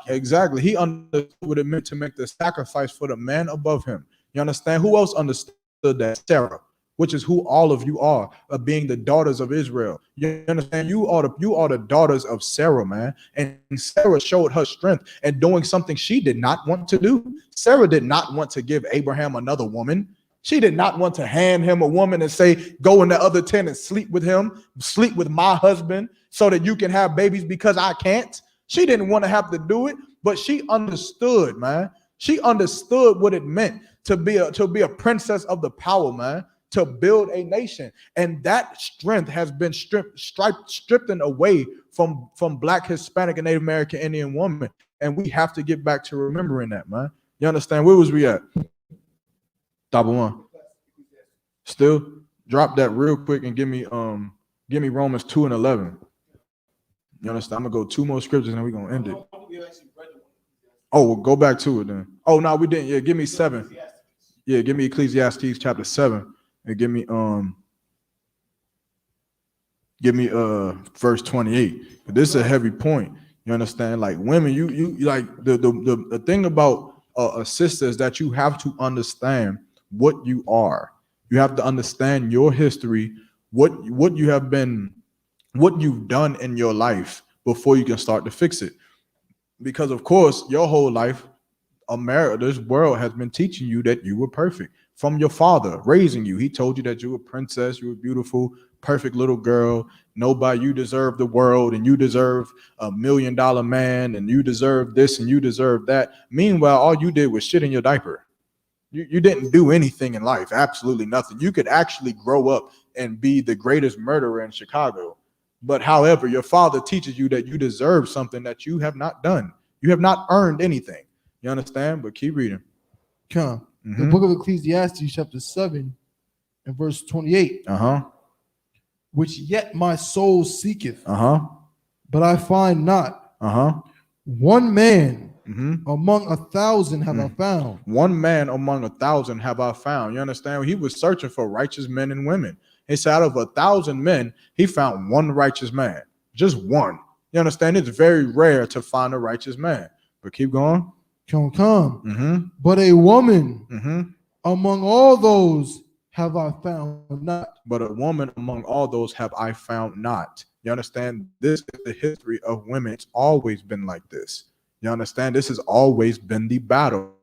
Exactly. He understood what it meant to make the sacrifice for the man above him. You understand? Who else understood that? Sarah, which is who all of you are, being the daughters of Israel. You understand? You are the daughters of Sarah, man. And Sarah showed her strength and doing something she did not want to do. Sarah did not want to give Abraham another woman. She did not want to hand him a woman and say, go in the other tent and sleep with him, sleep with my husband so that you can have babies because I can't. She didn't want to have to do it, but she understood, man. She understood what it meant to be a princess of the power, man, to build a nation. And that strength has been stripped away from Black, Hispanic, and Native American Indian women. And we have to get back to remembering that, man. You understand? Where was we at? Top of one. Still drop that real quick and give me Romans 2:11. You understand? I'm gonna go 2 more scriptures and we're gonna end it. Oh, we'll go back to it then. Oh no, we didn't. Yeah, give me 7. Yeah, give me Ecclesiastes chapter 7 and give me verse 28. But this is a heavy point. You understand? Like women, you like the thing about a sister is that you have to understand what you are. You have to understand your history, what you have been, what you've done in your life before you can start to fix it. Because of course, your whole life, America, this world has been teaching you that you were perfect from your father raising you. He told you that you were a princess, you were beautiful, perfect little girl. Nobody, you deserve the world and you deserve $1 million man and you deserve this and you deserve that. Meanwhile, all you did was shit in your diaper. You didn't do anything in life, absolutely nothing. You could actually grow up and be the greatest murderer in Chicago. But however, your father teaches you that you deserve something that you have not done. You have not earned anything. You understand? But keep reading. Come. The book of Ecclesiastes, chapter 7, and verse 28. Which yet my soul seeketh, but I find not. One man among 1,000 have I found. One man among 1,000 have I found. You understand? He was searching for righteous men and women. He said out of 1,000 men, he found one righteous man. Just one. You understand? It's very rare to find a righteous man. But keep going. Come. But a woman among all those have I found not. But a woman among all those have I found not. You understand? This is the history of women. It's always been like this. You understand? This has always been the battle.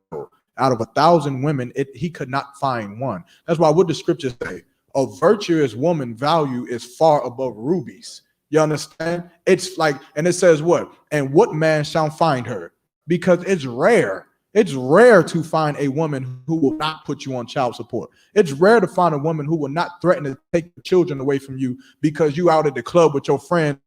Out of 1,000 women, he could not find one. That's why what the scriptures say, a virtuous woman value is far above rubies. You understand? It's like, and it says what? And what man shall find her? Because it's rare. It's rare to find a woman who will not put you on child support. It's rare to find a woman who will not threaten to take the children away from you because you out at the club with your friends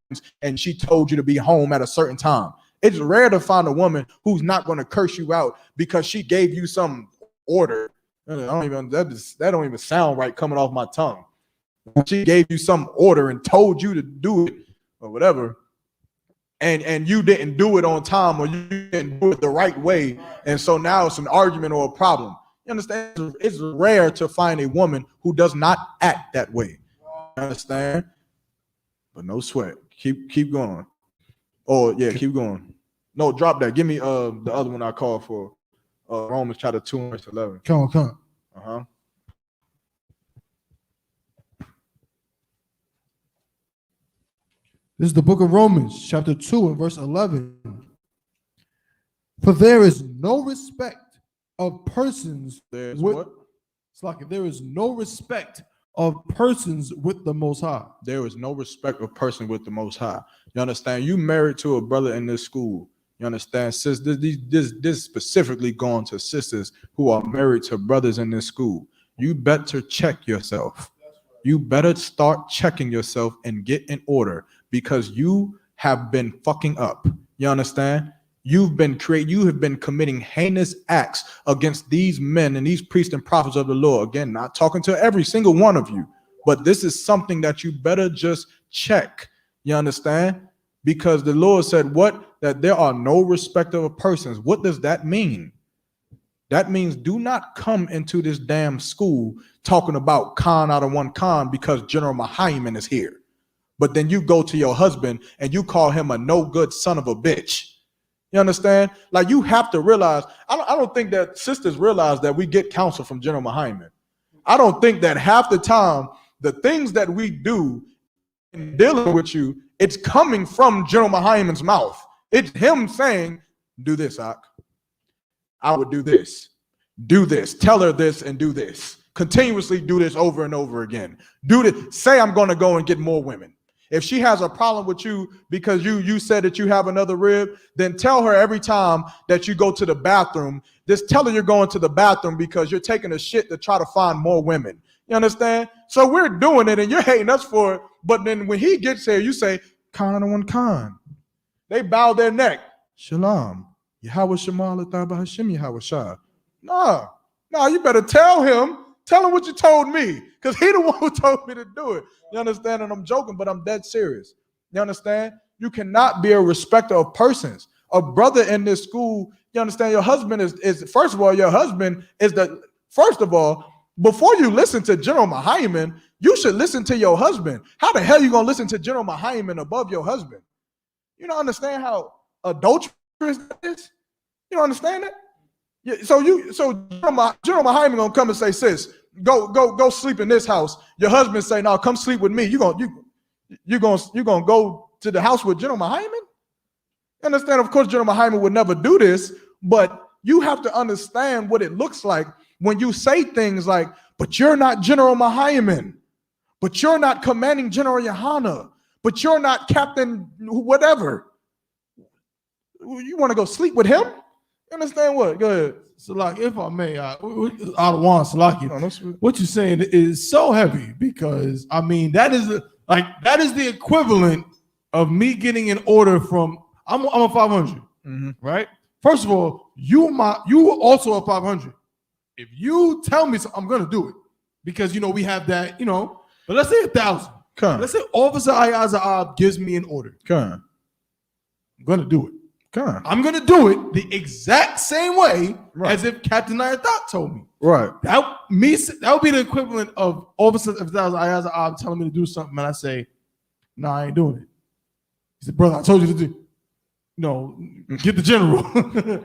and she told you to be home at a certain time. It's rare to find a woman who's not going to curse you out because she gave you some order. That don't even sound right coming off my tongue. She gave you some order and told you to do it or whatever. And you didn't do it on time or you didn't do it the right way. And so now it's an argument or a problem. You understand? It's rare to find a woman who does not act that way. You understand? But no sweat. Keep going. Oh, yeah, keep going. No, drop that. Give me the other one I called for. Romans chapter 2 verse 11. Come. This is the book of Romans, chapter 2 and verse 11. For there is no respect of persons. There is no respect of persons with the Most High. There is no respect of person with the Most High. You understand? You married to a brother in this school. You understand? Sis, this specifically going to sisters who are married to brothers in this school. You better check yourself. You better start checking yourself and get in order because you have been fucking up. You understand? You have been committing heinous acts against these men and these priests and prophets of the Lord. Again, not talking to every single one of you, but this is something that you better just check. You understand? Because the Lord said what? That there are no respect of persons. What does that mean? That means do not come into this damn school talking about Khan out of one Khan because General Mahaiman is here. But then you go to your husband and you call him a no good son of a bitch. You understand? Like you have to realize, I don't think that sisters realize that we get counsel from General Mahaiman. I don't think that half the time the things that we do in dealing with you, it's coming from General Mahaiman's mouth. It's him saying, do this, Ak. I would do this, tell her this and do this. Continuously do this over and over again. Do this. Say I'm going to go and get more women. If she has a problem with you because you said that you have another rib, then tell her every time that you go to the bathroom, just tell her you're going to the bathroom because you're taking a shit to try to find more women. You understand? So we're doing it and you're hating us for it. But then when he gets there, you say, Khan on Khan. They bow their neck. Shalom. Yahweh Shemal Ataba Hashem Yahweh Shah. No, you better tell him. Tell him what you told me, because he the one who told me to do it. You understand? And I'm joking, but I'm dead serious. You understand? You cannot be a respecter of persons. A brother in this school, you understand? Your husband is first of all, your husband is first of all, before you listen to General Mahayman, you should listen to your husband. How the hell you gonna listen to General Mahayman above your husband? You don't understand how adulterous that is? You don't understand it? Yeah, so General Mahayman gonna come and say, sis, go sleep in this house. Your husband say, no, come sleep with me. You gonna go to the house with General Mahayman? Understand? Of course, General Mahayman would never do this, but you have to understand what it looks like when you say things like, but you're not General Mahayman, but you're not commanding General Yohana, but you're not Captain whatever. You want to go sleep with him? You understand what? Go ahead. Salaki, if I may, out of one, Salaki, what you're saying is so heavy because I mean that is the equivalent of me getting an order from I'm a 500, right? First of all, you also a 500. If you tell me so, I'm gonna do it because we have that, but let's say 1,000. Let's say Officer Ayazab gives me an order. I'm gonna do it. I'm gonna do it the exact same way as if Captain Ayatat told me. Right. That would be the equivalent of Officer Ayazab telling me to do something, and I say, "No, I ain't doing it." He said, "Brother, I told you to do. Get the general.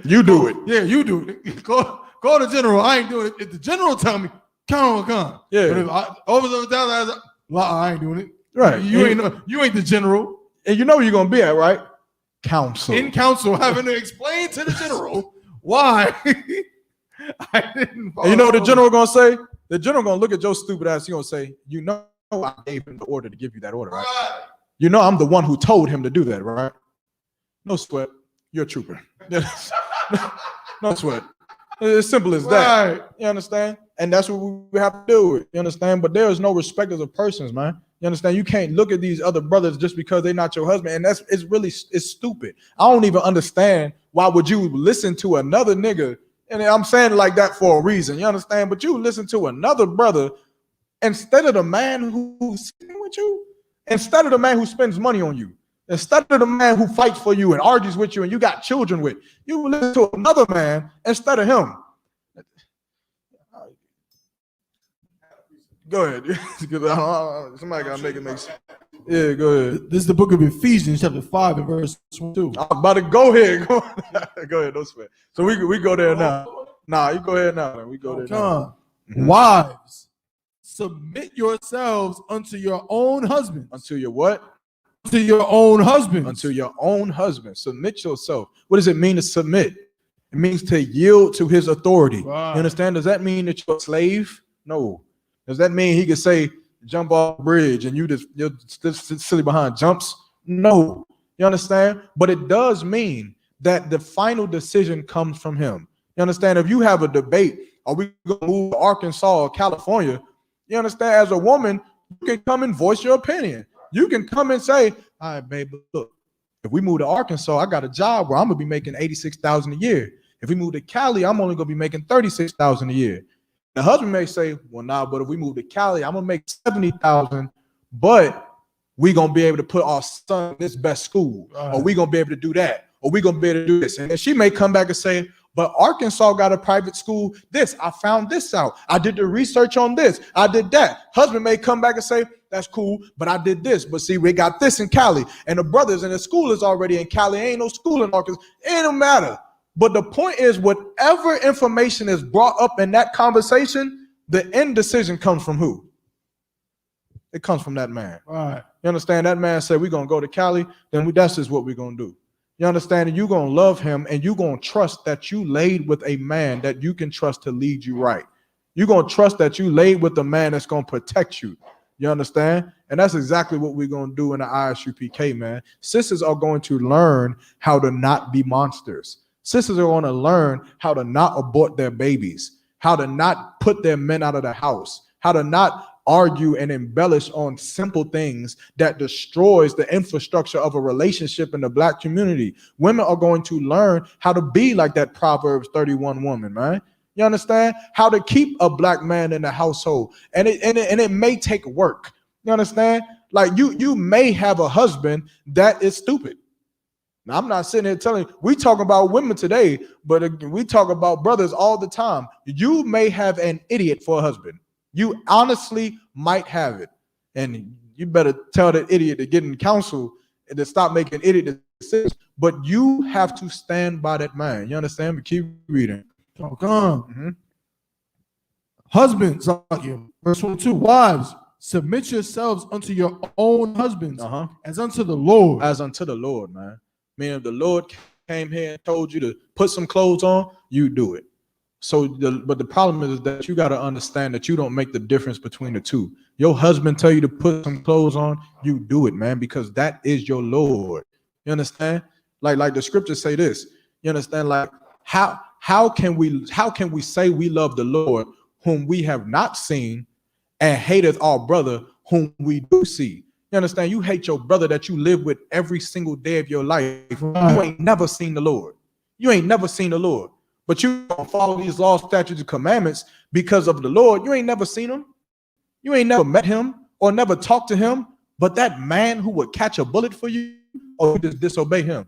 You do it. Yeah, you do it. Go to general. I ain't doing it. If the general tell me, come on. Yeah. But if Officer Ayazab, I ain't doing it. Right. You ain't the general. And you know where you're gonna be at, right? Council. In council, having to explain to the general why I didn't. And you know what the general gonna say? The general gonna look at your stupid ass. He gonna say, I gave him the order to give you that order, right? I'm the one who told him to do that, right? No sweat. You're a trooper. No sweat. It's simple as that. Right. You understand? And that's what we have to do. You understand? But there is no respect of persons, man. You understand? You can't look at these other brothers just because they're not your husband. And it's stupid. I don't even understand why would you listen to another nigga. And I'm saying it like that for a reason. You understand? But you listen to another brother instead of the man who's sitting with you, instead of the man who spends money on you, instead of the man who fights for you and argues with you and you got children with. You listen to another man instead of him. Go ahead. Somebody got to make it make sense. Yeah, go ahead. This is the book of Ephesians, chapter 5, and verse 2. I'm about to go ahead. Go ahead, don't sweat. So we go there now. Nah, you go ahead now. We go there now. Wives, submit yourselves unto your own husbands. Unto your what? Unto your own husbands. Unto your own husband. Submit yourself. What does it mean to submit? It means to yield to his authority. Right. You understand? Does that mean that you're a slave? No. Does that mean he could say, jump off the bridge and you're just silly behind jumps? No. You understand? But it does mean that the final decision comes from him. You understand? If you have a debate, are we going to move to Arkansas or California? You understand? As a woman, you can come and voice your opinion. You can come and say, all right, babe, look, if we move to Arkansas, I got a job where I'm going to be making $86,000 a year. If we move to Cali, I'm only going to be making $36,000 a year. The husband may say, well, nah, but if we move to Cali, I'm going to make $70,000, but we're going to be able to put our son in this best school, or we're going to be able to do that, or we're going to be able to do this. And then she may come back and say, but Arkansas got a private school. I found this out. I did the research on this. I did that. Husband may come back and say, that's cool, but I did this. But see, we got this in Cali, and the brothers in the school is already in Cali. Ain't no school in Arkansas. It don't matter. But the point is, whatever information is brought up in that conversation, the end decision comes from who? It comes from that man. Right. You understand? That man said, we're going to go to Cali, then that's just what we're going to do. You understand? And you're going to love him, and you're going to trust that you laid with a man that you can trust to lead you right. You're going to trust that you laid with a man that's going to protect you. You understand? And that's exactly what we're going to do in the ISUPK, man. Sisters are going to learn how to not be monsters. Sisters are going to learn how to not abort their babies, how to not put their men out of the house, how to not argue and embellish on simple things that destroys the infrastructure of a relationship in the black community. Women are going to learn how to be like that Proverbs 31 woman, man. You understand? How to keep a black man in the household. And it may take work. You understand? Like you may have a husband that is stupid. Now, I'm not sitting here telling you, we talk about women today, but we talk about brothers all the time. You may have an idiot for a husband. You honestly might have it. And you better tell that idiot to get in counsel and to stop making idiot decisions. But you have to stand by that man. You understand? But keep reading. Talk on. Husbands, verse 22, wives, submit yourselves unto your own husbands as unto the Lord. As unto the Lord, man. Meaning if the Lord came here and told you to put some clothes on, you do it. But the problem is that you got to understand that you don't make the difference between the two. Your husband tell you to put some clothes on, you do it, man, because that is your Lord. You understand? Like the scriptures say this. You understand? Like how can we say we love the Lord whom we have not seen and hateth our brother whom we do see? You understand? You hate your brother that you live with every single day of your life. You ain't never seen the Lord. You ain't never seen the Lord. But you don't follow these laws, statutes, and commandments because of the Lord. You ain't never seen him. You ain't never met him or never talked to him. But that man who would catch a bullet for you, or you just disobey him.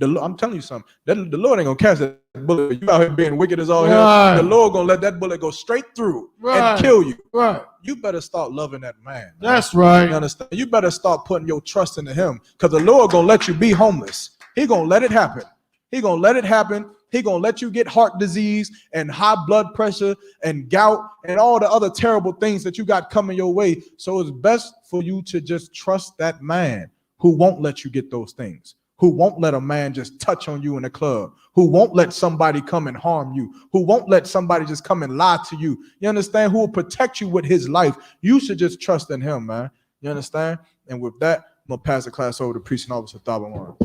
I'm telling you something. The Lord ain't gonna catch that bullet. You out here being wicked as all hell. The Lord gonna let that bullet go straight through and kill you. Right. You better start loving that man. That's right. You understand? You better start putting your trust into him, because the Lord gonna let you be homeless. He gonna let it happen. He gonna let it happen. He gonna let you get heart disease and high blood pressure and gout and all the other terrible things that you got coming your way. So it's best for you to just trust that man who won't let you get those things, who won't let a man just touch on you in the club, who won't let somebody come and harm you, who won't let somebody just come and lie to you. You understand? Who will protect you with his life. You should just trust in him, man. You understand? And with that, I'm gonna pass the class over to Preaching Officer Thabawan.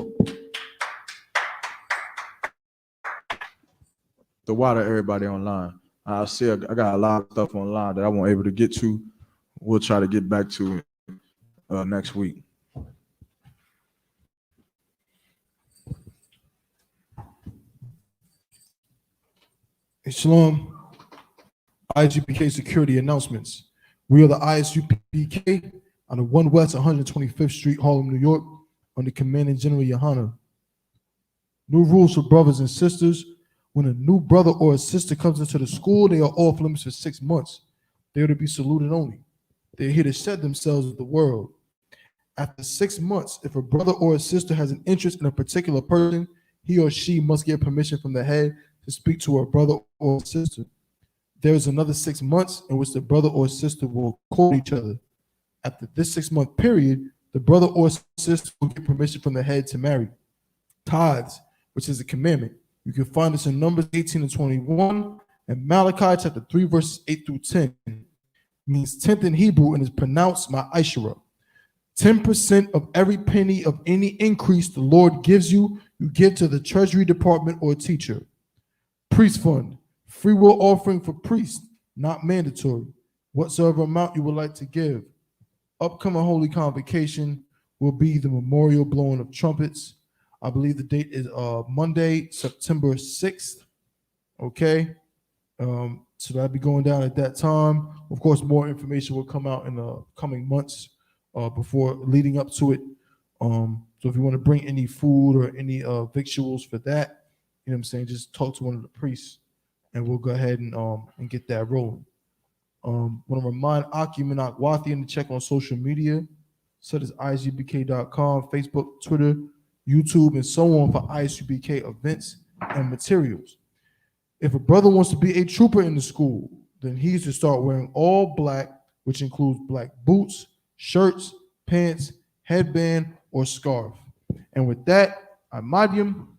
The water, everybody online. I see I got a lot of stuff online that I won't able to get to. We'll try to get back to it next week. Hey, Shalom. ISUPK security announcements. We are the ISUPK on the 1 West 125th Street, Harlem, New York, under Commanding General Yohana. New rules for brothers and sisters. When a new brother or a sister comes into the school, they are off limits for 6 months. They are to be saluted only. They are here to shed themselves with the world. After 6 months, if a brother or a sister has an interest in a particular person, he or she must get permission from the head to speak to a brother or sister. There is another 6 months in which the brother or sister will court each other. After this 6-month period, the brother or sister will get permission from the head to marry. Tithes, which is a commandment. You can find this in Numbers 18 and 21 and Malachi chapter 3, verses 8 through 10. It means 10th in Hebrew and is pronounced ma'ashara. 10% of every penny of any increase the Lord gives you, you give to the treasury department or teacher. Priest fund, free will offering for priests, not mandatory. Whatsoever amount you would like to give. Upcoming Holy Convocation will be the memorial blowing of trumpets. I believe the date is Monday, September 6th. Okay. So that'll be going down at that time. Of course, more information will come out in the coming months before leading up to it. So if you want to bring any food or any victuals for that, you know what I'm saying, just talk to one of the priests and we'll go ahead and get that rolling. Want to remind Akim and Akwathian to check on social media, such as isubk.com, Facebook, Twitter, YouTube, and so on for ISUPK events and materials. If a brother wants to be a trooper in the school, then he's to start wearing all black, which includes black boots, shirts, pants, headband, or scarf. And with that, I'm Madium.